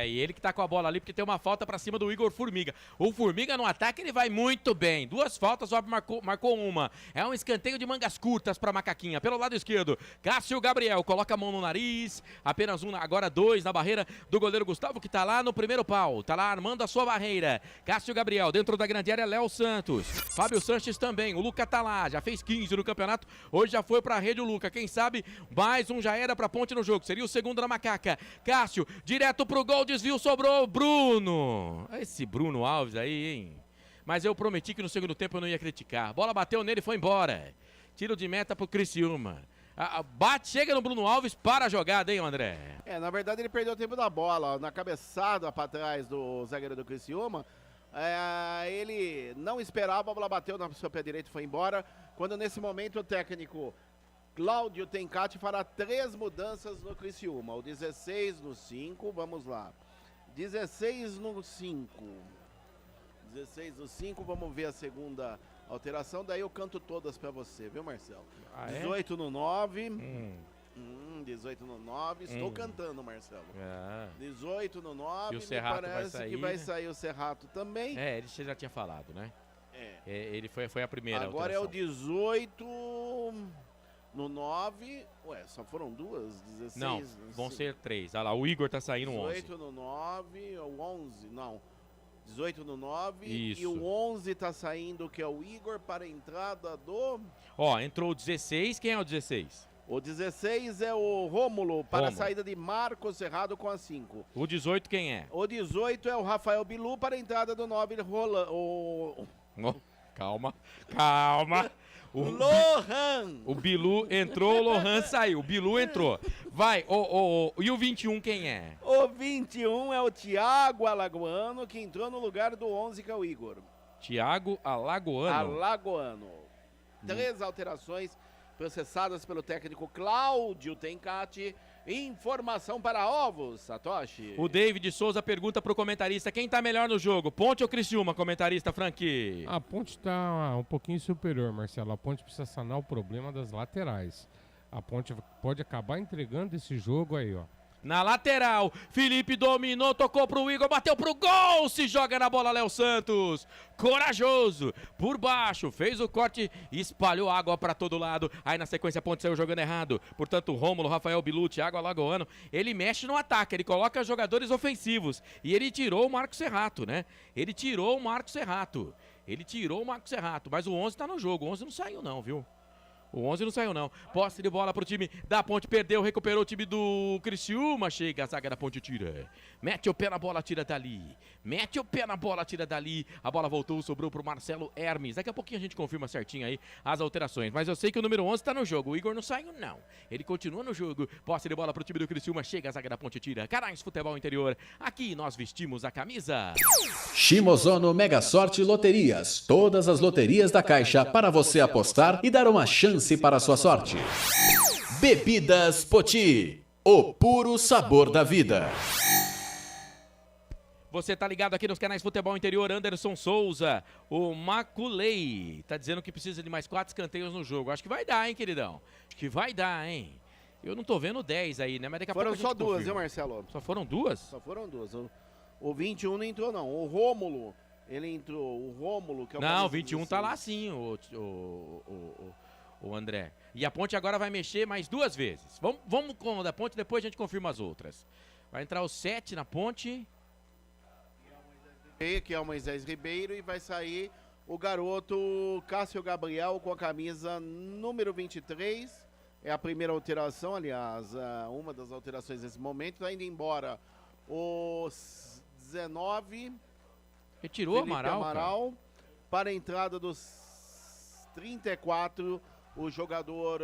Speaker 2: E ele que tá com a bola ali, porque tem uma falta pra cima do Igor Formiga. O Formiga no ataque, ele vai muito bem. 2 faltas, o Ob marcou uma. É um escanteio de mangas curtas pra Macaquinha. Pelo lado esquerdo, Cássio Gabriel coloca a mão no nariz. Apenas agora 2 na barreira do goleiro Gustavo, que tá lá no primeiro pau. Tá lá armando a sua barreira. Cássio Gabriel, dentro da grande área, Léo Santos. Fábio Sanches também. O Luca tá lá, já fez 15 no campeonato. Hoje já foi pra rede o Luca. Quem sabe, mais um já era pra Ponte no jogo. Seria o segundo na Macaca. Cássio, direto pro gol, desvio, sobrou Bruno. Esse Bruno Alves aí, hein? Mas eu prometi que no segundo tempo eu não ia criticar. Bola bateu nele e foi embora. Tiro de meta pro Criciúma. Chega no Bruno Alves para a jogada, hein, André?
Speaker 5: Na verdade ele perdeu o tempo da bola. Na cabeçada para trás do zagueiro do Criciúma. Ele não esperava, a bola bateu na sua pé direito e foi embora. Quando nesse momento o técnico Cláudio Tencati fará 3 mudanças no Criciúma. O 16 no 5, vamos lá. 16 no 5. 16 no 5, vamos ver a segunda alteração. Daí eu canto todas pra você, viu, Marcelo? 18 no 9. 18 no 9. Estou cantando, Marcelo. 18 no 9.
Speaker 2: E o Serrato
Speaker 5: parece
Speaker 2: vai sair,
Speaker 5: que vai
Speaker 2: né?
Speaker 5: sair o Serrato também.
Speaker 2: Ele já tinha falado, né? Ele foi a primeira
Speaker 5: Agora
Speaker 2: alteração.
Speaker 5: é o 18... No 9, só foram 2? 16?
Speaker 2: Não, vão ser 3. Olha lá, o Igor tá saindo
Speaker 5: 18
Speaker 2: 11.
Speaker 5: no 9, ou 11, não. 18 no 9
Speaker 2: Isso.
Speaker 5: E o 11 tá saindo, que é o Igor, para a entrada do...
Speaker 2: Entrou o 16, quem é o 16?
Speaker 5: O 16 é o Rômulo, para a saída de Marcos Serrado com a 5.
Speaker 2: O 18 quem é?
Speaker 5: O 18 é o Rafael Bilu, para a entrada do 9,
Speaker 2: Calma. O
Speaker 5: Lohan.
Speaker 2: O Bilu entrou, o Lohan saiu. O Bilu entrou. Vai, e o 21 quem é?
Speaker 5: O 21 é o Thiago Alagoano, que entrou no lugar do 11, que é o Igor.
Speaker 2: Thiago Alagoano.
Speaker 5: Alagoano. 3 alterações processadas pelo técnico Cláudio Tencati. Informação para Ovos, Satoshi.
Speaker 2: O David Souza pergunta pro comentarista, quem tá melhor no jogo, Ponte ou Criciúma, comentarista Frank?
Speaker 1: A Ponte tá um pouquinho superior, Marcelo. A Ponte precisa sanar o problema das laterais. A Ponte pode acabar entregando esse jogo aí, ó.
Speaker 2: Na lateral, Felipe dominou, tocou pro Igor, bateu pro gol, se joga na bola Léo Santos, corajoso, por baixo, fez o corte e espalhou água pra todo lado, aí na sequência a Ponte saiu jogando errado, portanto Rômulo, Rafael Bilu, Thiago Alagoano, ele mexe no ataque, ele coloca jogadores ofensivos e ele tirou o Marcos Serrato, né? Ele tirou o Marcos Serrato, mas o 11 tá no jogo, o 11 não saiu não, viu? O 11 não saiu, não. Posse de bola pro time da Ponte. Perdeu, recuperou o time do Criciúma. Chega, a zaga da Ponte tira. Mete o pé na bola, tira dali. A bola voltou, sobrou pro Marcelo Hermes. Daqui a pouquinho a gente confirma certinho aí as alterações. Mas eu sei que o número 11 tá no jogo. O Igor não saiu, não. Ele continua no jogo. Posse de bola pro time do Criciúma. Chega, a zaga da Ponte tira. Canais Futebol Interior. Aqui nós vestimos a camisa.
Speaker 8: Shimozono Mega Sorte Loterias. Todas as loterias da Caixa para você apostar e dar uma chance para a sua sorte. Bebidas Poti. O puro sabor da vida.
Speaker 2: Você tá ligado aqui nos canais Futebol Interior. Anderson Souza, o Maculei, tá dizendo que precisa de mais 4 escanteios no jogo. Acho que vai dar, hein, queridão? Eu não tô vendo 10 aí, né? Mas daqui a pouco a gente
Speaker 5: Foram só 2,
Speaker 2: confirma.
Speaker 5: viu, Marcelo?
Speaker 2: Só foram 2?
Speaker 5: Só foram 2. O 21 não entrou, não. O Rômulo, ele entrou. O Rômulo, que é o...
Speaker 2: Não, o 21 tá lá sim, o André. E a Ponte agora vai mexer mais 2 vezes. Vamos com o da Ponte, depois a gente confirma as outras. Vai entrar o 7 na Ponte.
Speaker 5: Que é o Moisés Ribeiro, e vai sair o garoto Cássio Gabriel com a camisa número 23. É a primeira alteração, aliás, uma das alterações nesse momento. Tá indo embora o 19.
Speaker 2: Retirou o Amaral,
Speaker 5: para a entrada dos 34. O jogador...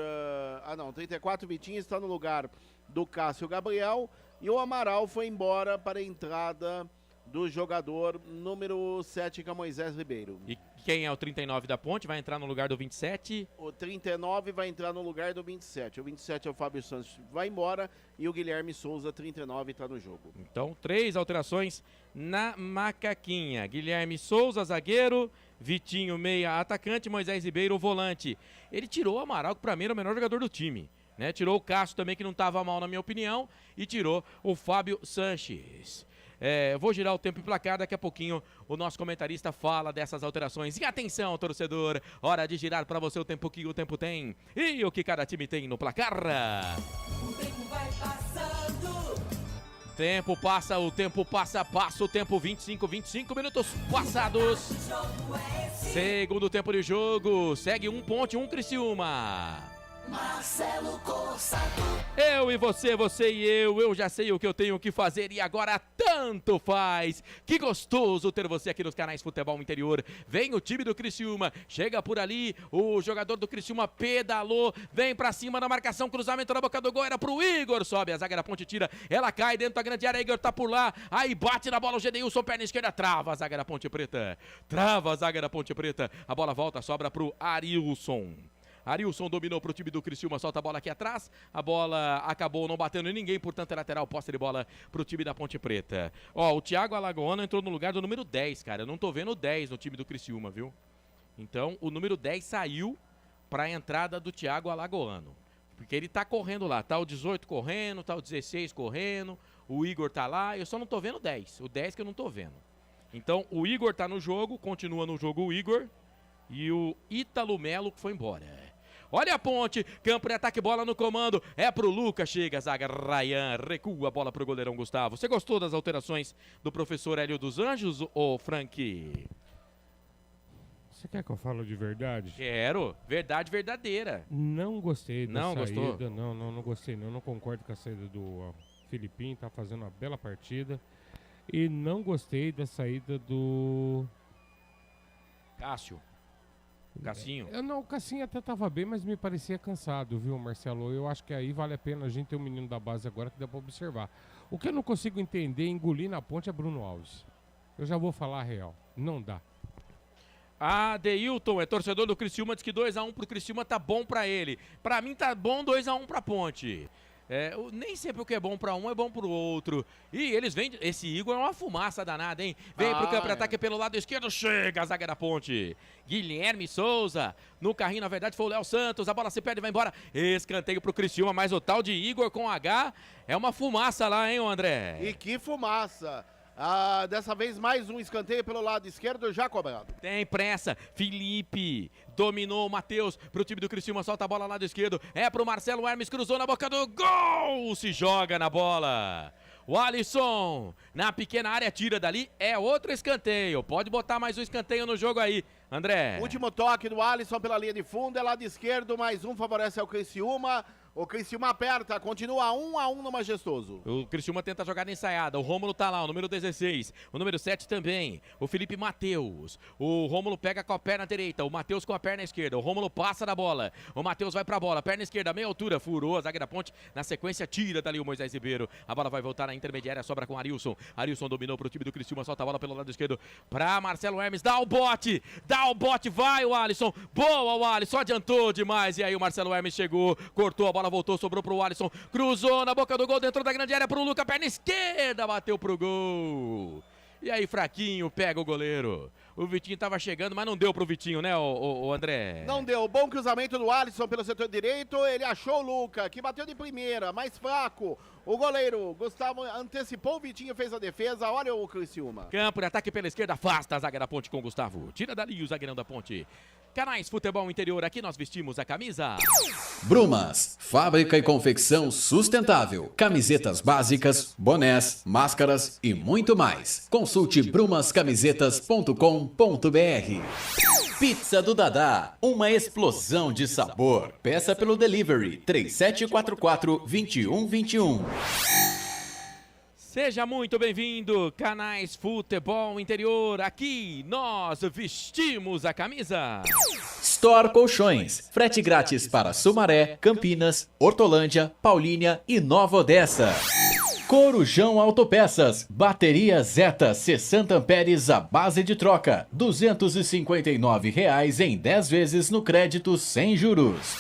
Speaker 5: 34, Vitinho está no lugar do Cássio Gabriel. E o Amaral foi embora para a entrada do jogador número 7, que é Moisés Ribeiro.
Speaker 2: E quem é o 39 da Ponte? Vai entrar no lugar do 27?
Speaker 5: O 39 vai entrar no lugar do 27. O 27 é o Fábio Santos, vai embora. E o Guilherme Souza, 39, está no jogo.
Speaker 2: Então, 3 alterações na Macaquinha. Guilherme Souza, zagueiro. Vitinho, meia, atacante. Moisés Ribeiro, volante. Ele tirou o Amaral, que para mim era o melhor jogador do time, né? Tirou o Cássio também, que não estava mal na minha opinião. E tirou o Fábio Sanches. Vou girar o tempo e placar, daqui a pouquinho o nosso comentarista fala dessas alterações. E atenção, torcedor, hora de girar para você o tempo que o tempo tem e o que cada time tem no placar.
Speaker 7: O tempo vai passando.
Speaker 2: O tempo passa o tempo, 25 minutos passados. Segundo tempo de jogo, segue um Ponte, um Criciúma.
Speaker 7: Marcelo Corsato.
Speaker 2: Eu e você e eu já sei o que eu tenho que fazer e agora tanto faz. Que gostoso ter você aqui nos canais Futebol Interior. Vem o time do Criciúma, chega por ali, o jogador do Criciúma pedalou, vem pra cima na marcação, cruzamento na boca do gol, era pro Igor, sobe, a zaga da Ponte tira, ela cai dentro da grande área, Igor tá por lá, aí bate na bola o Gedeilson, perna esquerda, trava a zaga da Ponte Preta, a bola volta, sobra pro Arilson. Arilson dominou pro time do Criciúma, solta a bola aqui atrás, a bola acabou não batendo em ninguém, portanto é lateral, posse de bola pro time da Ponte Preta. O Thiago Alagoano entrou no lugar do número 10, cara, eu não tô vendo o 10 no time do Criciúma, viu? Então o número 10 saiu pra entrada do Thiago Alagoano, porque ele tá correndo lá, tá o 18 correndo, tá o 16 correndo, o Igor tá lá, eu só não tô vendo o 10 que eu não tô vendo. Então o Igor tá no jogo, continua no jogo o Igor e o Ítalo Melo que foi embora. Olha a Ponte, campo de ataque, bola no comando, é pro Lucas, chega a zaga, Ryan, recua a bola pro goleirão Gustavo. Você gostou das alterações do professor Hélio dos Anjos, ou Frank?
Speaker 1: Você quer que eu fale de verdade?
Speaker 2: Quero, verdade verdadeira.
Speaker 1: Não gostei da saída.
Speaker 2: Gostou?
Speaker 1: Não gostei não concordo com a saída do Filipinho, tá fazendo uma bela partida. E não gostei da saída do...
Speaker 2: Cássio. Cassinho.
Speaker 1: O Cassinho até tava bem, mas me parecia cansado, viu, Marcelo? Eu acho que aí vale a pena a gente ter um menino da base agora que dá pra observar. O que eu não consigo entender, engolir na ponte, é Bruno Alves. Eu já vou falar a real. Não dá.
Speaker 2: Deilton é torcedor do Criciúma, diz que 2-1 pro Criciúma tá bom pra ele. Pra mim tá bom 2-1 pra Ponte. Nem sempre o que é bom pra um é bom pro outro. E eles vêm. Esse Igor é uma fumaça danada, hein? Vem pro campo de ataque pelo lado esquerdo. Chega a zaga da Ponte. Guilherme Souza. No carrinho, na verdade, foi o Léo Santos. A bola se perde e vai embora. Escanteio pro Criciúma. Mas o tal de Igor com H é uma fumaça lá, hein, André?
Speaker 5: E que fumaça! Dessa vez mais um escanteio pelo lado esquerdo, já cobrado.
Speaker 2: Tem pressa, Felipe dominou o Matheus pro time do Criciúma, solta a bola lá lado esquerdo, é pro Marcelo Hermes, cruzou na boca do gol, se joga na bola. O Alisson, na pequena área, tira dali, é outro escanteio, pode botar mais um escanteio no jogo aí, André.
Speaker 5: Último toque do Alisson pela linha de fundo, é lado esquerdo, mais um favorece ao Criciúma. O Criciúma aperta, continua 1-1 no Majestoso.
Speaker 2: O Criciúma tenta a jogada ensaiada, o Rômulo tá lá, o número 16, o número 7 também, o Felipe Matheus. O Rômulo pega com a perna direita, o Matheus com a perna esquerda, o Rômulo passa da bola, o Matheus vai pra bola, perna esquerda, meia altura, furou a zaga da Ponte, na sequência tira dali o Moisés Ribeiro, a bola vai voltar na intermediária, sobra com Arilson, Arilson dominou pro time do Criciúma, solta a bola pelo lado esquerdo pra Marcelo Hermes, dá o bote, vai o Alisson, boa o Alisson, adiantou demais, e aí o Marcelo Hermes chegou, cortou a bola, voltou, sobrou pro Alisson, cruzou na boca do gol, dentro da grande área pro Luca, perna esquerda, bateu pro gol. E aí, fraquinho, pega o goleiro. O Vitinho tava chegando, mas não deu pro Vitinho, né, o André?
Speaker 5: Não deu. Bom cruzamento do Alisson pelo setor direito. Ele achou o Luca, que bateu de primeira, mais fraco. O goleiro Gustavo antecipou, o Vitinho fez a defesa. Olha o Criciúma.
Speaker 2: Campo de ataque pela esquerda, afasta a zaga da Ponte com o Gustavo. Tira dali o zagueirão da Ponte. Canais Futebol Interior, aqui nós vestimos a camisa.
Speaker 8: Brumas, fábrica e confecção sustentável. Camisetas básicas, bonés, máscaras e muito mais. Consulte brumascamisetas.com.br. Pizza do Dadá, uma explosão de sabor. Peça pelo delivery 3744-2121.
Speaker 2: Seja muito bem-vindo, Canais Futebol Interior, aqui nós vestimos a camisa.
Speaker 8: Store Colchões, frete grátis para Sumaré, Campinas, Hortolândia, Paulínia e Nova Odessa. Corujão Autopeças, bateria Zeta 60 amperes à base de troca, R$ 259 em 10 vezes no crédito sem juros.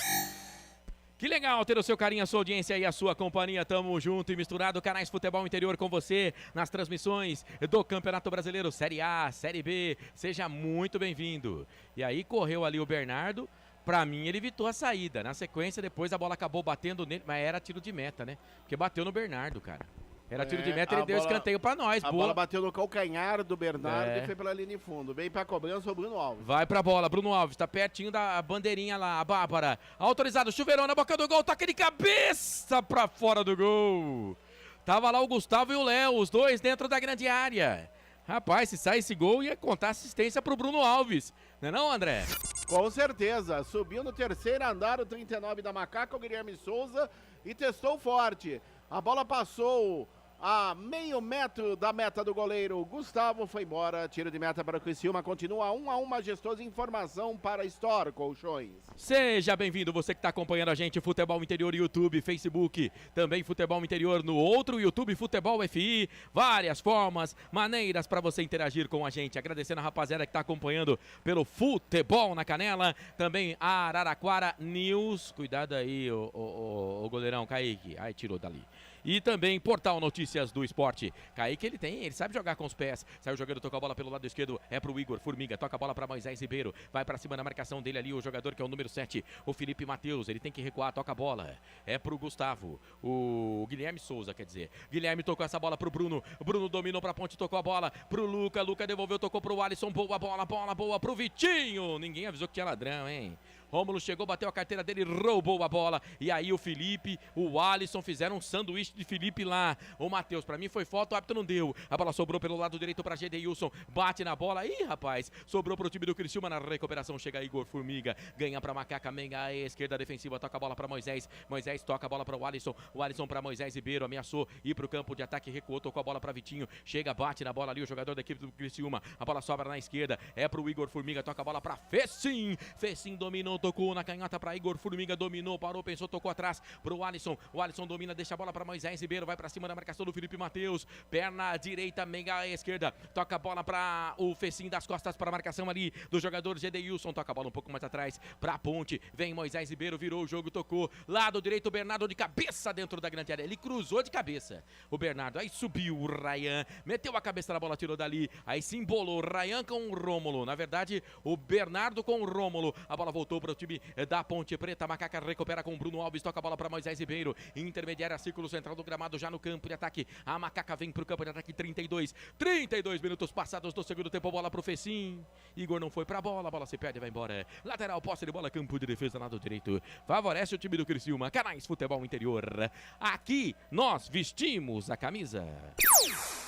Speaker 2: Que legal ter o seu carinho, a sua audiência e a sua companhia. Tamo junto e misturado. Canais Futebol Interior com você nas transmissões do Campeonato Brasileiro, Série A, Série B. Seja muito bem-vindo. E aí correu ali o Bernardo. Pra mim, ele evitou a saída. Na sequência, depois a bola acabou batendo nele, mas era tiro de meta, né? Porque bateu no Bernardo, cara. Era tiro de meta, ele deu escanteio pra nós.
Speaker 5: A bola bateu no calcanhar do Bernardo e foi pela linha de fundo. Vem pra cobrança o Bruno Alves.
Speaker 2: Vai pra bola, Bruno Alves, tá pertinho da bandeirinha lá, a Bárbara. Autorizado, chuveirão na boca do gol, toque de cabeça pra fora do gol. Tava lá o Gustavo e o Léo, os dois dentro da grande área. Rapaz, se sai esse gol, ia contar assistência pro Bruno Alves. Não é não, André?
Speaker 5: Com certeza. Subiu no terceiro andar o 39 da Macaca, o Guilherme Souza, e testou forte. A bola passou a meio metro da meta do goleiro Gustavo, foi embora, tiro de meta para o Criciúma, continua 1-1, majestoso. Informação para Store Colchões.
Speaker 2: Seja bem-vindo, você que está acompanhando a gente, Futebol Interior, YouTube, Facebook, também Futebol Interior no outro YouTube, Futebol FI, várias formas, maneiras para você interagir com a gente, agradecendo a rapaziada que está acompanhando pelo Futebol na Canela, também a Araraquara News, cuidado aí, o goleirão Kaique, ai, tirou dali. E também Portal Notícias do Esporte. Kaique, ele sabe jogar com os pés. Saiu jogando, tocou a bola pelo lado esquerdo. É pro Igor Formiga. Toca a bola para Moisés Ribeiro. Vai para cima na marcação dele ali, o jogador que é o número 7, o Felipe Matheus. Ele tem que recuar, toca a bola. É pro Gustavo. O Guilherme Souza, quer dizer. Guilherme tocou essa bola pro Bruno. O Bruno dominou pra Ponte, tocou a bola pro Luca. Luca devolveu, tocou pro Alisson. Boa bola, boa pro Vitinho. Ninguém avisou que tinha ladrão, hein? Rômulo chegou, bateu a carteira dele, roubou a bola. E aí o Felipe, o Alisson fizeram um sanduíche de Felipe lá. O Matheus, pra mim foi falta, o árbitro não deu. A bola sobrou pelo lado direito pra Gedeilson. Bate na bola. Ih, rapaz, sobrou pro time do Criciúma na recuperação. Chega Igor Formiga, ganha pra Macaca Menga, à esquerda defensiva, toca a bola pra Moisés. Moisés toca a bola pra o Alisson. O Alisson pra Moisés Ribeiro, ameaçou ir pro campo de ataque, recuou, tocou a bola pra Vitinho. Chega, bate na bola ali o jogador da equipe do Criciúma. A bola sobra na esquerda, é pro Igor Formiga, toca a bola pra Fecim. Fecim dominou, tocou na canhota pra Igor Formiga, dominou, parou, pensou, tocou atrás pro Alisson. O Alisson domina, deixa a bola pra Moisés Ribeiro, vai pra cima da marcação do Felipe Matheus. Perna direita, Menga à esquerda, toca a bola pra o Fecim das costas pra marcação ali do jogador Gedeilson. Toca a bola um pouco mais atrás pra Ponte. Vem Moisés Ribeiro, virou o jogo, tocou. Lado direito, o Bernardo de cabeça dentro da grande área. Ele cruzou de cabeça. O Bernardo, aí subiu o Ryan, meteu a cabeça na bola, tirou dali. Aí se embolou o Ryan com o Rômulo. Na verdade, o Bernardo com o Rômulo. A bola voltou para o time da Ponte Preta. Macaca recupera com o Bruno Alves. Toca a bola para Moisés Ribeiro. Intermediária, círculo central do gramado, já no campo de ataque. A Macaca vem para o campo de ataque. 32 minutos passados do segundo tempo. Bola para o Fecim. Igor não foi para a bola se perde e vai embora. Lateral, posse de bola, campo de defesa, lado direito. Favorece o time do Criciúma. Canais Futebol Interior. Aqui nós vestimos a camisa.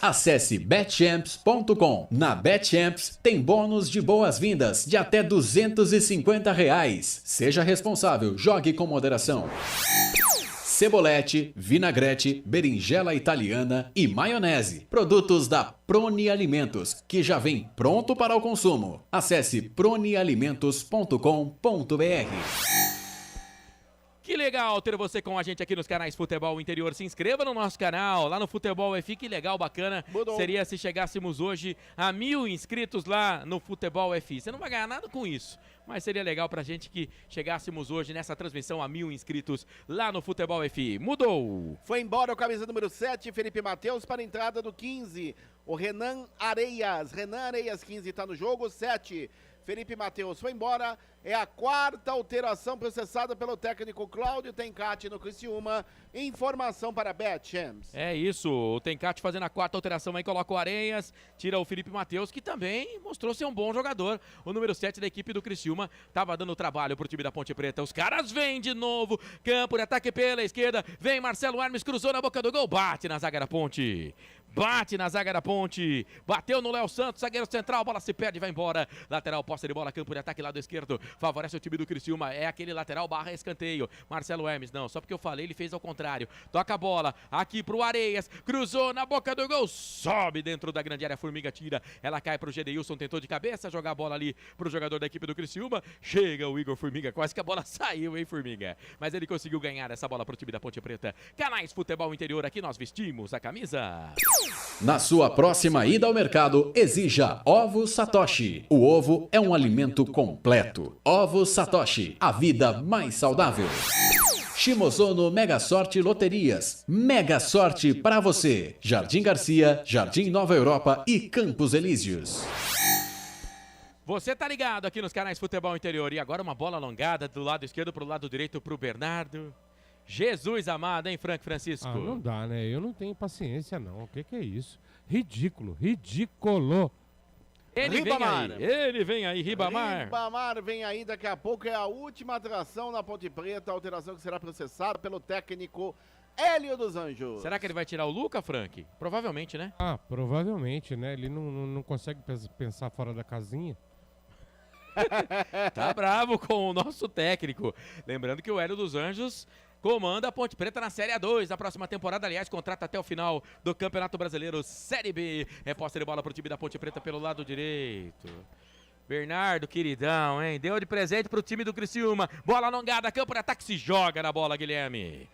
Speaker 8: Acesse betchamps.com. Na Betchamps tem bônus de boas-vindas de até R$250. Seja responsável, jogue com moderação. Cebolete, vinagrete, berinjela italiana e maionese. Produtos da Proni Alimentos, que já vem pronto para o consumo. Acesse pronialimentos.com.br.
Speaker 2: Que legal ter você com a gente aqui nos canais Futebol Interior. Se inscreva no nosso canal, lá no Futebol FI, que legal, bacana. Seria se chegássemos hoje a 1000 inscritos lá no Futebol FI. Você não vai ganhar nada com isso, mas seria legal pra gente que chegássemos hoje nessa transmissão a 1000 inscritos lá no Futebol FI. Mudou!
Speaker 5: Foi embora o camisa número 7, Felipe Matheus, para a entrada do 15, o Renan Areias. Renan Areias, 15, tá no jogo, 7. Felipe Matheus foi embora, é a 4ª alteração processada pelo técnico Cláudio Tencati no Criciúma. Informação para Betchamps.
Speaker 2: É isso, o Tencati fazendo a 4ª alteração aí, coloca o Areias, tira o Felipe Matheus, que também mostrou ser um bom jogador. O número 7 da equipe do Criciúma tava dando trabalho pro time da Ponte Preta. Os caras vêm de novo, campo de ataque pela esquerda, vem Marcelo Hermes, cruzou na boca do gol, bate na zaga da Ponte. Bate na zaga da Ponte, bateu no Léo Santos, zagueiro central, bola se perde e vai embora. Lateral, posse de bola, campo de ataque, lado esquerdo, favorece o time do Criciúma, é aquele lateral barra escanteio. Marcelo Hermes, não, só porque eu falei, ele fez ao contrário. Toca a bola, aqui pro Areias, cruzou na boca do gol, sobe dentro da grande área, Formiga tira, ela cai pro Gedeilson, tentou de cabeça, jogar a bola ali pro jogador da equipe do Criciúma, chega o Igor Formiga, quase que a bola saiu, hein, Formiga? Mas ele conseguiu ganhar essa bola pro time da Ponte Preta. Canais Futebol Interior, aqui nós vestimos a camisa.
Speaker 8: Na sua próxima ida ao mercado, exija Ovos Satoshi. O ovo é um alimento completo. Ovos Satoshi, a vida mais saudável. Shimozono Mega Sorte Loterias. Mega sorte para você. Jardim Garcia, Jardim Nova Europa e Campos Elíseos.
Speaker 2: Você tá ligado aqui nos canais Futebol Interior. E agora uma bola alongada do lado esquerdo pro lado direito pro Bernardo. Jesus amado, hein, Frank Francisco?
Speaker 1: Ah, não dá, né? Eu não tenho paciência, não. O que é isso? Ridículo, ridículo.
Speaker 2: Ele vem aí, Ribamar.
Speaker 5: Ribamar vem aí, daqui a pouco é a última alteração na Ponte Preta, a alteração que será processada pelo técnico Hélio dos Anjos.
Speaker 2: Será que ele vai tirar o Luca, Frank? Provavelmente, né?
Speaker 1: Ah, provavelmente, né? Ele não consegue pensar fora da casinha.
Speaker 2: Tá bravo com o nosso técnico. Lembrando que o Hélio dos Anjos comanda a Ponte Preta na Série A2 da próxima temporada, aliás, contrata até o final do Campeonato Brasileiro Série B. É posse de bola pro time da Ponte Preta pelo lado direito. Bernardo, queridão, hein? Deu de presente pro time do Criciúma. Bola alongada, campo de ataque, se joga na bola, Guilherme.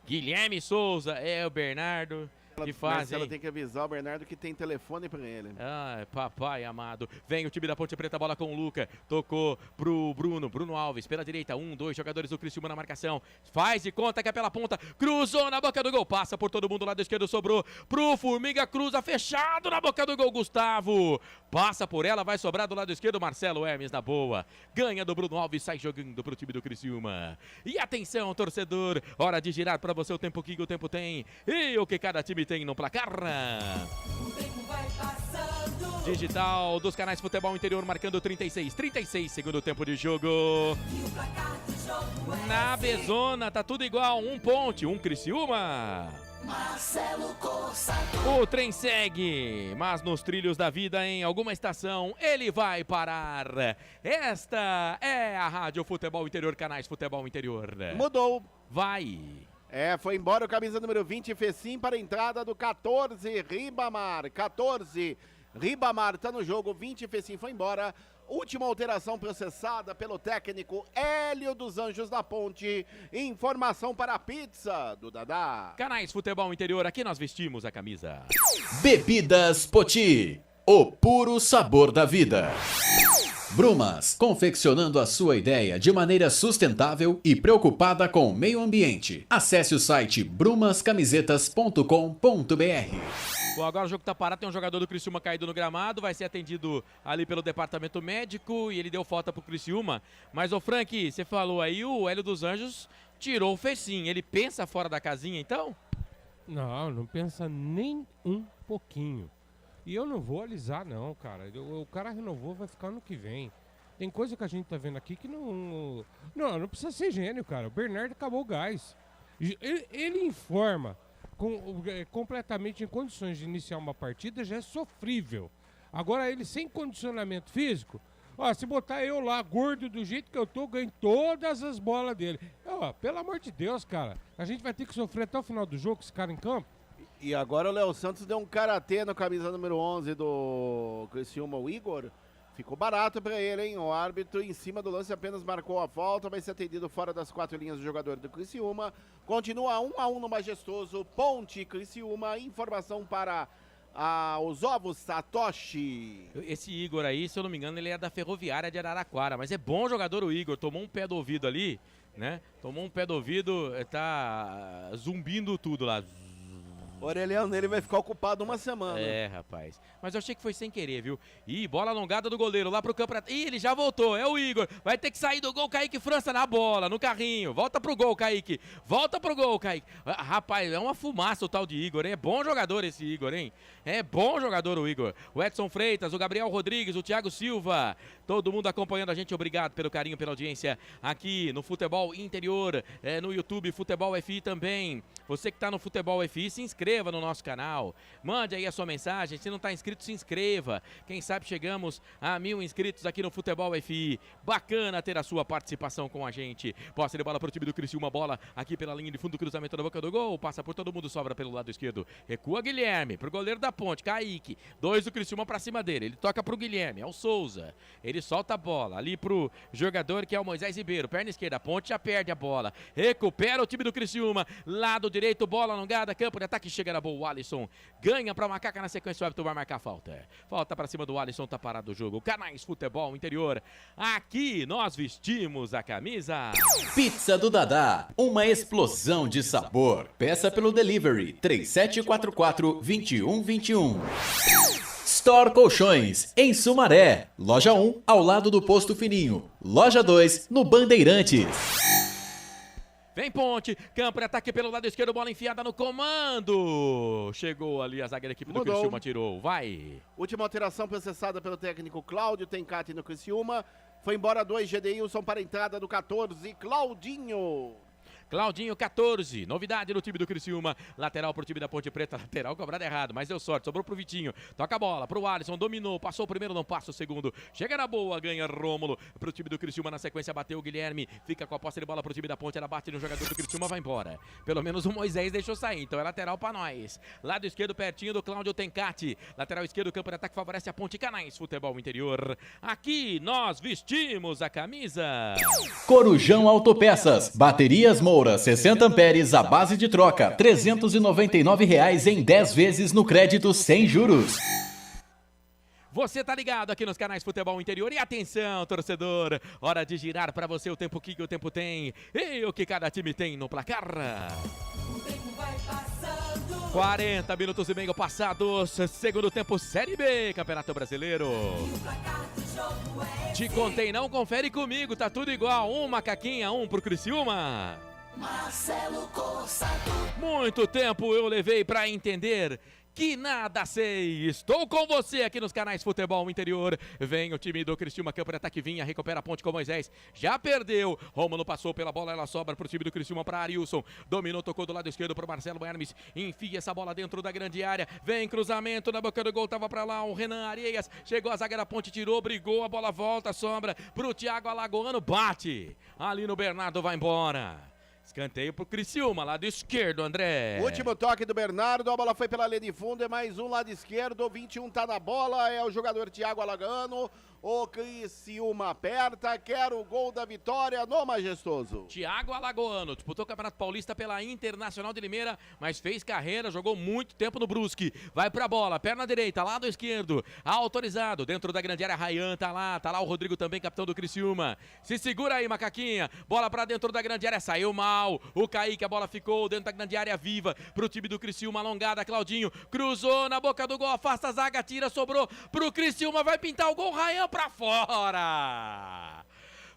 Speaker 2: Guilherme Souza, é o Bernardo. Que faz,
Speaker 5: Marcelo tem que avisar o Bernardo que tem telefone pra ele.
Speaker 2: Ah, papai amado. Vem o time da Ponte Preta, bola com o Luca. Tocou pro Bruno Alves, pela direita. 2 jogadores do Criciúma na marcação. Faz de conta que é pela ponta. Cruzou na boca do gol. Passa por todo mundo, lado esquerdo sobrou pro Formiga. Cruza fechado na boca do gol, Gustavo. Passa por ela, vai sobrar do lado esquerdo. Marcelo Hermes na boa. Ganha do Bruno Alves, sai jogando pro time do Criciúma. E atenção, torcedor. Hora de girar pra você o tempo que o tempo tem. E o que cada time tem no placar.
Speaker 7: O tempo vai passando.
Speaker 2: digital dos canais Futebol Interior, marcando 36, segundo tempo de jogo. Na Bezona, tá tudo igual, um Ponte, um Criciúma.
Speaker 7: Marcelo Corsato.
Speaker 2: O trem segue, mas nos trilhos da vida, em alguma estação, ele vai parar. Esta é a Rádio Futebol Interior, canais Futebol Interior.
Speaker 5: Mudou.
Speaker 2: Vai.
Speaker 5: Foi embora o camisa número 20, Fecim, para a entrada do 14, Ribamar. 14, Ribamar tá no jogo, 20, Fecim foi embora. Última alteração processada pelo técnico Hélio dos Anjos da Ponte. Informação para a pizza do Dadá.
Speaker 2: Canais Futebol Interior, aqui nós vestimos a camisa.
Speaker 8: Bebidas Poti, o puro sabor da vida. Brumas, confeccionando a sua ideia de maneira sustentável e preocupada com o meio ambiente. Acesse o site brumascamisetas.com.br.
Speaker 2: Bom, agora o jogo tá parado, tem um jogador do Criciúma caído no gramado, vai ser atendido ali pelo departamento médico e ele deu falta pro Criciúma. Mas, ô Frank, você falou aí, o Hélio dos Anjos tirou o Fecim. Ele pensa fora da casinha, então?
Speaker 1: Não pensa nem um pouquinho. E eu não vou alisar, não, cara. O cara renovou, vai ficar ano que vem. Tem coisa que a gente tá vendo aqui que não precisa ser gênio, cara. O Bernardo acabou o gás. Ele informa completamente em condições de iniciar uma partida, já é sofrível. Agora ele sem condicionamento físico, se botar eu lá, gordo do jeito que eu tô, ganho todas as bolas dele. Pelo amor de Deus, cara. A gente vai ter que sofrer até o final do jogo com esse cara em campo.
Speaker 5: E agora o Léo Santos deu um karatê no camisa número 11 do Criciúma, o Igor. Ficou barato pra ele, hein? O árbitro em cima do lance apenas marcou a falta, vai ser atendido fora das 4 linhas do jogador do Criciúma. Continua 1-1 no majestoso Ponte Criciúma. Informação para os ovos Satoshi.
Speaker 2: Esse Igor aí, se eu não me engano, ele é da Ferroviária de Araraquara, mas é bom jogador o Igor, tomou um pé do ouvido ali, né? Tomou um pé do ouvido, tá zumbindo tudo lá.
Speaker 5: O orelhão nele vai ficar ocupado uma semana.
Speaker 2: Rapaz. Mas eu achei que foi sem querer, viu? Ih, bola alongada do goleiro lá pro campo. Ih, ele já voltou. É o Igor. Vai ter que sair do gol. Kaique França na bola, no carrinho. Volta pro gol, Kaique. Volta pro gol, Kaique. Rapaz, é uma fumaça o tal de Igor, hein? É bom jogador esse Igor, hein? É bom jogador o Igor. O Edson Freitas, o Gabriel Rodrigues, o Thiago Silva. Todo mundo acompanhando a gente. Obrigado pelo carinho, pela audiência aqui no Futebol Interior. No YouTube, Futebol FI também. Você que tá no Futebol FI, se inscreva no nosso canal, mande aí a sua mensagem, se não está inscrito, se inscreva, quem sabe chegamos a 1000 inscritos aqui no Futebol FI, bacana ter a sua participação com a gente. Posse de bola para o time do Criciúma, bola aqui pela linha de fundo, cruzamento da boca do gol, passa por todo mundo, sobra pelo lado esquerdo, recua Guilherme, pro goleiro da Ponte, Kaique, 2 do Criciúma para cima dele, ele toca pro Guilherme, é o Souza, ele solta a bola ali pro jogador que é o Moisés Ribeiro, perna esquerda, a Ponte já perde a bola, recupera o time do Criciúma, lado direito, bola alongada, campo de ataque, chega na boa, o Alisson ganha pra Macaca, na sequência o árbitro vai marcar falta. Falta pra cima do Alisson, tá parado o jogo. Canais Futebol Interior, aqui nós vestimos a camisa.
Speaker 8: Pizza do Dadá, uma explosão de sabor. Peça pelo delivery 3744-2121. Store Colchões, em Sumaré. Loja 1, ao lado do Posto Fininho. Loja 2, no Bandeirantes.
Speaker 2: Vem Ponte, campo de ataque pelo lado esquerdo, bola enfiada no comando. Chegou ali a zagueira equipe do Criciúma, tirou, vai.
Speaker 5: Última alteração processada pelo técnico Cláudio Tencati no Criciúma. Foi embora 2, Gedeilson para a entrada do 14, Claudinho.
Speaker 2: Claudinho, 14, novidade no time do Criciúma, lateral pro time da Ponte Preta, lateral cobrado errado, mas deu sorte, sobrou pro Vitinho, toca a bola pro Alisson, dominou, passou o primeiro, não passa o segundo, chega na boa, ganha Rômulo, pro time do Criciúma, na sequência bateu o Guilherme, fica com a posse de bola pro time da Ponte, ela bate no jogador do Criciúma, vai embora, pelo menos o Moisés deixou sair, então é lateral pra nós, lado esquerdo pertinho do Cláudio Tencati, lateral esquerdo, campo de ataque favorece a Ponte, Canais Futebol Interior, aqui nós vestimos a camisa.
Speaker 8: Corujão Autopeças, baterias Moura, 60 amperes à base de troca, R$ 399 em 10 vezes no crédito sem juros.
Speaker 2: Você tá ligado aqui nos canais Futebol Interior e atenção, torcedor, hora de girar para você o tempo que o tempo tem e o que cada time tem no placar.
Speaker 7: O tempo vai passando.
Speaker 2: 40 minutos e meio passados, segundo tempo Série B, Campeonato Brasileiro. Te contei não, confere comigo, tá tudo igual, um Macaquinha, um pro Criciúma.
Speaker 7: Marcelo Corsato.
Speaker 2: Muito tempo eu levei pra entender que nada sei. Estou com você aqui nos canais Futebol Interior. Vem o time do Criciúma, campo de ataque, vinha, recupera a ponte com Moisés. Já perdeu. Rômulo passou pela bola, ela sobra pro time do Criciúma, para Arilson. Dominou, tocou do lado esquerdo pro Marcelo Hermes. Enfia essa bola dentro da grande área. Vem cruzamento na boca do gol, tava pra lá o Renan Areias. Chegou a zaga da ponte, tirou, brigou, a bola volta, sobra pro Thiago Alagoano, bate. Ali no Bernardo, vai embora. Escanteio pro Criciúma, lado esquerdo, André.
Speaker 5: Último toque do Bernardo, a bola foi pela linha de fundo, é mais um lado esquerdo, 21 tá na bola, é o jogador Thiago Alagano. O Criciúma aperta, quer o gol da vitória no Majestoso.
Speaker 2: Thiago Alagoano disputou o Campeonato Paulista pela Internacional de Limeira, mas fez carreira, jogou muito tempo no Brusque. Vai pra bola, perna direita, lado esquerdo, autorizado, dentro da grande área, Rayan tá lá o Rodrigo também, capitão do Criciúma. Se segura aí, Macaquinha, bola pra dentro da grande área, saiu mal. O Kaique, a bola ficou dentro da grande área viva pro time do Criciúma, alongada, Claudinho, cruzou na boca do gol, afasta a zaga, tira, sobrou pro Criciúma, vai pintar o gol, Rayan pra fora!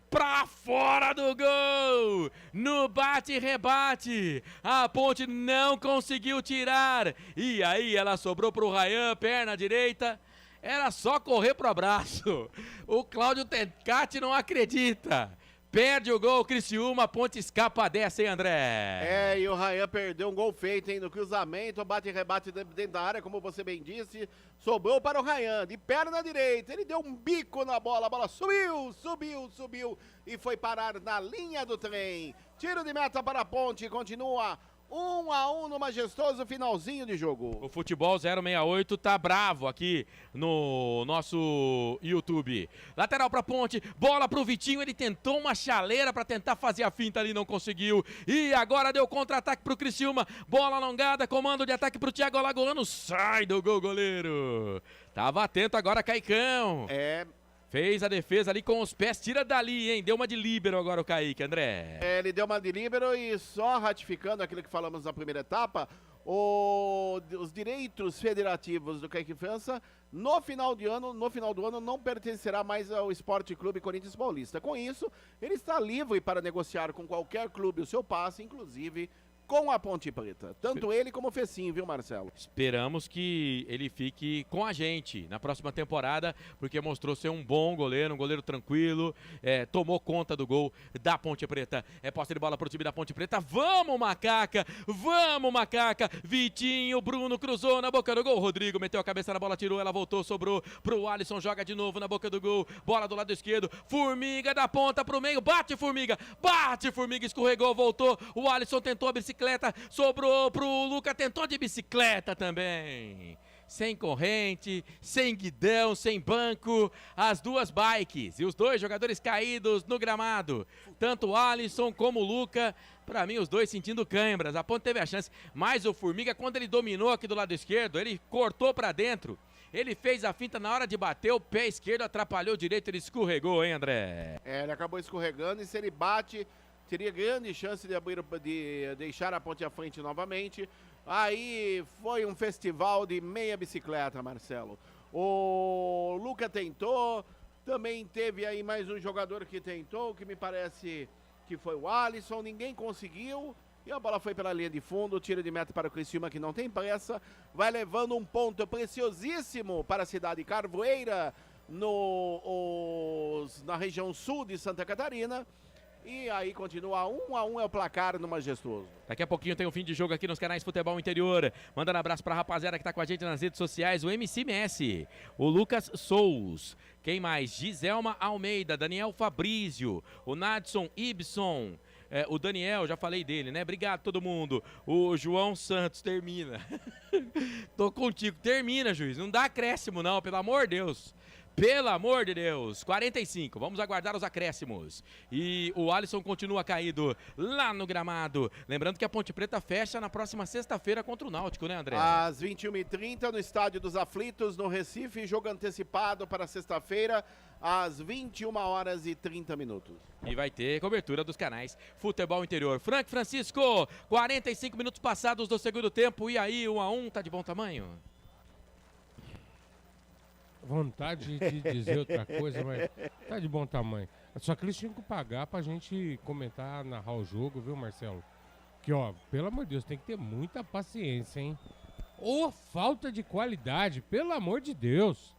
Speaker 2: Pra fora do gol! No bate e rebate, a ponte não conseguiu tirar. E aí ela sobrou pro Rayan, perna direita. Era só correr pro abraço. O Cláudio Tencati não acredita. Perde o gol, Criciúma, a ponte escapa dessa, hein, André?
Speaker 5: E o Rayan perdeu um gol feito, hein, no cruzamento, bate e rebate dentro da área, como você bem disse, sobrou para o Rayan, de perna direita, ele deu um bico na bola, a bola subiu, e foi parar na linha do trem. Tiro de meta para a ponte, continua 1-1 no Majestoso, finalzinho de jogo.
Speaker 2: O Futebol 068 tá bravo aqui no nosso YouTube. Lateral pra ponte, bola pro Vitinho, ele tentou uma chaleira pra tentar fazer a finta ali, não conseguiu. E agora deu contra-ataque pro Criciúma, bola alongada, comando de ataque pro Thiago Alagoano, sai do gol, goleiro. Tava atento agora, Caicão. Fez a defesa ali com os pés, tira dali, hein? Deu uma de líbero agora o Kaique, André.
Speaker 5: Ele deu uma de líbero e só ratificando aquilo que falamos na primeira etapa, os direitos federativos do Kaique França, no final do ano, não pertencerá mais ao Esporte Clube Corinthians Paulista. Com isso, ele está livre para negociar com qualquer clube o seu passe, inclusive com a Ponte Preta. Tanto ele como o Fecinho, viu, Marcelo?
Speaker 2: Esperamos que ele fique com a gente na próxima temporada, porque mostrou ser um bom goleiro, um goleiro tranquilo, tomou conta do gol da Ponte Preta. É posse de bola pro time da Ponte Preta. Vamos, Macaca! Vitinho, Bruno cruzou na boca do gol. Rodrigo meteu a cabeça na bola, tirou, ela voltou, sobrou pro Alisson, joga de novo na boca do gol. Bola do lado esquerdo, Formiga da ponta pro meio, bate Formiga, escorregou, voltou. O Alisson tentou a bicicleta, sobrou pro Luca, tentou de bicicleta também. Sem corrente, sem guidão, sem banco, as duas bikes e os dois jogadores caídos no gramado. Tanto o Alisson como o Luca, pra mim os dois sentindo câimbras. A Ponte teve a chance, mas o Formiga, quando ele dominou aqui do lado esquerdo, ele cortou pra dentro. Ele fez a finta na hora de bater, o pé esquerdo atrapalhou o direito, ele escorregou, hein, André?
Speaker 5: Ele acabou escorregando e se ele bate, teria grande chance de deixar a Ponte à frente novamente. Aí foi um festival de meia bicicleta, Marcelo. O Luca tentou, também teve aí mais um jogador que tentou, que me parece que foi o Alisson, ninguém conseguiu. E a bola foi pela linha de fundo, tiro de meta para o Criciúma, que não tem pressa. Vai levando um ponto preciosíssimo para a cidade de Carvoeira, na região sul de Santa Catarina. E aí continua 1-1 é o placar no Majestoso.
Speaker 2: Daqui a pouquinho tem o fim de jogo aqui nos canais Futebol Interior. Mandando um abraço pra rapaziada que tá com a gente nas redes sociais. O MC Messi, o Lucas Sous. Quem mais? Giselma Almeida, Daniel Fabrício, o Nadson Ibson. O Daniel, já falei dele, né? Obrigado todo mundo. O João Santos, termina. Tô contigo, termina, juiz. Não dá acréscimo não, pelo amor de Deus. Pelo amor de Deus, 45, vamos aguardar os acréscimos. E o Alisson continua caído lá no gramado. Lembrando que a Ponte Preta fecha na próxima sexta-feira contra o Náutico, né, André?
Speaker 5: Às 21h30 no Estádio dos Aflitos, no Recife, jogo antecipado para sexta-feira, às 21h30.
Speaker 2: E vai ter cobertura dos canais Futebol Interior. Frank Francisco, 45 minutos passados do segundo tempo, e aí 1-1, tá de bom tamanho?
Speaker 1: Vontade de dizer outra coisa, mas tá de bom tamanho. Só que eles tinham que pagar pra gente comentar, narrar o jogo, viu, Marcelo? Que, ó, pelo amor de Deus, tem que ter muita paciência, hein? Ô, falta de qualidade, pelo amor de Deus.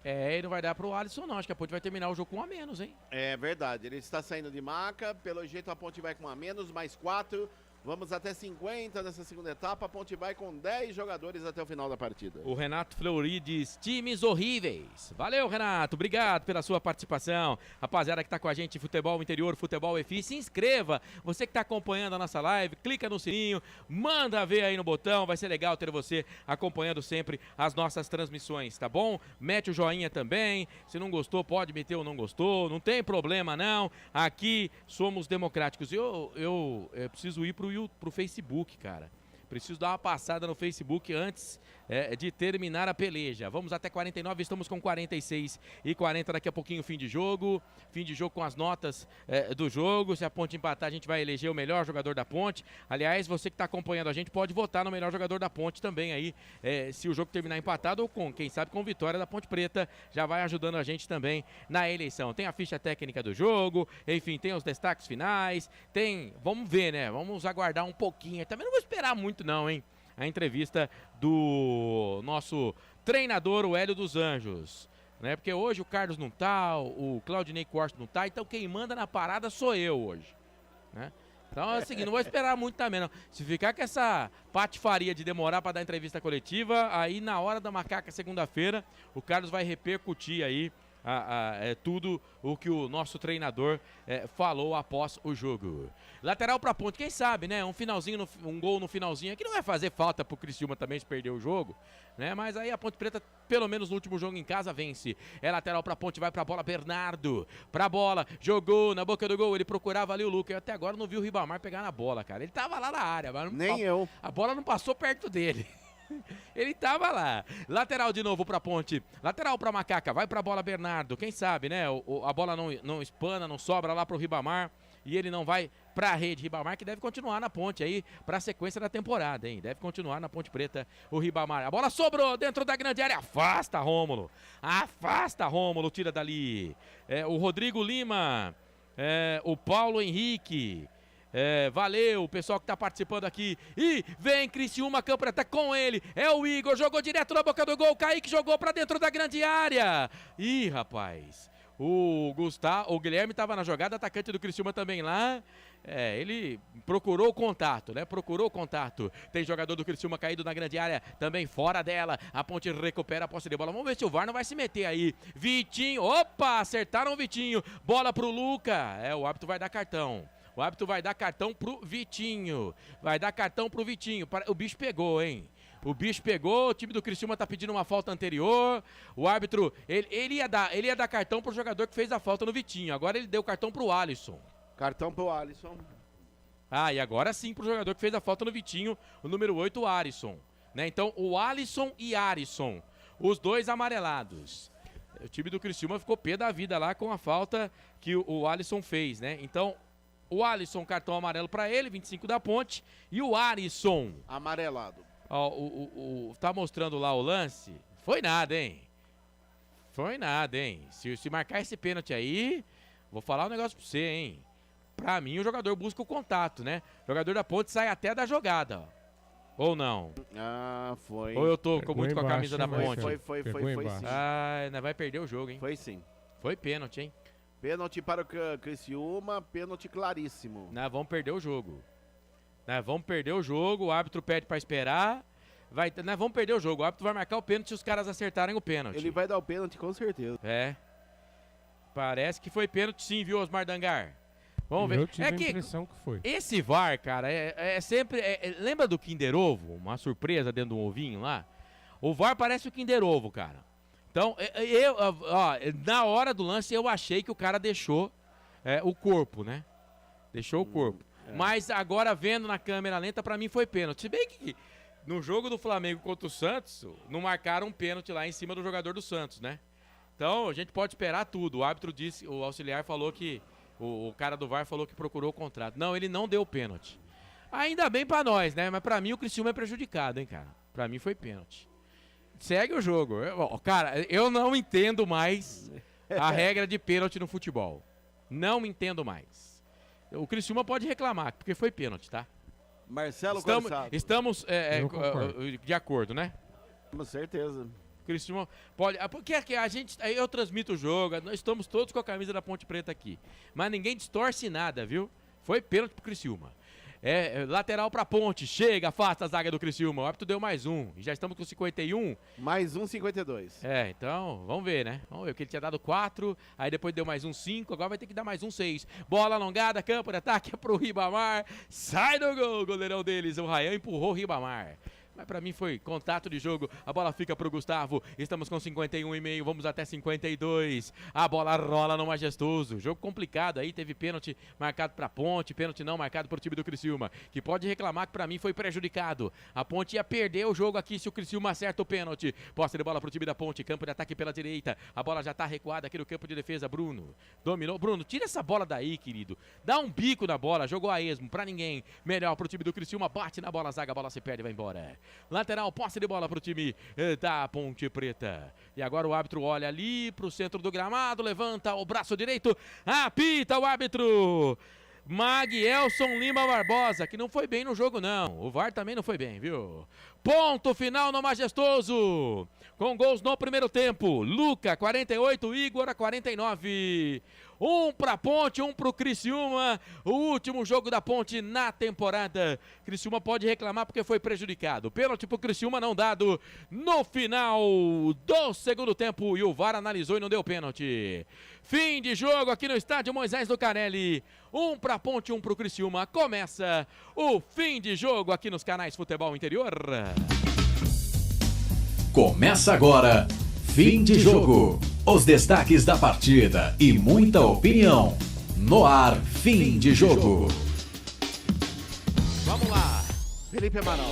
Speaker 2: E não vai dar pro Alisson não, acho que a Ponte vai terminar o jogo com um a menos, hein?
Speaker 5: É verdade, ele está saindo de maca, pelo jeito a Ponte vai com um a menos, mais 4, vamos até 50 nessa segunda etapa, a Ponte vai com 10 jogadores até o final da partida.
Speaker 2: O Renato Fleury diz, times horríveis. Valeu, Renato, obrigado pela sua participação. Rapaziada que tá com a gente, Futebol Interior, Futebol EFI, se inscreva. Você que tá acompanhando a nossa live, clica no sininho, manda ver aí no botão, vai ser legal ter você acompanhando sempre as nossas transmissões, tá bom? Mete o joinha também, se não gostou pode meter o não gostou, não tem problema não. Aqui somos democráticos. Eu preciso ir pro Facebook, cara. Preciso dar uma passada no Facebook antes de terminar a peleja. Vamos até 49, estamos com 46 e 40 daqui a pouquinho, fim de jogo. Fim de jogo com as notas do jogo. Se a Ponte empatar, a gente vai eleger o melhor jogador da Ponte. Aliás, você que está acompanhando a gente pode votar no melhor jogador da Ponte também aí. Se o jogo terminar empatado ou quem sabe com vitória da Ponte Preta, já vai ajudando a gente também na eleição. Tem a ficha técnica do jogo, enfim, tem os destaques finais, vamos ver, né? Vamos aguardar um pouquinho. Também não vou esperar muito não, hein? A entrevista do nosso treinador, o Hélio dos Anjos, né? Porque hoje o Carlos não tá, o Claudinei Costa não tá, então quem manda na parada sou eu hoje, né? Então é o seguinte, não vou esperar muito também não. Se ficar com essa patifaria de demorar para dar entrevista coletiva, aí na hora da macaca segunda-feira, o Carlos vai repercutir aí tudo o que o nosso treinador falou após o jogo. Lateral pra Ponte, quem sabe, né? Um gol no finalzinho aqui não vai fazer falta pro Criciúma também se perder o jogo, né? Mas aí a Ponte Preta, pelo menos no último jogo em casa, vence. É lateral pra Ponte, vai pra bola, Bernardo. Pra bola, jogou na boca do gol, ele procurava ali o Lucas. Eu até agora não vi o Ribamar pegar na bola, cara. Ele tava lá na área, mas
Speaker 5: nem eu.
Speaker 2: A bola não passou perto dele. Ele tava lá. Lateral de novo pra Ponte. Lateral pra Macaca. Vai pra bola Bernardo. Quem sabe, né? A bola não espana, não sobra lá pro Ribamar. E ele não vai pra rede. Ribamar que deve continuar na Ponte aí pra sequência da temporada, hein? Deve continuar na Ponte Preta o Ribamar. A bola sobrou dentro da grande área. Afasta, Rômulo. Afasta, Rômulo. Tira dali. O Rodrigo Lima. O Paulo Henrique. Valeu, o pessoal que tá participando aqui. E vem Criciúma, campo de ataque com ele. É o Igor, jogou direto na boca do gol. Kaique jogou pra dentro da grande área. Ih, rapaz. O Guilherme tava na jogada, atacante do Criciúma também lá. Ele procurou o contato, né? Procurou o contato. Tem jogador do Criciúma caído na grande área, também fora dela. A Ponte recupera a posse de bola. Vamos ver se o VAR não vai se meter aí. Vitinho, opa, acertaram o Vitinho. Bola pro Luca. O árbitro vai dar cartão. O árbitro vai dar cartão pro Vitinho. Vai dar cartão pro Vitinho. O bicho pegou, hein? O bicho pegou, o time do Criciúma tá pedindo uma falta anterior. O árbitro, ele ia dar cartão pro jogador que fez a falta no Vitinho. Agora ele deu cartão pro Alisson.
Speaker 5: Cartão pro Alisson.
Speaker 2: E agora sim pro jogador que fez a falta no Vitinho, o número 8, o Arisson. Né? Então, o Alisson e Arisson, os dois amarelados. O time do Criciúma ficou pé da vida lá com a falta que o Alisson fez, né? Então, o Alisson, cartão amarelo pra ele, 25 da Ponte. E o Arisson.
Speaker 5: Amarelado.
Speaker 2: Tá mostrando lá o lance. Foi nada, hein? Foi nada, hein? Se marcar esse pênalti aí, vou falar um negócio pra você, hein? Pra mim, o jogador busca o contato, né? O jogador da Ponte sai até da jogada, ó. Ou não?
Speaker 5: Foi.
Speaker 2: Ou eu tô muito com a camisa da Ponte?
Speaker 5: Foi sim.
Speaker 2: Ainda vai perder o jogo, hein?
Speaker 5: Foi sim.
Speaker 2: Foi pênalti, hein?
Speaker 5: Pênalti para o Criciúma, pênalti claríssimo.
Speaker 2: Vamos perder o jogo. Vamos perder o jogo, o árbitro pede pra esperar. Vamos perder o jogo, o árbitro vai marcar o pênalti se os caras acertarem o pênalti.
Speaker 5: Ele vai dar o pênalti com certeza.
Speaker 2: Parece que foi pênalti sim, viu, Osmar Dangar? Vamos ver.
Speaker 1: Eu tive a impressão que foi.
Speaker 2: Esse VAR, cara, sempre... lembra do Kinder Ovo? Uma surpresa dentro do ovinho lá? O VAR parece o Kinder Ovo, cara. Então, na hora do lance eu achei que o cara deixou o corpo, né? Deixou o corpo. Mas agora vendo na câmera lenta, pra mim foi pênalti. Se bem que no jogo do Flamengo contra o Santos, não marcaram um pênalti lá em cima do jogador do Santos, né? Então, a gente pode esperar tudo. O árbitro disse, o auxiliar falou que, o cara do VAR falou que procurou o contrato. Não, ele não deu pênalti. Ainda bem pra nós, né? Mas pra mim o Criciúma é prejudicado, hein, cara? Pra mim foi pênalti. Segue o jogo. Cara, eu não entendo mais a regra de pênalti no futebol. Não entendo mais. O Criciúma pode reclamar, porque foi pênalti, tá?
Speaker 5: Marcelo
Speaker 2: Estamos,
Speaker 5: Corsato.
Speaker 2: estamos de acordo, né?
Speaker 5: Com certeza.
Speaker 2: Criciúma pode. Porque aqui a gente. Aí eu transmito o jogo, nós estamos todos com a camisa da Ponte Preta aqui. Mas ninguém distorce nada, viu? Foi pênalti pro Criciúma. Lateral pra Ponte, chega, afasta a zaga do Criciúma. O árbitro deu mais um. E já estamos com 51.
Speaker 5: Mais um 52.
Speaker 2: Então, vamos ver, né? Vamos ver, porque ele tinha dado 4, aí depois deu mais um 5, agora vai ter que dar mais um 6. Bola alongada, campo de ataque é pro Ribamar. Sai do gol, goleirão deles. O Ryan empurrou o Ribamar. Mas pra mim foi contato de jogo, a bola fica pro Gustavo, estamos com 51,5, vamos até 52, a bola rola no Majestoso, jogo complicado aí, teve pênalti marcado pra Ponte, pênalti não marcado pro time do Criciúma, que pode reclamar que pra mim foi prejudicado, a Ponte ia perder o jogo aqui se o Criciúma acerta o pênalti, posse de bola pro time da Ponte, campo de ataque pela direita, a bola já tá recuada aqui no campo de defesa, Bruno, dominou, Bruno, tira essa bola daí, querido, dá um bico na bola, jogou a esmo, pra ninguém, melhor pro time do Criciúma, bate na bola, zaga, a bola se perde, vai embora. Lateral, posse de bola pro time da Ponte Preta. E agora o árbitro olha ali pro centro do gramado, levanta o braço direito, apita o árbitro. Magielson Lima Barbosa, que não foi bem no jogo não. O VAR também não foi bem, viu? Ponto final no Majestoso. Com gols no primeiro tempo. Luca, 48, Igor, 49. Um pra Ponte, um pro Criciúma. O último jogo da Ponte na temporada. Criciúma pode reclamar porque foi prejudicado. Pênalti pro Criciúma não dado no final do segundo tempo. E o VAR analisou e não deu pênalti. Fim de jogo aqui no estádio Moisés Lucarelli. Um pra Ponte, um pro Criciúma. Começa o fim de jogo aqui nos canais Futebol Interior.
Speaker 8: Começa agora, fim de jogo. Os destaques da partida e muita opinião. No ar, fim de jogo.
Speaker 2: Vamos lá.
Speaker 5: Felipe Amaral.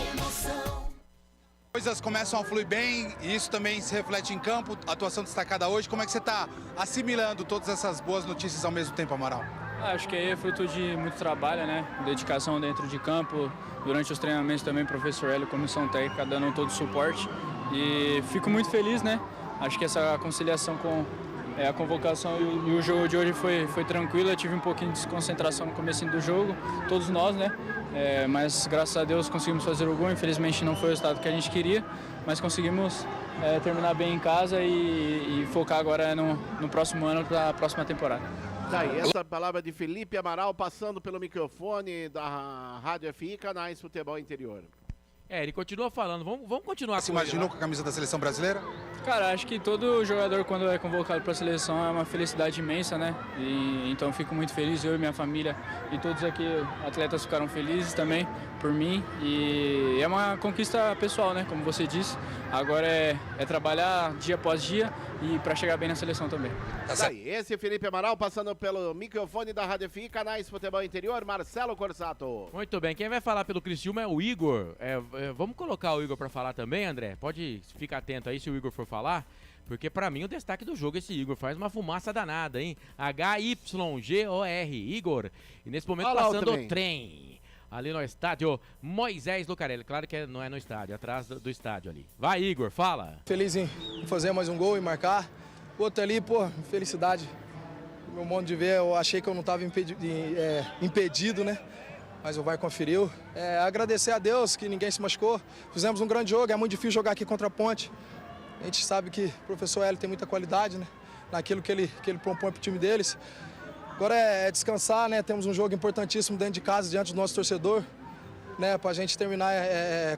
Speaker 14: Coisas começam a fluir bem e isso também se reflete em campo, atuação destacada hoje. Como é que você está assimilando todas essas boas notícias ao mesmo tempo, Amaral?
Speaker 15: Acho que aí é fruto de muito trabalho, né? Dedicação dentro de campo, durante os treinamentos também, professor Hélio, comissão técnica, dando todo o suporte. E fico muito feliz, né? Acho que essa conciliação com a convocação e o jogo de hoje foi tranquilo. Eu tive um pouquinho de desconcentração no começo do jogo, todos nós, né? Mas graças a Deus conseguimos fazer o gol. Infelizmente não foi o resultado que a gente queria, mas conseguimos terminar bem em casa e focar agora no próximo ano, para a próxima temporada.
Speaker 5: Tá aí, essa palavra de Felipe Amaral passando pelo microfone da Rádio FI, canais Futebol Interior.
Speaker 2: Ele continua falando, vamos continuar.
Speaker 14: Você imaginou com a camisa da seleção brasileira?
Speaker 15: Cara, acho que todo jogador quando é convocado para a seleção é uma felicidade imensa, né? Então fico muito feliz, eu e minha família e todos aqui, atletas ficaram felizes também por mim. E é uma conquista pessoal, né? Como você disse. Agora é trabalhar dia após dia e para chegar bem na seleção também.
Speaker 5: Tá aí, esse é Felipe Amaral passando pelo microfone da Rádio FI, canais Futebol Interior, Marcelo Corsato.
Speaker 2: Muito bem, quem vai falar pelo Criciúma é o Igor. Vamos colocar o Igor para falar também, André? Pode ficar atento aí se o Igor for falar, porque pra mim o destaque do jogo esse Igor faz uma fumaça danada, hein? HYGOR, Igor. E nesse momento passando o trem ali no estádio Moisés Lucarelli. Claro que não é no estádio, é atrás do estádio ali. Vai, Igor, fala.
Speaker 16: Feliz em fazer mais um gol e marcar. O outro ali, felicidade. Meu modo de ver, eu achei que eu não estava impedido, né? Mas o VAR conferiu. Agradecer a Deus que ninguém se machucou. Fizemos um grande jogo, é muito difícil jogar aqui contra a Ponte. A gente sabe que o professor Hélio tem muita qualidade, né? Naquilo que ele propõe para o time deles. Agora é descansar, né? Temos um jogo importantíssimo dentro de casa, diante do nosso torcedor, né? Para a gente terminar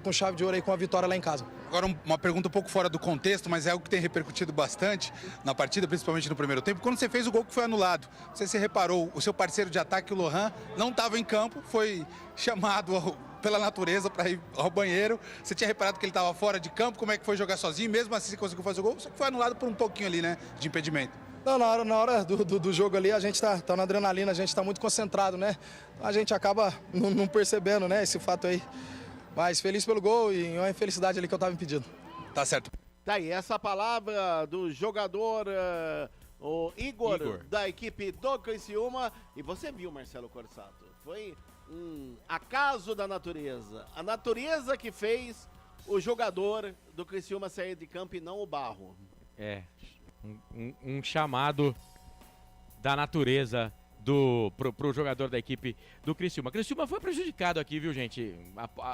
Speaker 16: com chave de ouro aí, com a vitória lá em casa.
Speaker 14: Agora uma pergunta um pouco fora do contexto, mas é algo que tem repercutido bastante na partida, principalmente no primeiro tempo. Quando você fez o gol que foi anulado, você se reparou, o seu parceiro de ataque, o Lohan, não estava em campo, foi chamado pela natureza para ir ao banheiro. Você tinha reparado que ele estava fora de campo, como é que foi jogar sozinho? Mesmo assim você conseguiu fazer o gol, só que foi anulado por um pouquinho ali, né, de impedimento.
Speaker 16: Não, na hora do jogo ali, a gente tá na adrenalina, a gente tá muito concentrado, né? A gente acaba não percebendo, né, esse fato aí. Mas feliz pelo gol e uma infelicidade ali que eu tava impedido.
Speaker 14: Tá certo.
Speaker 5: Tá aí, essa palavra do jogador, o Igor, da equipe do Criciúma. E você viu, Marcelo Corsato, foi um acaso da natureza. A natureza que fez o jogador do Criciúma sair de campo e não o Barro.
Speaker 2: Um chamado da natureza pro jogador da equipe do Criciúma. Criciúma foi prejudicado aqui, viu, gente?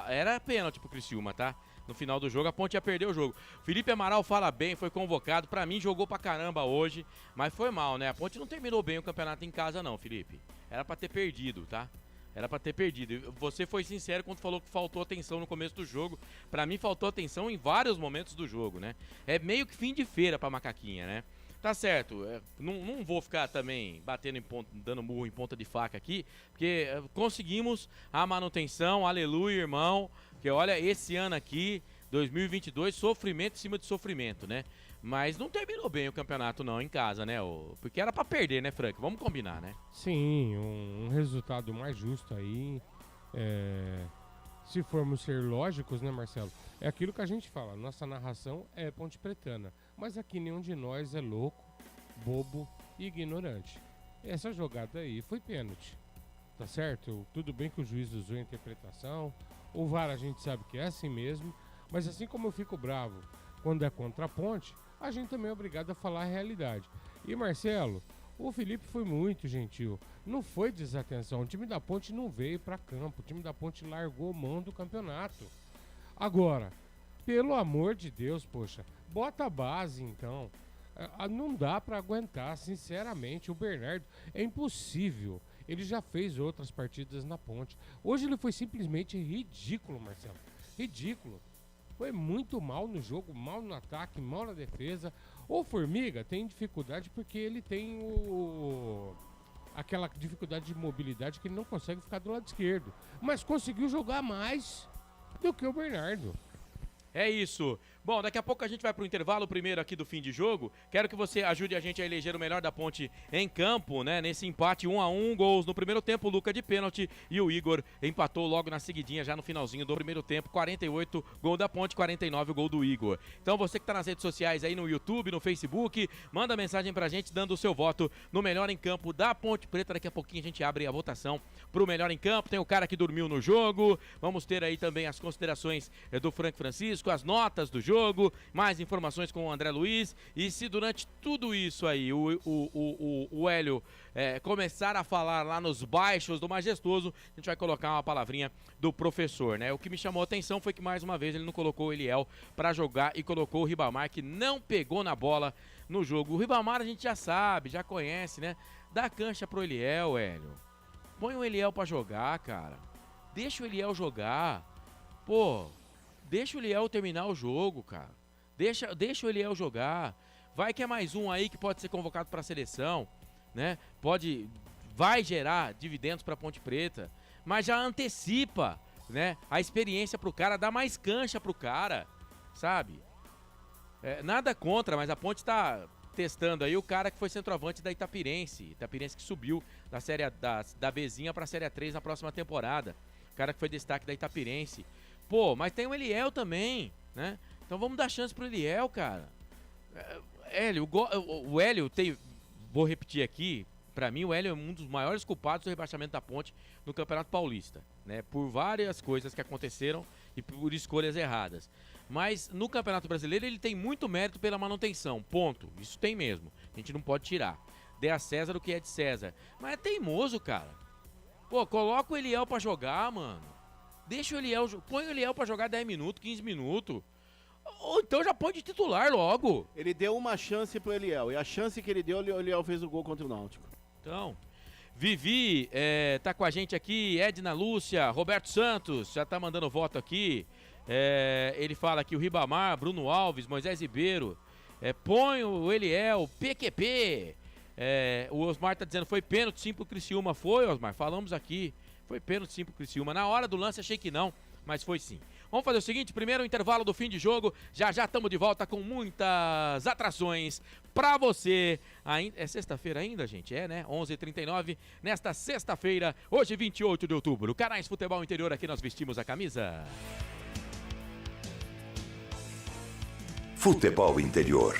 Speaker 2: Era pênalti pro Criciúma, tá? No final do jogo, a Ponte ia perder o jogo. Felipe Amaral fala bem, foi convocado. Pra mim, jogou pra caramba hoje, mas foi mal, né? A Ponte não terminou bem o campeonato em casa, não, Felipe. Era pra ter perdido, tá? Era pra ter perdido. Você foi sincero quando falou que faltou atenção no começo do jogo. Pra mim, faltou atenção em vários momentos do jogo, né? É meio que fim de feira pra Macaquinha, né? Tá certo, não vou ficar também batendo dando murro em ponta de faca aqui, porque conseguimos a manutenção, aleluia, irmão, que olha, esse ano aqui, 2022, sofrimento em cima de sofrimento, né? Mas não terminou bem o campeonato não, em casa, né? Porque era pra perder, né, Frank? Vamos combinar, né?
Speaker 1: Sim, um resultado mais justo aí, se formos ser lógicos, né, Marcelo? É aquilo que a gente fala, nossa narração é ponte pretana, mas aqui nenhum de nós é louco, bobo e ignorante. Essa jogada aí foi pênalti, tá certo? Tudo bem que o juiz usou a interpretação, o VAR a gente sabe que é assim mesmo, mas assim como eu fico bravo quando é contra a Ponte, a gente também é obrigado a falar a realidade. E Marcelo, o Felipe foi muito gentil, não foi desatenção, o time da Ponte não veio para campo, o time da Ponte largou mão do campeonato. Agora, pelo amor de Deus, poxa, bota a base então. Não dá para aguentar, sinceramente, o Bernardo é impossível. Ele já fez outras partidas na Ponte. Hoje ele foi simplesmente ridículo, Marcelo. Ridículo. Foi muito mal no jogo, mal no ataque, mal na defesa. O Formiga tem dificuldade porque ele tem aquela dificuldade de mobilidade que ele não consegue ficar do lado esquerdo. Mas conseguiu jogar mais do que o Bernardo.
Speaker 2: É isso. Bom, daqui a pouco a gente vai pro intervalo primeiro aqui do fim de jogo. Quero que você ajude a gente a eleger o melhor da Ponte em campo, né? Nesse empate 1-1, gols no primeiro tempo, o Luca de pênalti e o Igor empatou logo na seguidinha, já no finalzinho do primeiro tempo, 48, gol da Ponte, 49, o gol do Igor. Então você que tá nas redes sociais aí no YouTube, no Facebook, manda mensagem pra gente dando o seu voto no melhor em campo da Ponte Preta. Daqui a pouquinho a gente abre a votação pro melhor em campo. Tem o cara que dormiu no jogo, vamos ter aí também as considerações do Frank Francisco, as notas do jogo, mais informações com o André Luiz. E se durante tudo isso aí o Hélio começar a falar lá nos baixos do Majestoso, a gente vai colocar uma palavrinha do professor, né? O que me chamou a atenção foi que mais uma vez ele não colocou o Eliel para jogar e colocou o Ribamar, que não pegou na bola no jogo. O Ribamar a gente já sabe, já conhece, né? Dá cancha pro Eliel, Hélio. Põe o Eliel pra jogar, cara. Deixa o Eliel jogar. Pô, deixa o Eliel terminar o jogo, cara. Deixa o Eliel jogar. Vai que é mais um aí que pode ser convocado para a seleção, né? Vai gerar dividendos para Ponte Preta, mas já antecipa, né? A experiência pro cara, dá mais cancha pro cara, sabe? Nada contra, mas a Ponte tá testando aí o cara que foi centroavante da Itapirense que subiu da série da Bzinha pra Série 3 na próxima temporada. O cara que foi destaque da Itapirense. Pô, mas tem o Eliel também, né? Então vamos dar chance pro Eliel, cara. Hélio, o Hélio tem... Vou repetir aqui. Pra mim, o Hélio é um dos maiores culpados do rebaixamento da Ponte no Campeonato Paulista, né? Por várias coisas que aconteceram e por escolhas erradas. Mas no Campeonato Brasileiro ele tem muito mérito pela manutenção, ponto. Isso tem mesmo. A gente não pode tirar. Dê a César o que é de César. Mas é teimoso, cara. Pô, coloca o Eliel pra jogar, mano. Deixa o Eliel... Põe o Eliel pra jogar 10 minutos, 15 minutos. Ou então já põe de titular logo.
Speaker 5: Ele deu uma chance pro Eliel. E a chance que ele deu, o Eliel fez o gol contra o Náutico.
Speaker 2: Então, Vivi tá com a gente aqui, Edna Lúcia, Roberto Santos, já tá mandando voto aqui. Ele fala que o Ribamar, Bruno Alves, Moisés Ribeiro, põe o Eliel, PQP. O Osmar tá dizendo, foi pênalti sim pro Criciúma. Foi, Osmar, falamos aqui. Foi pênalti sim pro Criciúma. Na hora do lance achei que não, mas foi sim. Vamos fazer o seguinte, primeiro intervalo do fim de jogo, já estamos de volta com muitas atrações pra você. É sexta-feira ainda, gente? Né? 11h39, nesta sexta-feira, hoje 28 de outubro. Canais Futebol Interior, aqui nós vestimos a camisa.
Speaker 4: Futebol Interior.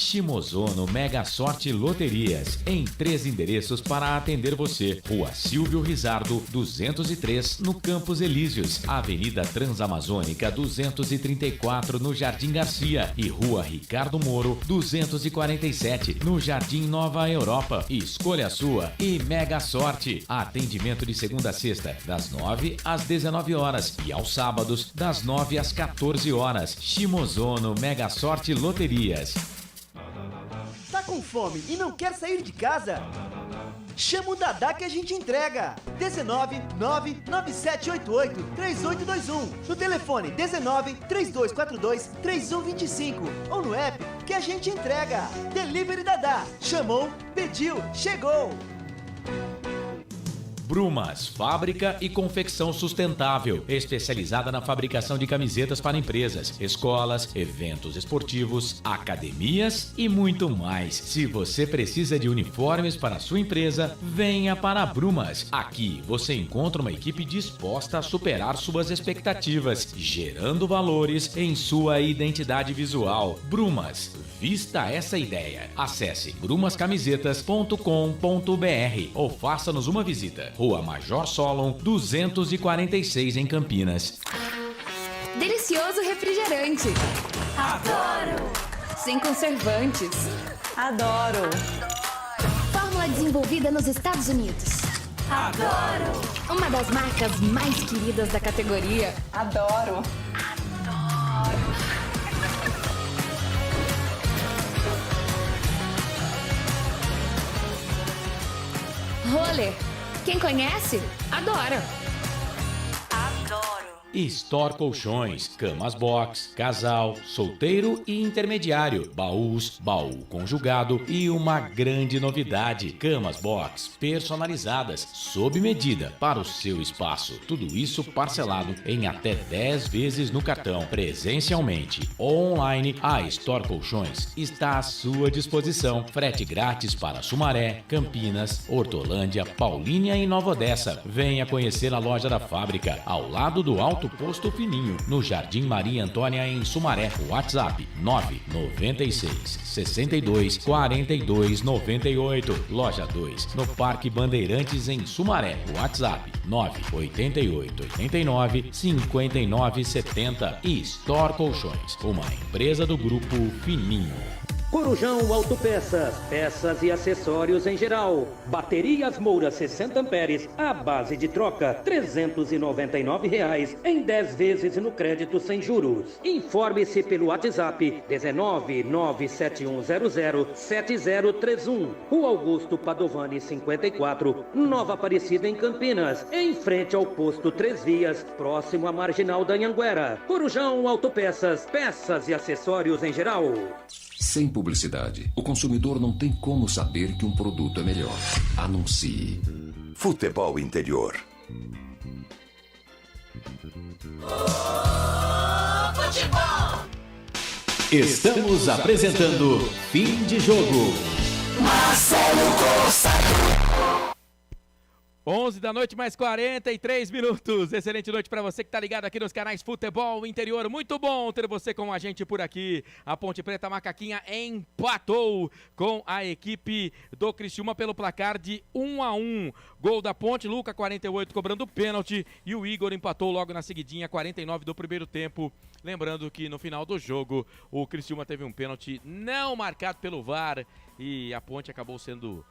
Speaker 13: Shimozono Mega Sorte Loterias, em 3 endereços para atender você. Rua Silvio Rizardo, 203, no Campos Elíseos. Avenida Transamazônica, 234, no Jardim Garcia. E Rua Ricardo Moro, 247, no Jardim Nova Europa. Escolha a sua e Mega Sorte. Atendimento de segunda a sexta, das 9 às 19 horas. E aos sábados, das 9 às 14 horas. Shimozono Mega Sorte Loterias.
Speaker 9: Tá com fome e não quer sair de casa? Chama o Dadá que a gente entrega. 19997883821. No telefone 1932423125 ou no app que a gente entrega. Delivery Dadá. Chamou, pediu, chegou.
Speaker 13: Brumas, fábrica e confecção sustentável, especializada na fabricação de camisetas para empresas, escolas, eventos esportivos, academias e muito mais. Se você precisa de uniformes para a sua empresa, venha para a Brumas. Aqui você encontra uma equipe disposta a superar suas expectativas, gerando valores em sua identidade visual. Brumas, vista essa ideia. Acesse brumascamisetas.com.br ou faça-nos uma visita. Rua Major Solon, 246 em Campinas.
Speaker 10: Delicioso refrigerante. Adoro! Sem conservantes. Adoro! Fórmula desenvolvida nos Estados Unidos. Adoro! Uma das marcas mais queridas da categoria. Adoro! Roller. Quem conhece, adora. Adoro.
Speaker 13: Store Colchões, camas box, casal, solteiro e intermediário, baús, baú conjugado e uma grande novidade, camas box personalizadas, sob medida para o seu espaço. Tudo isso parcelado em até 10 vezes no cartão, presencialmente ou online. A Store Colchões está à sua disposição. Frete grátis para Sumaré, Campinas, Hortolândia, Paulínia e Nova Odessa. Venha conhecer a loja da fábrica, ao lado do Alto Posto Fininho, no Jardim Maria Antônia, em Sumaré. WhatsApp 996 62 42 98. Loja 2, no Parque Bandeirantes, em Sumaré. WhatsApp 988 89 59 70. E Store Colchões, uma empresa do Grupo Fininho.
Speaker 11: Corujão Autopeças, peças e acessórios em geral. Baterias Moura 60 amperes, à base de troca, R$ 399 em 10 vezes no crédito sem juros. Informe-se pelo WhatsApp 19971007031. Rua Augusto Padovani 54, Nova Aparecida, em Campinas, em frente ao posto 3 Vias, próximo à Marginal da Anhanguera. Corujão Autopeças, peças e acessórios em geral.
Speaker 12: Sem publicidade, o consumidor não tem como saber que um produto é melhor. Anuncie.
Speaker 4: Futebol Interior.
Speaker 7: Futebol!
Speaker 8: Estamos apresentando Fim de Jogo.
Speaker 7: Marcelo Costa.
Speaker 2: 11 da noite, mais 43 minutos. Excelente noite para você que tá ligado aqui nos canais Futebol Interior. Muito bom ter você com a gente por aqui. A Ponte Preta Macaquinha empatou com a equipe do Criciúma pelo placar de 1-1. Gol da Ponte, Luca, 48, cobrando pênalti. E o Igor empatou logo na seguidinha, 49 do primeiro tempo. Lembrando que no final do jogo, o Criciúma teve um pênalti não marcado pelo VAR. E a Ponte acabou sendo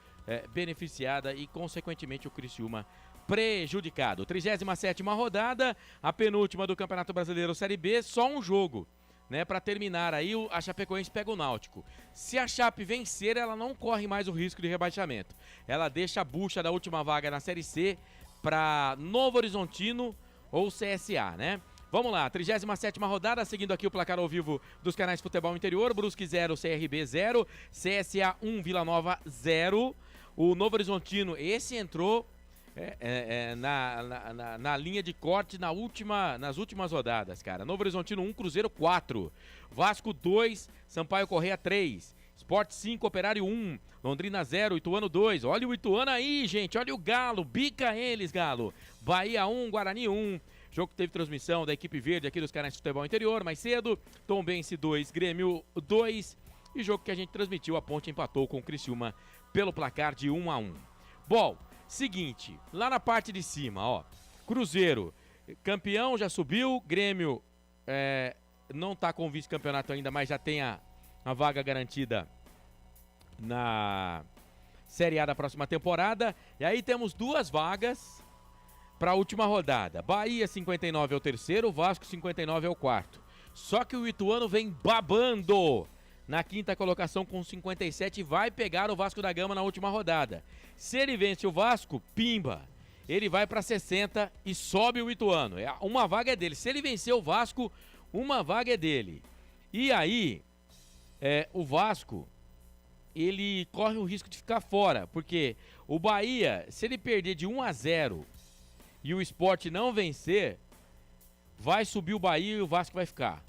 Speaker 2: beneficiada e, consequentemente, o Criciúma prejudicado. 37ª rodada, a penúltima do Campeonato Brasileiro Série B, só um jogo, né? Para terminar aí, a Chapecoense pega o Náutico. Se a Chape vencer, ela não corre mais o risco de rebaixamento. Ela deixa a bucha da última vaga na Série C para Novo Horizontino ou CSA, né? Vamos lá, 37ª rodada, seguindo aqui o placar ao vivo dos canais Futebol Interior. Brusque 0, CRB 0, CSA 1, Vila Nova 0. O Novo Horizontino, esse entrou na linha de corte nas últimas rodadas, cara. Novo Horizontino 1, Cruzeiro 4. Vasco 2, Sampaio Corrêa 3. Sport 5, Operário 1. Londrina 0, Ituano 2. Olha o Ituano aí, gente. Olha o Galo. Bica eles, Galo. Bahia 1, Guarani 1. Jogo que teve transmissão da equipe verde aqui dos canais de Futebol Interior mais cedo. Tombense 2, Grêmio 2. E jogo que a gente transmitiu, a Ponte empatou com o Criciúma pelo placar de 1-1. Bom, seguinte, lá na parte de cima, ó, Cruzeiro, campeão, já subiu, Grêmio não tá com vice-campeonato ainda, mas já tem a vaga garantida na Série A da próxima temporada. E aí temos 2 vagas para a última rodada. Bahia 59 é o terceiro, Vasco 59 é o quarto. Só que o Ituano vem babando na 5ª colocação com 57 e vai pegar o Vasco da Gama na última rodada. Se ele vence o Vasco, pimba, ele vai para 60 e sobe o Ituano. Uma vaga é dele. Se ele vencer o Vasco, uma vaga é dele. E aí, o Vasco, ele corre o risco de ficar fora, porque o Bahia, se ele perder de 1-0 e o Sport não vencer, vai subir o Bahia e o Vasco vai ficar.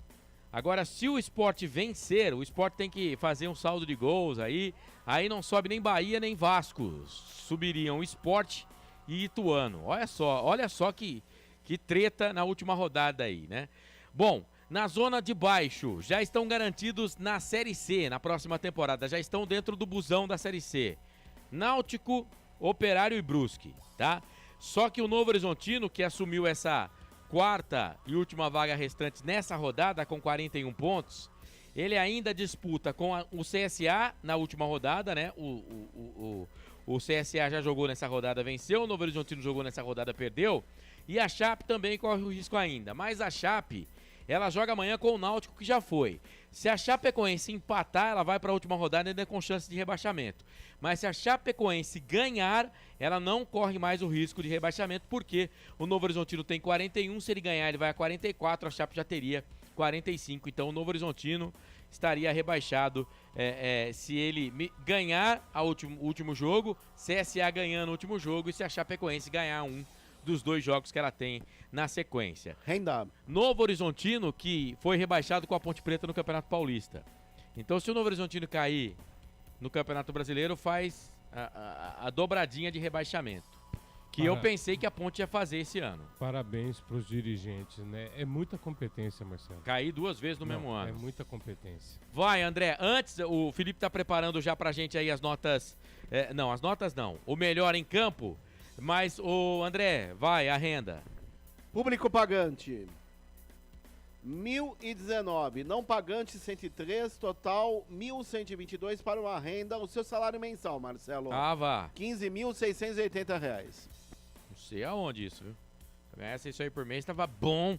Speaker 2: Agora, se o Sport vencer, o Sport tem que fazer um saldo de gols aí não sobe nem Bahia nem Vasco. Subiriam Sport e Ituano. Olha só que treta na última rodada aí, né? Bom, na zona de baixo, já estão garantidos na Série C, na próxima temporada. Já estão dentro do busão da Série C. Náutico, Operário e Brusque, tá? Só que o Novo Horizontino, que assumiu essa 4ª e última vaga restante nessa rodada, com 41 pontos, ele ainda disputa com o CSA na última rodada, né? O CSA já jogou nessa rodada, venceu. O Novo Horizontino jogou nessa rodada, perdeu. E a Chape também corre o risco ainda. Mas a Chape, ela joga amanhã com o Náutico, que já foi. Se a Chapecoense empatar, ela vai para a última rodada ainda com chance de rebaixamento. Mas se a Chapecoense ganhar, ela não corre mais o risco de rebaixamento, porque o Novo Horizontino tem 41, se ele ganhar ele vai a 44, a Chape já teria 45. Então o Novo Horizontino estaria rebaixado se ele ganhar o último jogo, CSA ganhando o último jogo e se a Chapecoense ganhar um dos 2 jogos que ela tem na sequência. Novo Horizontino, que foi rebaixado com a Ponte Preta no Campeonato Paulista. Então, se o Novo Horizontino cair no Campeonato Brasileiro, faz a dobradinha de rebaixamento, que eu pensei que a Ponte ia fazer esse ano.
Speaker 1: Parabéns para os dirigentes, né? É muita competência, Marcelo.
Speaker 2: Cair 2 vezes no mesmo ano.
Speaker 1: É muita competência.
Speaker 2: Vai, André. Antes, o Felipe tá preparando já pra gente aí as notas. As notas não. O melhor em campo. Mas, André, vai, a renda.
Speaker 5: Público pagante, 1.019. Não pagante, 103. Total, 1.122 para uma renda. O seu salário mensal, Marcelo.
Speaker 2: Vá.
Speaker 5: R$15.680.
Speaker 2: Não sei aonde isso, viu? Se eu ganhasse isso aí por mês, tava bom.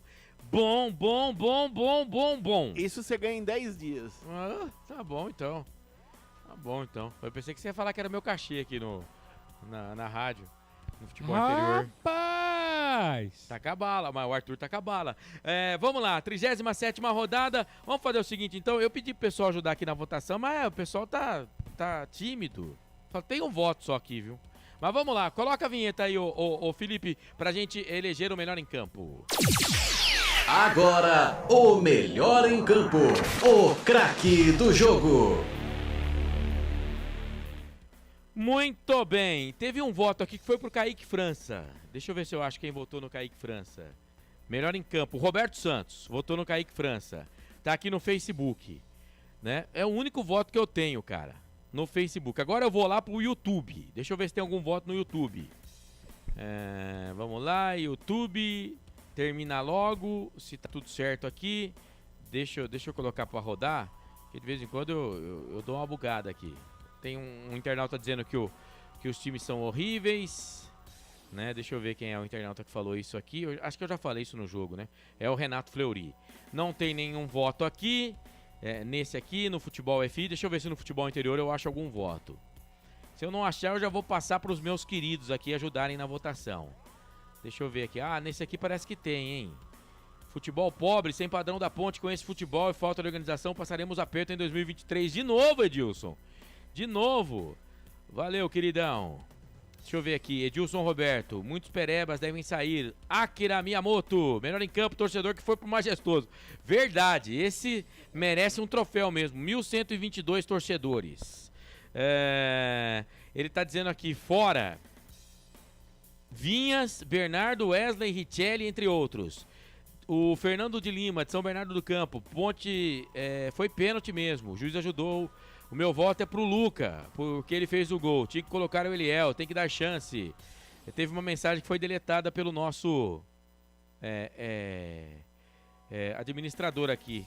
Speaker 5: Isso você ganha em 10 dias.
Speaker 2: Tá bom, então. Eu pensei que você ia falar que era meu cachê aqui na rádio. No futebol interior.
Speaker 1: Rapaz!
Speaker 2: Tá com a bala, mas o Arthur tá com a bala. Vamos lá, 37ª rodada. Vamos fazer o seguinte, então. Eu pedi pro pessoal ajudar aqui na votação, mas o pessoal tá tímido. Só tem um voto só aqui, viu? Mas vamos lá, coloca a vinheta aí, ô Felipe, pra gente eleger o melhor em campo.
Speaker 8: Agora, o melhor em campo. O craque do jogo.
Speaker 2: Muito bem, teve um voto aqui que foi pro Kaique França. Deixa eu ver se eu acho quem votou no Kaique França. Melhor em campo, Roberto Santos, votou no Kaique França. Tá aqui no Facebook, né? É o único voto que eu tenho, cara, no Facebook. Agora eu vou lá pro YouTube. Deixa eu ver se tem algum voto no YouTube. Vamos lá, YouTube, termina logo, se tá tudo certo aqui. Deixa eu colocar pra rodar, que de vez em quando eu dou uma bugada aqui. Tem um internauta dizendo que os times são horríveis, né? Deixa eu ver quem é o internauta que falou isso aqui. Acho que eu já falei isso no jogo, né? É o Renato Fleury. Não tem nenhum voto aqui, nesse aqui, no Futebol FI. Deixa eu ver se no Futebol Interior eu acho algum voto. Se eu não achar, eu já vou passar para os meus queridos aqui ajudarem na votação. Deixa eu ver aqui. Nesse aqui parece que tem, hein? Futebol pobre, sem padrão da Ponte, com esse futebol e falta de organização, passaremos aperto em 2023. De novo, Edilson. De novo. Valeu, queridão. Deixa eu ver aqui. Edilson Roberto. Muitos perebas devem sair. Akira Miyamoto. Melhor em campo, torcedor que foi pro Majestoso. Verdade. Esse merece um troféu mesmo. 1.122 torcedores. Ele tá dizendo aqui, fora Vinhas, Bernardo, Wesley, Richelli, entre outros. O Fernando de Lima, de São Bernardo do Campo. Ponte, foi pênalti mesmo. O juiz ajudou. O meu voto é pro Luca, porque ele fez o gol. Tinha que colocar o Eliel, tem que dar chance. Teve uma mensagem que foi deletada pelo nosso administrador aqui.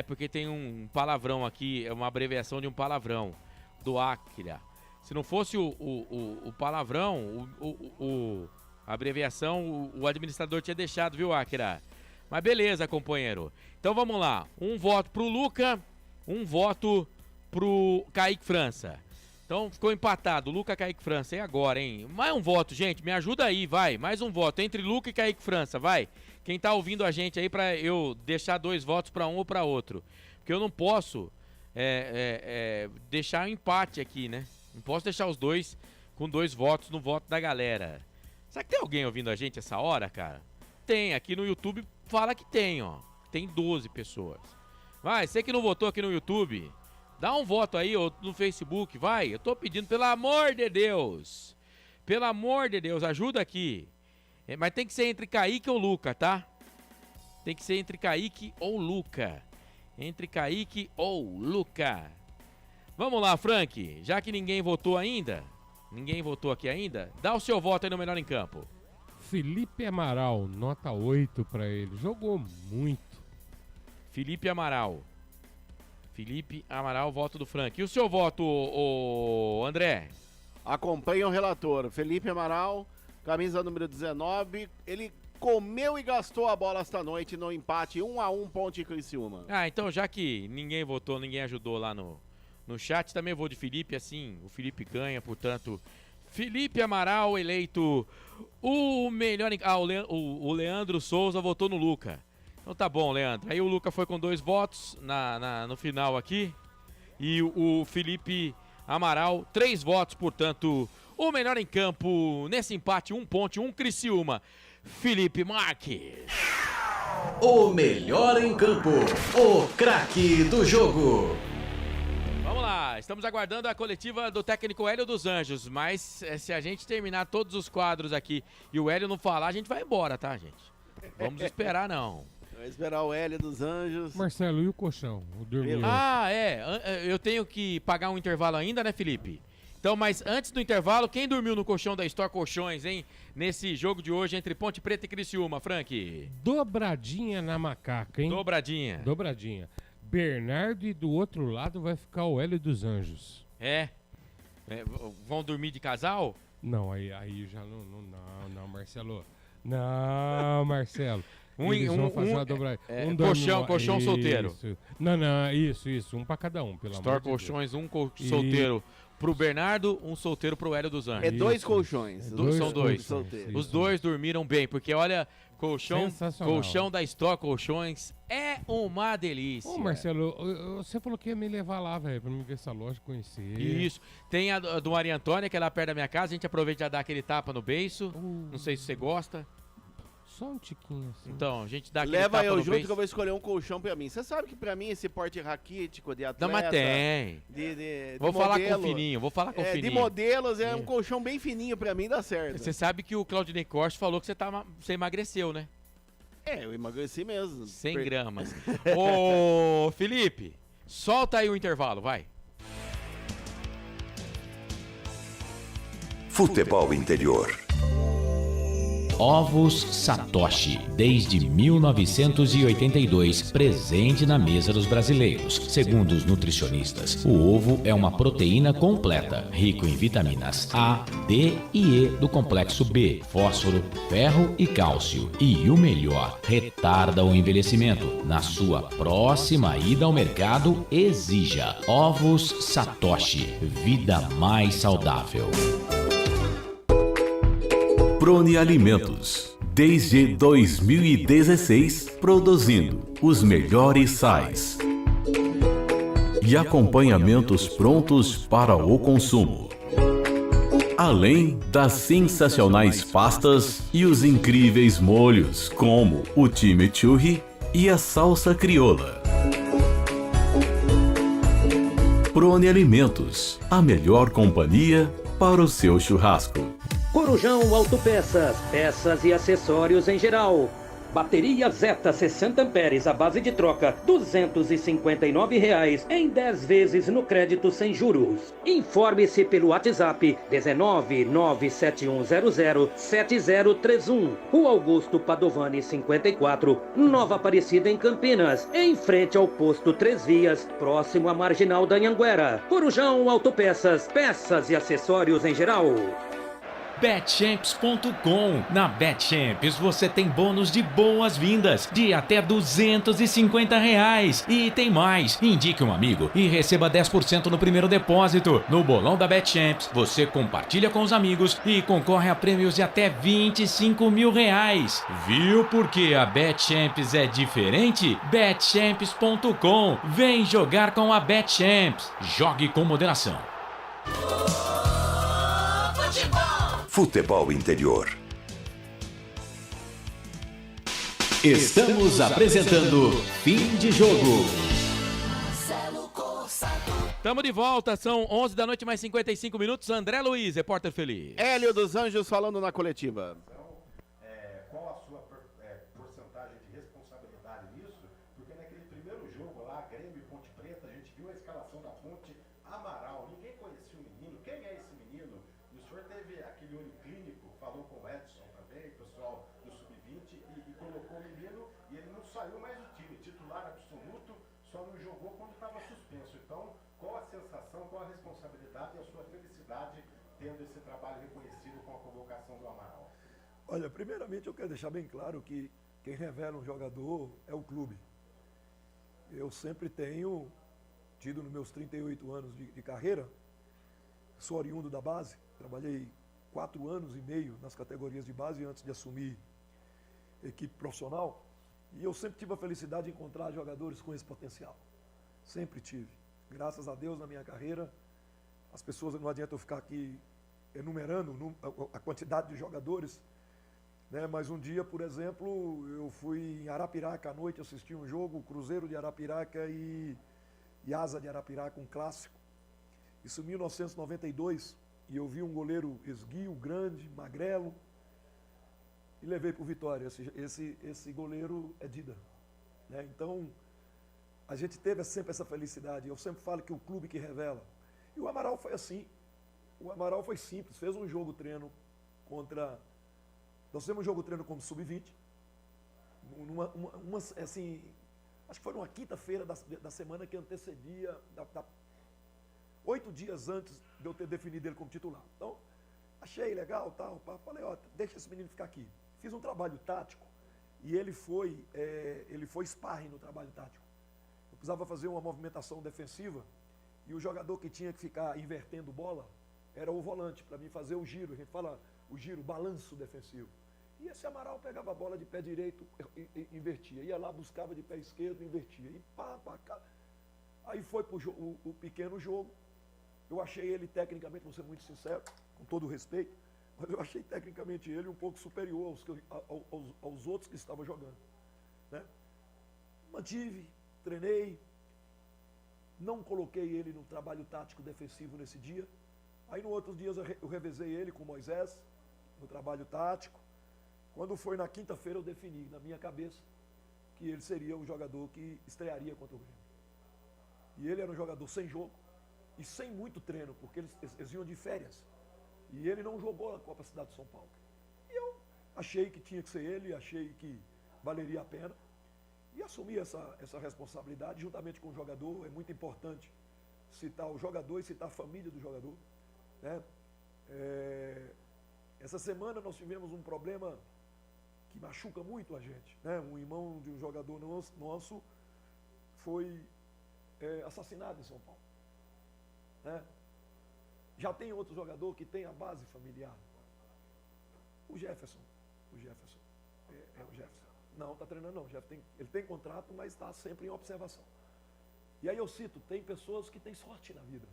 Speaker 2: Porque tem um palavrão aqui, é uma abreviação de um palavrão, do Áquila. Se não fosse o palavrão, a abreviação, o administrador tinha deixado, viu, Áquila? Mas beleza, companheiro. Então vamos lá. Um voto pro Luca, um voto pro Kaique França. Então ficou empatado, Luca, Kaique França. E agora, hein? Mais um voto, gente. Me ajuda aí, vai. Mais um voto entre Luca e Kaique França, vai. Quem tá ouvindo a gente aí pra eu deixar 2 votos pra um ou pra outro. Porque eu não posso deixar um empate aqui, né? Não posso deixar os dois com 2 votos no voto da galera. Será que tem alguém ouvindo a gente essa hora, cara? Tem, aqui no YouTube fala que tem, ó. Tem 12 pessoas. Vai, você que não votou aqui no YouTube, dá um voto aí, ou no Facebook, vai. Eu tô pedindo, pelo amor de Deus. Pelo amor de Deus, ajuda aqui. Mas tem que ser entre Kaique ou Luca, tá? Tem que ser entre Kaique ou Luca. Entre Kaique ou Luca. Vamos lá, Frank. Já que ninguém votou ainda, ninguém votou aqui ainda, dá o seu voto aí no Melhor em Campo.
Speaker 1: Felipe Amaral, nota 8 pra ele. Jogou muito.
Speaker 2: Felipe Amaral. Felipe Amaral, voto do Frank. E o seu voto, o André?
Speaker 5: Acompanha o relator. Felipe Amaral, camisa número 19. Ele comeu e gastou a bola esta noite no empate 1-1 Ponte e Criciúma.
Speaker 2: Então já que ninguém votou, ninguém ajudou lá no chat, também vou de Felipe, assim, o Felipe ganha, portanto, Felipe Amaral eleito o melhor... o Leandro Souza votou no Luca. Então tá bom, Leandro. Aí o Luca foi com 2 votos no final aqui. E o Felipe Amaral, 3 votos, portanto, o melhor em campo nesse empate, 1 Ponte, 1 Criciúma. Felipe Marques.
Speaker 8: O melhor em campo, o craque do jogo.
Speaker 2: Vamos lá, estamos aguardando a coletiva do técnico Hélio dos Anjos, mas se a gente terminar todos os quadros aqui e o Hélio não falar, a gente vai embora, tá, gente? Vamos esperar, não.
Speaker 5: Vai esperar o Hélio dos Anjos.
Speaker 1: Marcelo, e o colchão? O dormir?
Speaker 2: Eu tenho que pagar um intervalo ainda, né, Felipe? Então, mas antes do intervalo, quem dormiu no colchão da Store Colchões, hein? Nesse jogo de hoje entre Ponte Preta e Criciúma, Frank?
Speaker 1: Dobradinha na macaca, hein?
Speaker 2: Dobradinha.
Speaker 1: Bernardo e do outro lado vai ficar o Hélio dos Anjos.
Speaker 2: Vão dormir de casal?
Speaker 1: Não, aí já não, Marcelo. Não, Marcelo. Eles vão fazer uma dobradinha.
Speaker 2: Colchão solteiro.
Speaker 1: Não, isso. Um pra cada um, pelo amor de Deus.
Speaker 2: Store Colchões, um solteiro pro Bernardo, um solteiro pro Hélio dos Anjos.
Speaker 5: É 2 colchões.
Speaker 2: São 2. Os 2 dormiram bem, porque olha, colchão da Store Colchões é uma delícia.
Speaker 1: Ô, Marcelo, você falou que ia me levar lá, velho, pra me ver essa loja, conhecer.
Speaker 2: Isso. Tem a do Maria Antônia, que é lá perto da minha casa, a gente aproveita e já dá aquele tapa no beiço. Não sei se você gosta.
Speaker 1: Só um tiquinho assim.
Speaker 2: Então, a gente dá aquele
Speaker 5: Leva
Speaker 2: tapa
Speaker 5: eu
Speaker 2: no
Speaker 5: junto
Speaker 2: beiço.
Speaker 5: que eu vou escolher um colchão pra mim. Você sabe que pra mim esse porte raquítico de atleta...
Speaker 2: Não, mas tem.
Speaker 5: Vou
Speaker 2: falar com o Fininho,
Speaker 5: De modelos, um colchão bem fininho pra mim, dá certo.
Speaker 2: Você sabe que o Claudinei Costa falou que você emagreceu, né?
Speaker 5: Eu emagreci mesmo.
Speaker 2: 100 gramas. Ô, Felipe, solta aí o intervalo, vai.
Speaker 4: Futebol Interior.
Speaker 13: Ovos Satoshi, desde 1982, presente na mesa dos brasileiros. Segundo os nutricionistas, o ovo é uma proteína completa, rico em vitaminas A, D e E do complexo B, fósforo, ferro e cálcio. E o melhor, retarda o envelhecimento. Na sua próxima ida ao mercado, exija Ovos Satoshi, vida mais saudável.
Speaker 3: Prone Alimentos, desde 2016, produzindo os melhores sais e acompanhamentos prontos para o consumo. Além das sensacionais pastas e os incríveis molhos, como o chimichurri e a salsa crioula. Prone Alimentos, a melhor companhia para o seu churrasco.
Speaker 11: Corujão Autopeças, peças e acessórios em geral. Bateria Zeta 60 amperes à base de troca, R$ 259,00 em 10 vezes no crédito sem juros. Informe-se pelo WhatsApp 19971007031. Rua Augusto Padovani 54, Nova Aparecida em Campinas, em frente ao posto 3 Vias, próximo à Marginal da Anhanguera. Corujão Autopeças, peças e acessórios em geral.
Speaker 13: Betchamps.com. Na Betchamps você tem bônus de boas-vindas de até R$ 250,00. E tem mais. Indique um amigo e receba 10% no primeiro depósito. No bolão da Betchamps, você compartilha com os amigos e concorre a prêmios de até R$ 25.000. Viu porque a Betchamps é diferente? Betchamps.com. Vem jogar com a Betchamps. Jogue com moderação.
Speaker 4: Futebol Interior.
Speaker 8: Estamos apresentando Fim de Jogo.
Speaker 2: Estamos de volta, são 11 da noite mais 55 minutos. André Luiz, repórter feliz.
Speaker 5: Hélio dos Anjos falando na coletiva.
Speaker 17: Qual a sua porcentagem de responsabilidade nisso? Porque naquele primeiro jogo lá, Grêmio e Ponte Preta, a gente viu a escalação da Ponte, Amaral, ninguém conhecia o menino. Quem é esse menino? E o senhor teve aquele olho clínico, falou com o Edson também, pessoal do Sub-20, e colocou o menino e ele não saiu mais do time, titular absoluto, só não jogou quando estava suspenso. Então, qual a sensação, qual a responsabilidade e a sua felicidade tendo esse trabalho reconhecido com a convocação do Amaral?
Speaker 18: Olha, primeiramente eu quero deixar bem claro que quem revela um jogador é o clube. Eu sempre tenho tido nos meus 38 anos de carreira, sou oriundo da base, trabalhei 4 anos e meio nas categorias de base antes de assumir equipe profissional, e eu sempre tive a felicidade de encontrar jogadores com esse potencial. Sempre tive. Graças a Deus, na minha carreira, as pessoas, não adianta eu ficar aqui enumerando a quantidade de jogadores, né? Mas um dia, por exemplo, eu fui em Arapiraca à noite assistir um jogo, Cruzeiro de Arapiraca e Asa de Arapiraca, um clássico. Isso em 1992, e eu vi um goleiro esguio, grande, magrelo, e levei para o Vitória. Esse goleiro é Dida, né? Então, a gente teve sempre essa felicidade. Eu sempre falo que o clube que revela. E o Amaral foi assim. O Amaral foi simples. Fez um jogo treino contra... Nós fizemos um jogo treino como Sub-20. Assim, acho que foi numa quinta-feira da semana que antecedia... 8 dias antes de eu ter definido ele como titular. Então, achei legal, tal. Falei, ó, deixa esse menino ficar aqui. Fiz um trabalho tático e ele foi sparring no trabalho tático. Eu precisava fazer uma movimentação defensiva e o jogador que tinha que ficar invertendo bola era o volante, para mim fazer o giro. A gente fala o giro, balanço defensivo. E esse Amaral pegava a bola de pé direito e invertia. Ia lá, buscava de pé esquerdo e invertia. E pá, cá. Aí foi para o pequeno jogo. Eu achei ele tecnicamente, vou ser muito sincero, com todo o respeito, mas eu achei tecnicamente ele um pouco superior aos outros que estavam jogando, né? Mantive, treinei, não coloquei ele no trabalho tático defensivo nesse dia. Aí no outros dias eu revezei ele com o Moisés, no trabalho tático. Quando foi na quinta-feira eu defini na minha cabeça que ele seria o jogador que estrearia contra o Grêmio. E ele era um jogador sem jogo e sem muito treino, porque eles iam de férias. E ele não jogou na Copa Cidade de São Paulo. E eu achei que tinha que ser ele, achei que valeria a pena. E assumi essa responsabilidade juntamente com o jogador. É muito importante citar o jogador e citar a família do jogador, né? Essa semana nós tivemos um problema que machuca muito a gente, né? Um irmão de um jogador nosso foi assassinado em São Paulo, né? Já tem outro jogador que tem a base familiar. O Jefferson. É o Jefferson. Não, está treinando não. Ele tem contrato, mas está sempre em observação. E aí eu cito, tem pessoas que têm sorte na vida,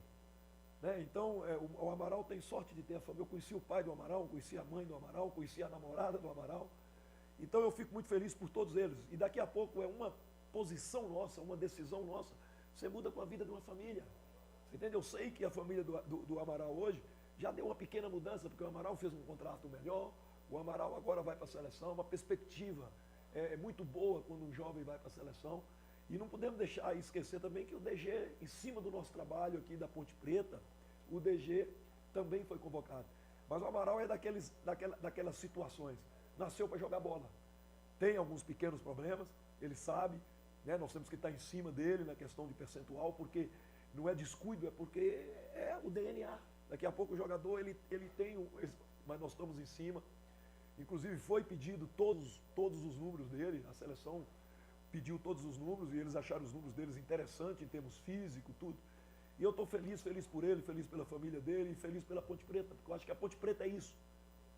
Speaker 18: né? Então, o Amaral tem sorte de ter a família. Eu conheci o pai do Amaral, conheci a mãe do Amaral, conheci a namorada do Amaral. Então eu fico muito feliz por todos eles. E daqui a pouco é uma posição nossa, uma decisão nossa. Você muda com a vida de uma família. Você entende? Eu sei que a família do Amaral hoje já deu uma pequena mudança, porque o Amaral fez um contrato melhor, o Amaral agora vai para a seleção, uma perspectiva muito boa quando um jovem vai para a seleção. E não podemos deixar esquecer também que o DG, em cima do nosso trabalho aqui da Ponte Preta, o DG também foi convocado. Mas o Amaral é daquelas situações. Nasceu para jogar bola. Tem alguns pequenos problemas, ele sabe, né? Nós temos que estar em cima dele na questão de percentual, porque não é descuido, é porque é o DNA. Daqui a pouco o jogador, ele tem, mas nós estamos em cima. Inclusive foi pedido todos os números dele, a seleção pediu todos os números e eles acharam os números deles interessantes em termos físicos, tudo. E eu estou feliz por ele, feliz pela família dele e feliz pela Ponte Preta, porque eu acho que a Ponte Preta é isso.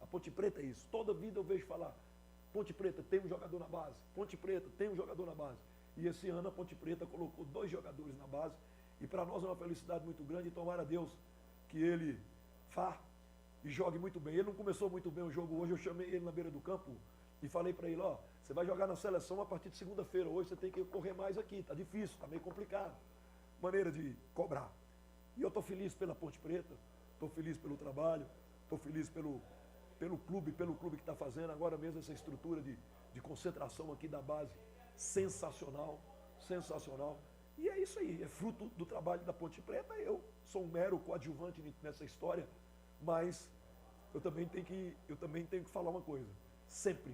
Speaker 18: A Ponte Preta é isso. Toda vida eu vejo falar, Ponte Preta tem um jogador na base, Ponte Preta tem um jogador na base. E esse ano a Ponte Preta colocou 2 jogadores na base e para nós é uma felicidade muito grande e tomara a Deus que ele vá e jogue muito bem. Ele não começou muito bem o jogo hoje, eu chamei ele na beira do campo e falei para ele, ó, você vai jogar na seleção a partir de segunda-feira, hoje você tem que correr mais aqui, tá difícil, tá meio complicado. Maneira de cobrar. E eu estou feliz pela Ponte Preta, estou feliz pelo trabalho, estou feliz pelo clube que está fazendo agora mesmo essa estrutura de concentração aqui da base, sensacional, sensacional. E é isso aí, é fruto do trabalho da Ponte Preta. Eu sou um mero coadjuvante nessa história, mas eu também tenho que falar uma coisa. Sempre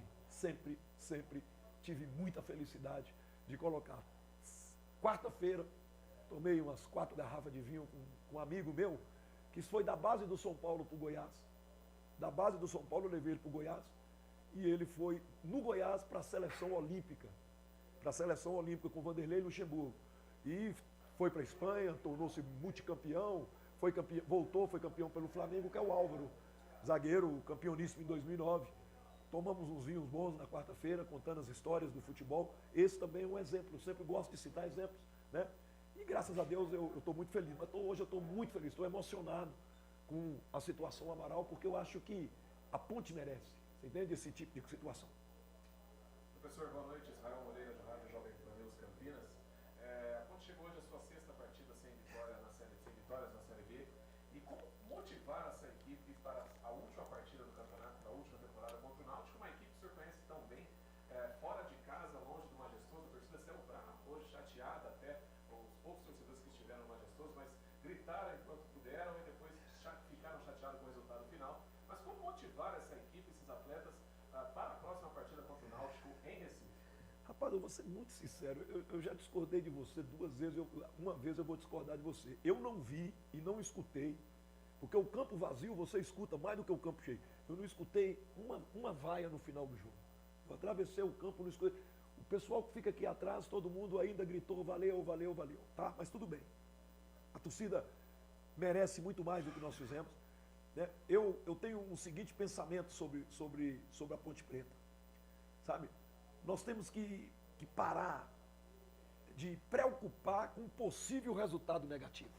Speaker 18: tive muita felicidade de colocar. Quarta-feira, tomei umas 4 garrafas de vinho com um amigo meu, que foi da base do São Paulo para o Goiás. Da base do São Paulo eu levei ele para o Goiás, e ele foi no Goiás para a seleção olímpica. Para a seleção olímpica com Vanderlei Luxemburgo. E foi para a Espanha, tornou-se multicampeão, voltou, foi campeão pelo Flamengo, que é o Álvaro, zagueiro campeoníssimo em 2009. Tomamos uns vinhos bons na quarta-feira, contando as histórias do futebol. Esse também é um exemplo, eu sempre gosto de citar exemplos, né? E graças a Deus eu estou muito feliz, mas hoje eu estou muito feliz, estou emocionado com a situação Amaral, porque eu acho que a Ponte merece, você entende, esse tipo de situação.
Speaker 17: Professor, boa noite, Israel Moreira, da Rádio Jovem Pan News Campinas. A Ponte chegou hoje a sua 6ª partida sem vitórias na Série B. E como motivar essa equipe para a última partida do campeonato, da última temporada contra o Náutico, uma equipe que o senhor conhece tão bem, fora de casa, longe do Majestoso, a torcida saiu brava hoje, chateada até, os poucos torcedores que estiveram no Majestoso, mas gritaram enquanto puderam e depois ficaram chateados com o resultado final. Mas como motivar essa equipe, esses atletas, para a próxima partida contra o Náutico em Recife?
Speaker 18: Rapaz, eu vou ser muito sincero, eu já discordei de você 2 vezes, uma vez eu vou discordar de você. Eu não vi e não escutei, porque o campo vazio você escuta mais do que o campo cheio. Eu não escutei uma vaia no final do jogo. Eu atravessei o campo, não escutei. O pessoal que fica aqui atrás, todo mundo ainda gritou valeu, valeu, valeu, tá? Mas tudo bem. A torcida merece muito mais do que nós fizemos, né? Eu tenho um seguinte pensamento sobre a Ponte Preta, sabe? Nós temos que parar de preocupar com um possível resultado negativo,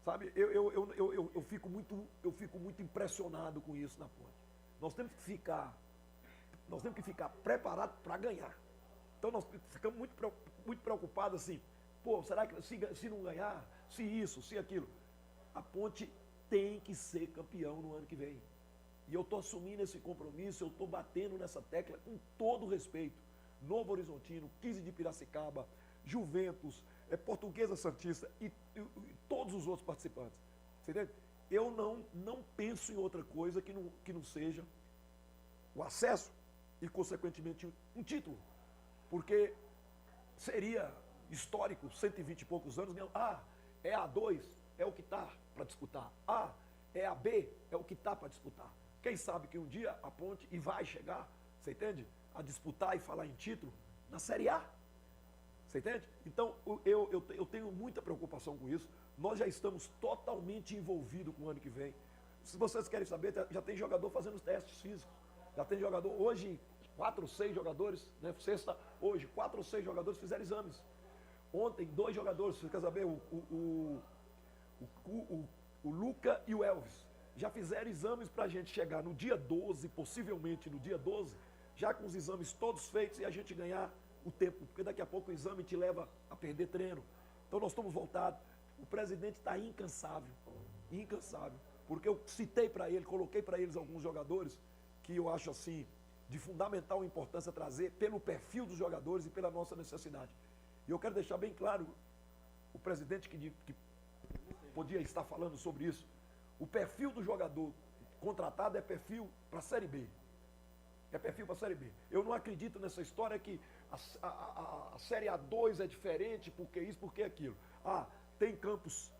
Speaker 18: sabe? Eu fico muito impressionado com isso na Ponte. Nós temos que ficar preparados para ganhar. Então nós ficamos muito preocupados assim, pô, será que se não ganhar, se isso, se aquilo? A Ponte tem que ser campeão no ano que vem. E eu estou assumindo esse compromisso, eu estou batendo nessa tecla com todo respeito. Novo Horizontino, 15 de Piracicaba, Juventus, Portuguesa Santista e todos os outros participantes. Você entende? Eu não penso em outra coisa que não seja o acesso e, consequentemente, um título. Porque seria histórico, 120 e poucos anos, é A2, é o que está para disputar. É a B, é o que está para disputar. Quem sabe que um dia a Ponte vai chegar, você entende? A disputar e falar em título na Série A. Você entende? Então, eu tenho muita preocupação com isso. Nós já estamos totalmente envolvidos com o ano que vem. Se vocês querem saber, já tem jogador fazendo os testes físicos. Já tem jogador, hoje, 4 ou 6 jogadores, né? Sexta, hoje, 4 ou 6 jogadores fizeram exames. Ontem, 2 jogadores, você quer saber, o Luca e o Elvis, já fizeram exames para a gente chegar no dia 12, possivelmente no dia 12, já com os exames todos feitos e a gente ganhar o tempo, porque daqui a pouco o exame te leva a perder treino. Então nós estamos voltados. O presidente está incansável, porque eu citei para ele, coloquei para eles alguns jogadores que eu acho assim de fundamental importância trazer pelo perfil dos jogadores e pela nossa necessidade. E eu quero deixar bem claro, o presidente que podia estar falando sobre isso, o perfil do jogador contratado é perfil para a Série B. É perfil para a Série B. Eu não acredito nessa história que a Série A2 é diferente, porque isso, porque aquilo. Ah, tem campos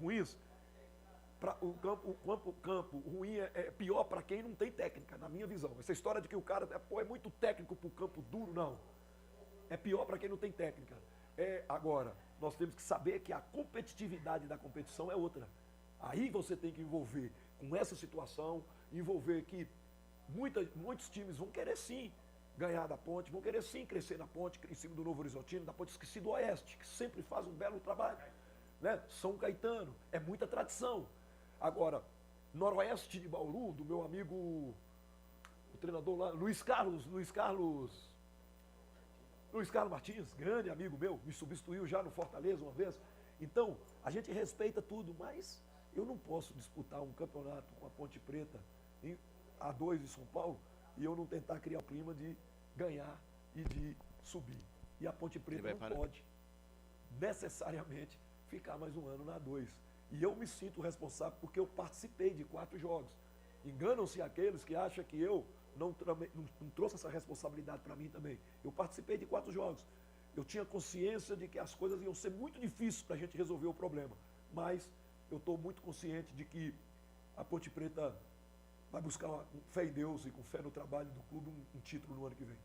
Speaker 18: ruins. O campo ruim é pior para quem não tem técnica, na minha visão. Essa história de que o cara é muito técnico para o campo duro, não. É pior para quem não tem técnica. Agora, nós temos que saber que a competitividade da competição é outra. Aí você tem que envolver com essa situação, envolver que muitos times vão querer sim ganhar da Ponte, vão querer sim crescer na Ponte, em cima do Novo Horizontino, da Ponte Esqueci do Oeste, que sempre faz um belo trabalho. Né? São Caetano, é muita tradição. Agora, Noroeste de Bauru, do meu amigo, o treinador lá, Luiz Carlos Martins, grande amigo meu, me substituiu já no Fortaleza uma vez. Então, a gente respeita tudo, mas eu não posso disputar um campeonato com a Ponte Preta em A2 de São Paulo e eu não tentar criar o clima de ganhar e de subir. E a Ponte Preta não pode necessariamente ficar mais um ano na A2. E eu me sinto responsável porque eu participei de 4 jogos. Enganam-se aqueles que acham que eu não trouxe essa responsabilidade para mim também. Eu participei de 4 jogos. Eu tinha consciência de que as coisas iam ser muito difíceis para a gente resolver o problema. Mas eu estou muito consciente de que a Ponte Preta vai buscar com fé em Deus e com fé no trabalho do clube um título no ano que vem.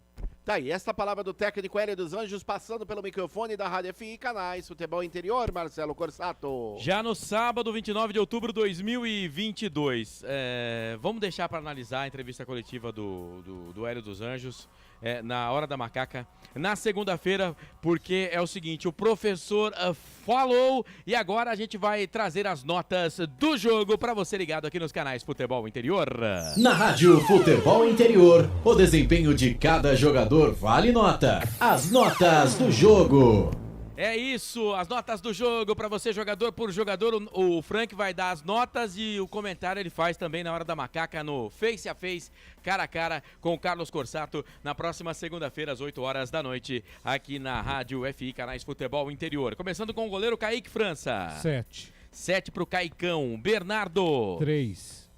Speaker 5: Tá aí, essa palavra do técnico Hélio dos Anjos passando pelo microfone da Rádio FI Canais Futebol Interior, Marcelo Corsato.
Speaker 2: Já no sábado, 29 de outubro de 2022. Vamos deixar para analisar a entrevista coletiva do Hélio dos Anjos na Hora da Macaca na segunda-feira, porque é o seguinte, o professor falou e agora a gente vai trazer as notas do jogo para você ligado aqui nos canais Futebol Interior.
Speaker 8: Na Rádio Futebol Interior, o desempenho de cada jogador vale nota. As notas do jogo.
Speaker 2: É isso, as notas do jogo para você, jogador por jogador. O Frank vai dar as notas e o comentário ele faz também na Hora da Macaca no Face a Face, cara a cara com o Carlos Corsato na próxima segunda-feira às 8 horas da noite aqui na Rádio FI Canais Futebol Interior. Começando com o goleiro Kaique França.
Speaker 1: 7.
Speaker 2: 7 pro Caicão. Bernardo.
Speaker 1: 3.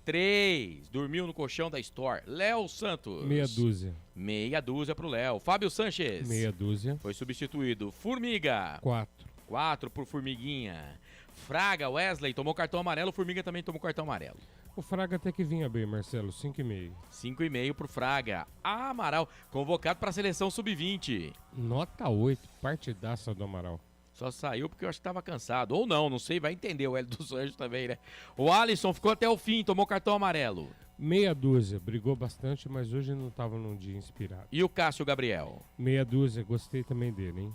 Speaker 2: Dormiu no colchão da Store. Léo Santos.
Speaker 1: Meia dúzia.
Speaker 2: Meia dúzia pro Léo. Fábio Sanches.
Speaker 1: Meia dúzia.
Speaker 2: Foi substituído. Formiga. 4 por Formiguinha. Fraga, Wesley, tomou cartão amarelo. Formiga também tomou cartão amarelo.
Speaker 1: O Fraga até que vinha bem, Marcelo. 5,5.
Speaker 2: 5,5 pro Fraga. Amaral, convocado para a seleção sub-20.
Speaker 1: Nota 8. Partidaça do Amaral.
Speaker 2: Só saiu porque eu acho que estava cansado. Ou não sei, vai entender o Hélio dos Anjos também, né? O Alisson ficou até o fim, tomou cartão amarelo.
Speaker 1: Meia dúzia, brigou bastante, mas hoje não estava num dia inspirado.
Speaker 2: E o Cássio Gabriel?
Speaker 1: Meia dúzia, gostei também dele, hein?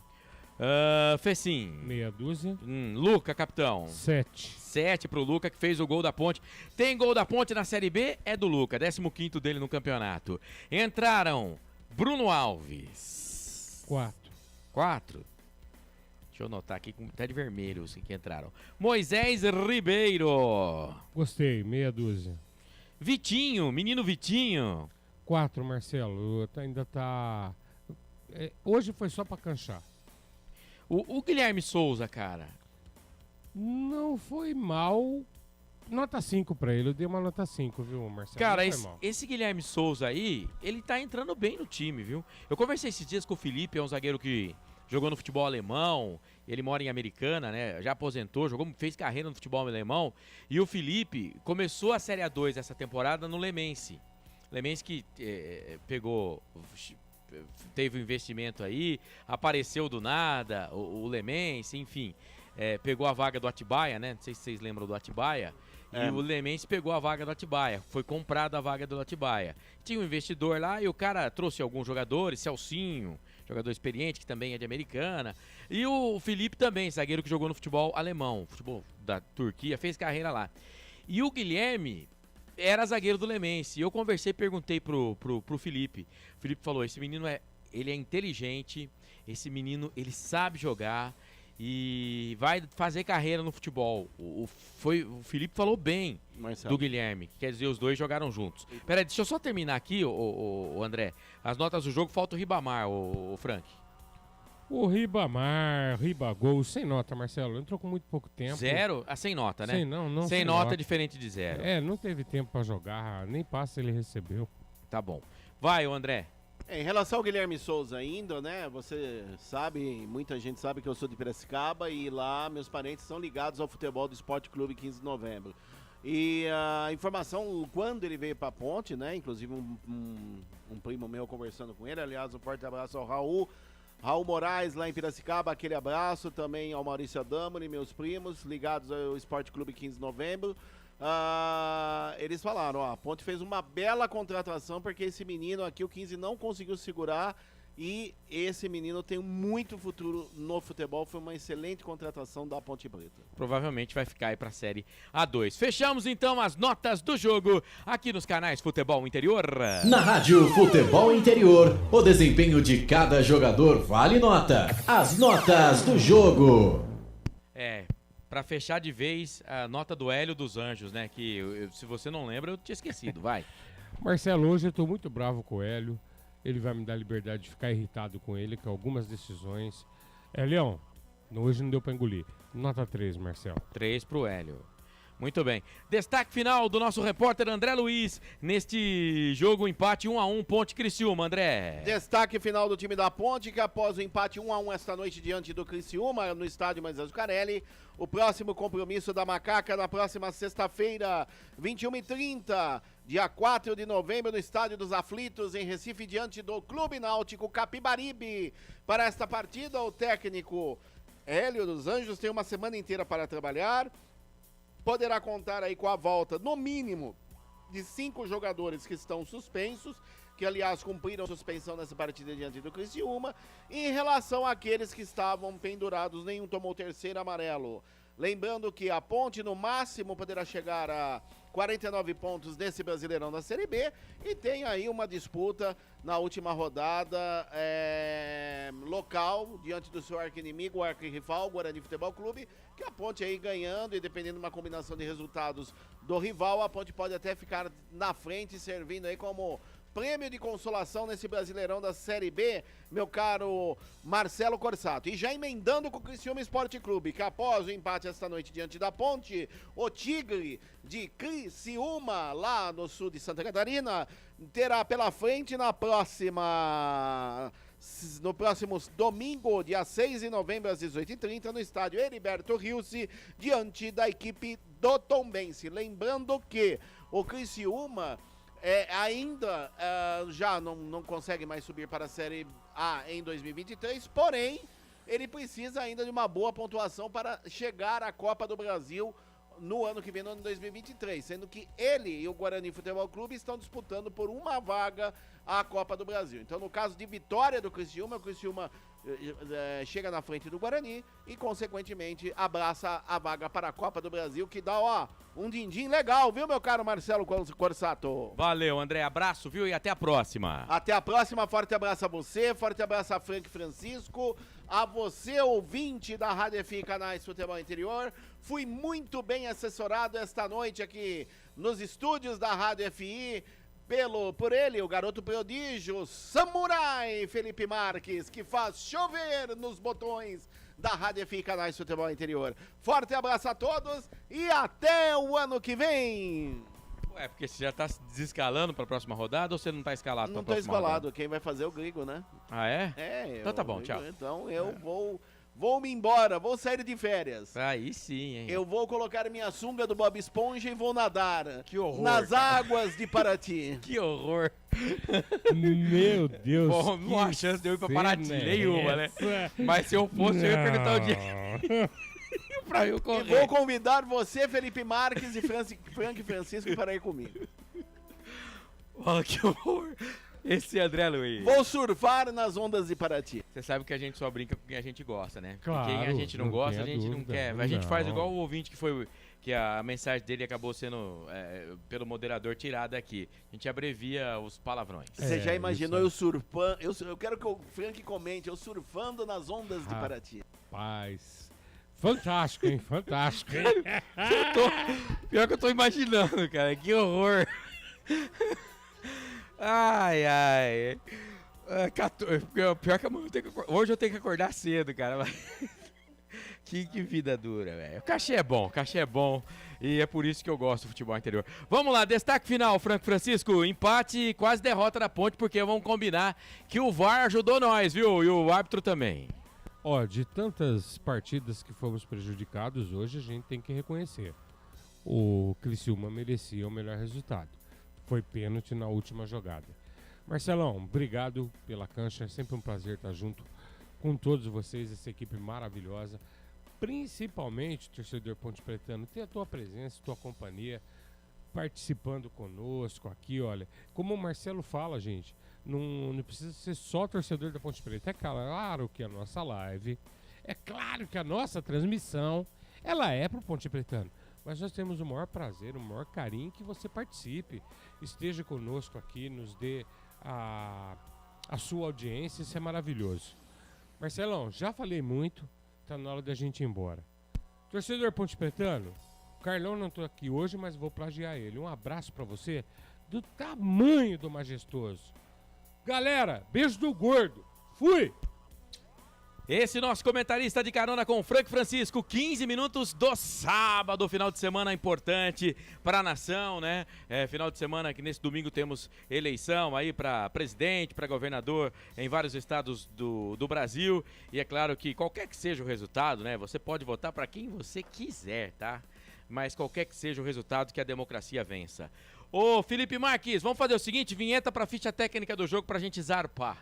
Speaker 2: Fecim?
Speaker 1: Meia dúzia.
Speaker 2: Luca, capitão?
Speaker 1: 7.
Speaker 2: 7 pro Luca, que fez o gol da Ponte. Tem gol da Ponte na Série B? É do Luca, 15º dele no campeonato. Entraram Bruno Alves. 4. Deixa eu anotar aqui, com até de vermelho assim que entraram. Moisés Ribeiro.
Speaker 1: Gostei, meia dúzia.
Speaker 2: Vitinho, menino Vitinho.
Speaker 1: 4, Marcelo. Ainda tá... hoje foi só pra canchar.
Speaker 2: O Guilherme Souza, cara.
Speaker 1: Não foi mal. Nota 5 pra ele. Eu dei uma nota 5, viu, Marcelo?
Speaker 2: Cara, esse Guilherme Souza aí, ele tá entrando bem no time, viu? Eu conversei esses dias com o Felipe, é um zagueiro que jogou no futebol alemão, ele mora em Americana, né? Já aposentou, fez carreira no futebol alemão. E o Felipe começou a Série A2 essa temporada no Lemense. Lemense que teve um investimento aí, apareceu do nada, o Lemense, enfim. Pegou a vaga do Atibaia, né? Não sei se vocês lembram do Atibaia. E o Lemense pegou a vaga do Atibaia. Foi comprada a vaga do Atibaia. Tinha um investidor lá e o cara trouxe alguns jogadores, Celcinho, jogador experiente, que também é de Americana. E o Felipe também, zagueiro que jogou no futebol alemão, futebol da Turquia, fez carreira lá. E o Guilherme era zagueiro do Lemense. E eu conversei, perguntei pro Felipe. O Felipe falou, esse menino ele é inteligente, esse menino ele sabe jogar. e vai fazer carreira no futebol. O Felipe falou bem
Speaker 5: Marcelo.
Speaker 2: do Guilherme, que quer dizer, os dois jogaram juntos. Peraí, deixa eu só terminar aqui, o André. As notas do jogo, falta o Ribamar, o Frank.
Speaker 1: O Ribagol, sem nota, Marcelo. Entrou com muito pouco tempo.
Speaker 2: 0? Sem nota, né?
Speaker 1: Sem
Speaker 2: sem nota é diferente de 0.
Speaker 1: Não teve tempo pra jogar, nem passe ele recebeu.
Speaker 2: Tá bom. Vai, o André.
Speaker 5: Em relação ao Guilherme Souza ainda, né? Você sabe, muita gente sabe que eu sou de Piracicaba e lá meus parentes são ligados ao futebol do Esporte Clube 15 de novembro. E a informação, quando ele veio pra Ponte, né? Inclusive um primo meu conversando com ele, aliás, um forte abraço ao Raul Moraes lá em Piracicaba, aquele abraço também ao Maurício Adamo e meus primos ligados ao Esporte Clube 15 de novembro. Eles falaram, a Ponte fez uma bela contratação porque esse menino aqui, o 15, não conseguiu segurar e esse menino tem muito futuro no futebol, foi uma excelente contratação da Ponte Preta.
Speaker 2: Provavelmente vai ficar aí pra Série A2. Fechamos então as notas do jogo aqui nos canais Futebol Interior.
Speaker 8: Na Rádio Futebol Interior, o desempenho de cada jogador vale nota. As notas do jogo.
Speaker 2: Pra fechar de vez, a nota do Hélio dos Anjos, né? Que se você não lembra, eu tinha esquecido. Vai.
Speaker 1: Marcelo, hoje eu tô muito bravo com o Hélio. Ele vai me dar liberdade de ficar irritado com ele, com algumas decisões. Leão, hoje não deu pra engolir. Nota 3, Marcelo.
Speaker 2: 3 pro Hélio. Muito bem. Destaque final do nosso repórter André Luiz neste jogo, empate 1-1, Ponte Criciúma, André.
Speaker 5: Destaque final do time da Ponte, que após o empate 1-1 esta noite diante do Criciúma, no estádio Moisés Zucarelli, o próximo compromisso da Macaca na próxima sexta-feira, 21h30, dia 4 de novembro, no Estádio dos Aflitos, em Recife, diante do Clube Náutico Capibaribe. Para esta partida, o técnico Hélio dos Anjos tem uma semana inteira para trabalhar. Poderá contar aí com a volta, no mínimo, de 5 jogadores que estão suspensos, que aliás cumpriram suspensão nessa partida diante do Criciúma. Em relação àqueles que estavam pendurados, nenhum tomou o terceiro amarelo. Lembrando que a Ponte no máximo poderá chegar a 49 pontos nesse Brasileirão da Série B e tem aí uma disputa na última rodada local, diante do seu arqui-inimigo, o arqui-rival, o Guarani Futebol Clube, que a Ponte aí ganhando e dependendo de uma combinação de resultados do rival, a Ponte pode até ficar na frente, servindo aí como prêmio de consolação nesse Brasileirão da Série B, meu caro Marcelo Corsato. E já emendando com o Criciúma Esporte Clube, que após o empate esta noite diante da Ponte, o Tigre de Criciúma, lá no sul de Santa Catarina, terá pela frente no próximo domingo, dia 6 de novembro, às 18h30, no estádio Heriberto Rilse, diante da equipe do Tombense. Lembrando que o Criciúma ainda já não consegue mais subir para a Série A em 2023, porém, ele precisa ainda de uma boa pontuação para chegar à Copa do Brasil no ano que vem, no ano 2023, sendo que ele e o Guarani Futebol Clube estão disputando por uma vaga a Copa do Brasil. Então, no caso de vitória do Criciúma, o Criciúma chega na frente do Guarani e, consequentemente, abraça a vaga para a Copa do Brasil, que dá, um din-din legal, viu, meu caro Marcelo Corsato?
Speaker 2: Valeu, André, abraço, viu, e até a próxima.
Speaker 5: Até a próxima, forte abraço a você, forte abraço a Frank Francisco, a você, ouvinte da Rádio FI Canais Futebol Interior. Fui muito bem assessorado esta noite aqui nos estúdios da Rádio FI, por ele, o garoto prodígio, Samurai Felipe Marques, que faz chover nos botões da Rádio FI Canais Futebol Interior. Forte abraço a todos e até o ano que vem!
Speaker 2: Porque você já tá se desescalando para a próxima rodada ou você não tá escalado para a próxima rodada?
Speaker 5: Não tô escalado, quem vai fazer é o Grigo, né?
Speaker 2: Ah, é? Então tá bom, tchau.
Speaker 5: Então eu vou me embora, vou sair de férias.
Speaker 2: Aí sim, hein?
Speaker 5: Eu vou colocar minha sunga do Bob Esponja e vou nadar.
Speaker 2: Que horror,
Speaker 5: nas águas de Paraty.
Speaker 2: Que horror.
Speaker 1: Meu Deus.
Speaker 2: Bom, não há chance de eu ir pra Paraty nenhuma, né? Mas se eu fosse, eu ia perguntar o dia. Pra eu correr.
Speaker 5: E vou convidar você, Felipe Marques e Frank Francisco para ir comigo.
Speaker 2: Olha que horror. Esse é André Luiz.
Speaker 5: Vou surfar nas ondas de Paraty.
Speaker 2: Você sabe que a gente só brinca com quem a gente gosta, né?
Speaker 1: Claro,
Speaker 2: quem a gente não gosta, a gente não quer. A gente faz
Speaker 1: não.
Speaker 2: igual o ouvinte que a mensagem dele acabou sendo, pelo moderador, tirada aqui. A gente abrevia os palavrões.
Speaker 5: Você já imaginou eu surfando? Eu quero que o Frank comente, eu surfando nas ondas de Paraty.
Speaker 1: Rapaz, fantástico, hein? Fantástico, hein?
Speaker 2: Pior que eu tô imaginando, cara. Que horror. Ai, ai. Pior que amanhã hoje eu tenho que acordar cedo, cara. Que vida dura, velho. O cachê é bom. E é por isso que eu gosto do futebol interior. Vamos lá, destaque final, Franco Francisco. Empate e quase derrota da Ponte, porque vamos combinar que o VAR ajudou nós, viu? E o árbitro também.
Speaker 1: Ó, de tantas partidas que fomos prejudicados, hoje a gente tem que reconhecer. O Criciúma merecia o melhor resultado. Foi pênalti na última jogada. Marcelão, obrigado pela cancha. É sempre um prazer estar junto com todos vocês, essa equipe maravilhosa. Principalmente, torcedor Ponte Pretano, ter a tua presença, tua companhia, participando conosco aqui, olha. Como o Marcelo fala, gente, não precisa ser só torcedor da Ponte Preta. É claro que a nossa live, é claro que a nossa transmissão, ela é pro Ponte Pretano. Mas nós temos o maior prazer, o maior carinho que você participe, esteja conosco aqui, nos dê a sua audiência, isso é maravilhoso. Marcelão, já falei muito, tá na hora da gente ir embora. Torcedor Ponte Pretano, o Carlão não tô aqui hoje, mas vou plagiar ele. Um abraço pra você, do tamanho do majestoso. Galera, beijo do gordo. Fui!
Speaker 2: Esse nosso comentarista de carona com o Franco Francisco, 15 minutos do sábado, final de semana importante para a nação, né? Final de semana que nesse domingo temos eleição aí para presidente, para governador em vários estados do Brasil. E é claro que qualquer que seja o resultado, né? Você pode votar para quem você quiser, tá? Mas qualquer que seja o resultado, que a democracia vença. Ô Felipe Marques, vamos fazer o seguinte, vinheta para a ficha técnica do jogo para a gente zarpar.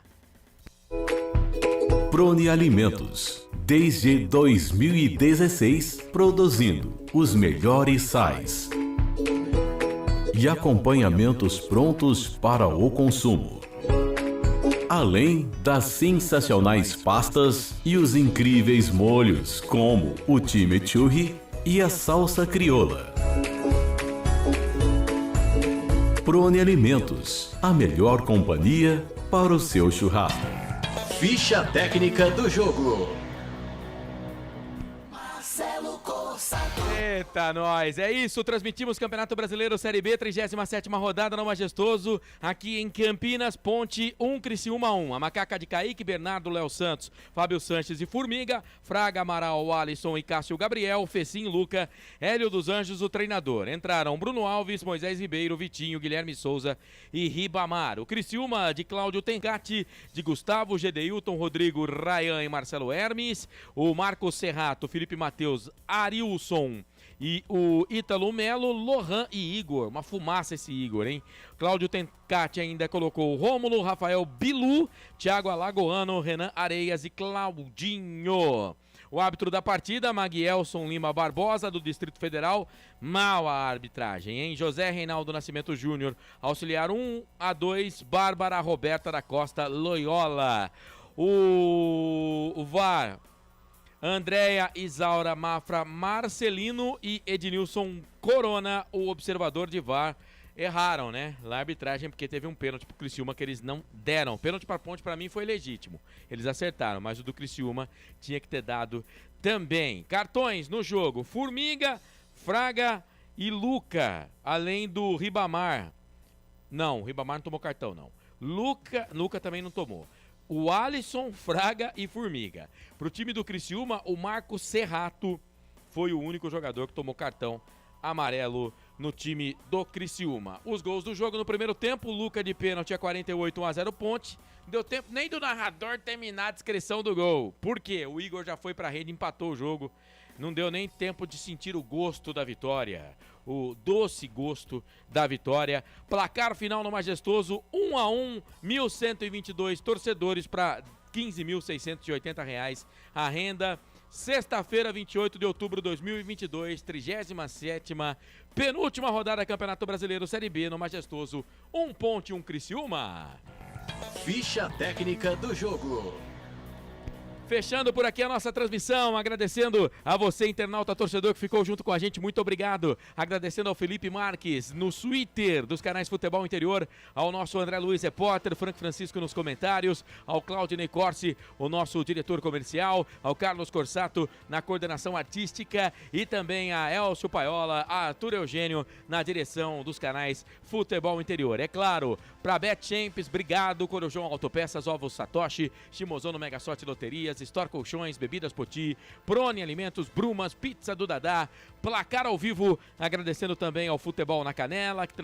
Speaker 3: Prone Alimentos, desde 2016, produzindo os melhores sais e acompanhamentos prontos para o consumo. Além das sensacionais pastas e os incríveis molhos, como o chimichurri e a salsa crioula. Prone Alimentos, a melhor companhia para o seu churrasco.
Speaker 8: Ficha técnica do jogo.
Speaker 7: Marcelo Corsato.
Speaker 2: Eita, nós! É isso, transmitimos Campeonato Brasileiro Série B, 37ª rodada no Majestoso, aqui em Campinas, Ponte 1, Criciúma 1. A macaca de Kaique, Bernardo, Léo Santos, Fábio Sanches e Formiga, Fraga, Amaral, Alisson e Cássio Gabriel, Fecim, Luca, Hélio dos Anjos, o treinador. Entraram Bruno Alves, Moisés Ribeiro, Vitinho, Guilherme Souza e Ribamar. O Criciúma de Cláudio Tencati, de Gustavo, Gedeilton, Rodrigo, Rayan e Marcelo Hermes, o Marcos Serrato, Felipe Matheus, Arilson e o Ítalo Melo, Lohan e Igor. Uma fumaça esse Igor, hein? Cláudio Tencati ainda colocou Rômulo, Rafael Bilu, Thiago Alagoano, Renan Areias e Claudinho. O árbitro da partida, Maguielson Lima Barbosa, do Distrito Federal. Mal a arbitragem, hein? José Reinaldo Nascimento Júnior, auxiliar 1 a 2, Bárbara Roberta da Costa Loyola. O VAR, Andréia Isaura Mafra Marcelino e Ednilson Corona, o observador de VAR, erraram, né? Na arbitragem, porque teve um pênalti pro Criciúma que eles não deram. Pênalti pra Ponte, pra mim, foi legítimo. Eles acertaram, mas o do Criciúma tinha que ter dado também. Cartões no jogo: Formiga, Fraga e Luca, além do Ribamar. Não, o Ribamar não tomou cartão, não. Luca também não tomou. O Alisson, Fraga e Formiga. Pro time do Criciúma, o Marcos Serrato foi o único jogador que tomou cartão amarelo no time do Criciúma. Os gols do jogo no primeiro tempo: Luca de pênalti a 48, 1-0 Ponte. Não deu tempo nem do narrador terminar a descrição do gol. Por quê? O Igor já foi pra rede, empatou o jogo. Não deu nem tempo de sentir o gosto da vitória. O doce gosto da vitória. Placar final no Majestoso, 1-1, 1.122 torcedores para R$15.680 a renda. Sexta-feira, 28 de outubro de 2022, 37ª, penúltima rodada do Campeonato Brasileiro Série B no Majestoso. Ponte, 1 Criciúma.
Speaker 8: Ficha técnica do jogo.
Speaker 2: Fechando por aqui a nossa transmissão, agradecendo a você, internauta torcedor, que ficou junto com a gente, muito obrigado. Agradecendo ao Felipe Marques, no Twitter dos canais Futebol Interior, ao nosso André Luiz Repórter, Frank Francisco nos comentários, ao Claudinei Corsi, o nosso diretor comercial, ao Carlos Corsato na coordenação artística e também a Elcio Paiola, a Arthur Eugênio na direção dos canais Futebol Interior. É claro, para Bet Champs, obrigado, Corujão Autopeças, Ovos Satoshi, Shimozono Mega Sorte Loterias, Store Colchões, Bebidas Poti, Prone Alimentos, Brumas, Pizza do Dadá, Placar ao Vivo, agradecendo também ao Futebol na Canela, que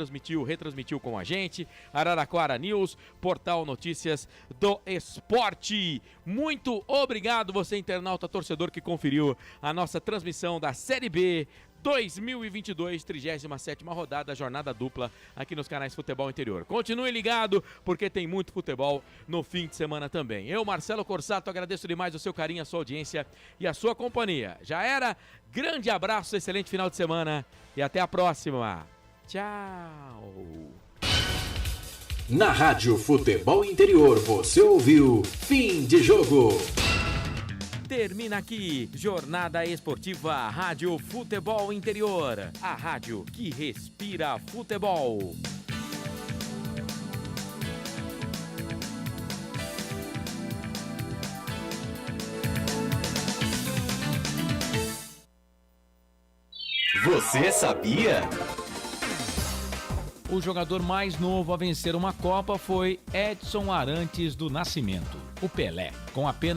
Speaker 2: retransmitiu com a gente, Araraquara News, Portal Notícias do Esporte. Muito obrigado você, internauta torcedor, que conferiu a nossa transmissão da Série B 2022, 37ª rodada, jornada dupla aqui nos canais Futebol Interior. Continue ligado, porque tem muito futebol no fim de semana também. Eu, Marcelo Corsato, agradeço demais o seu carinho, a sua audiência e a sua companhia. Já era, grande abraço, excelente final de semana e até a próxima. Tchau!
Speaker 8: Na Rádio Futebol Interior, você ouviu Fim de Jogo.
Speaker 2: Termina aqui, Jornada Esportiva Rádio Futebol Interior, a rádio que respira futebol.
Speaker 8: Você sabia?
Speaker 13: O jogador mais novo a vencer uma Copa foi Edson Arantes do Nascimento, o Pelé, com apenas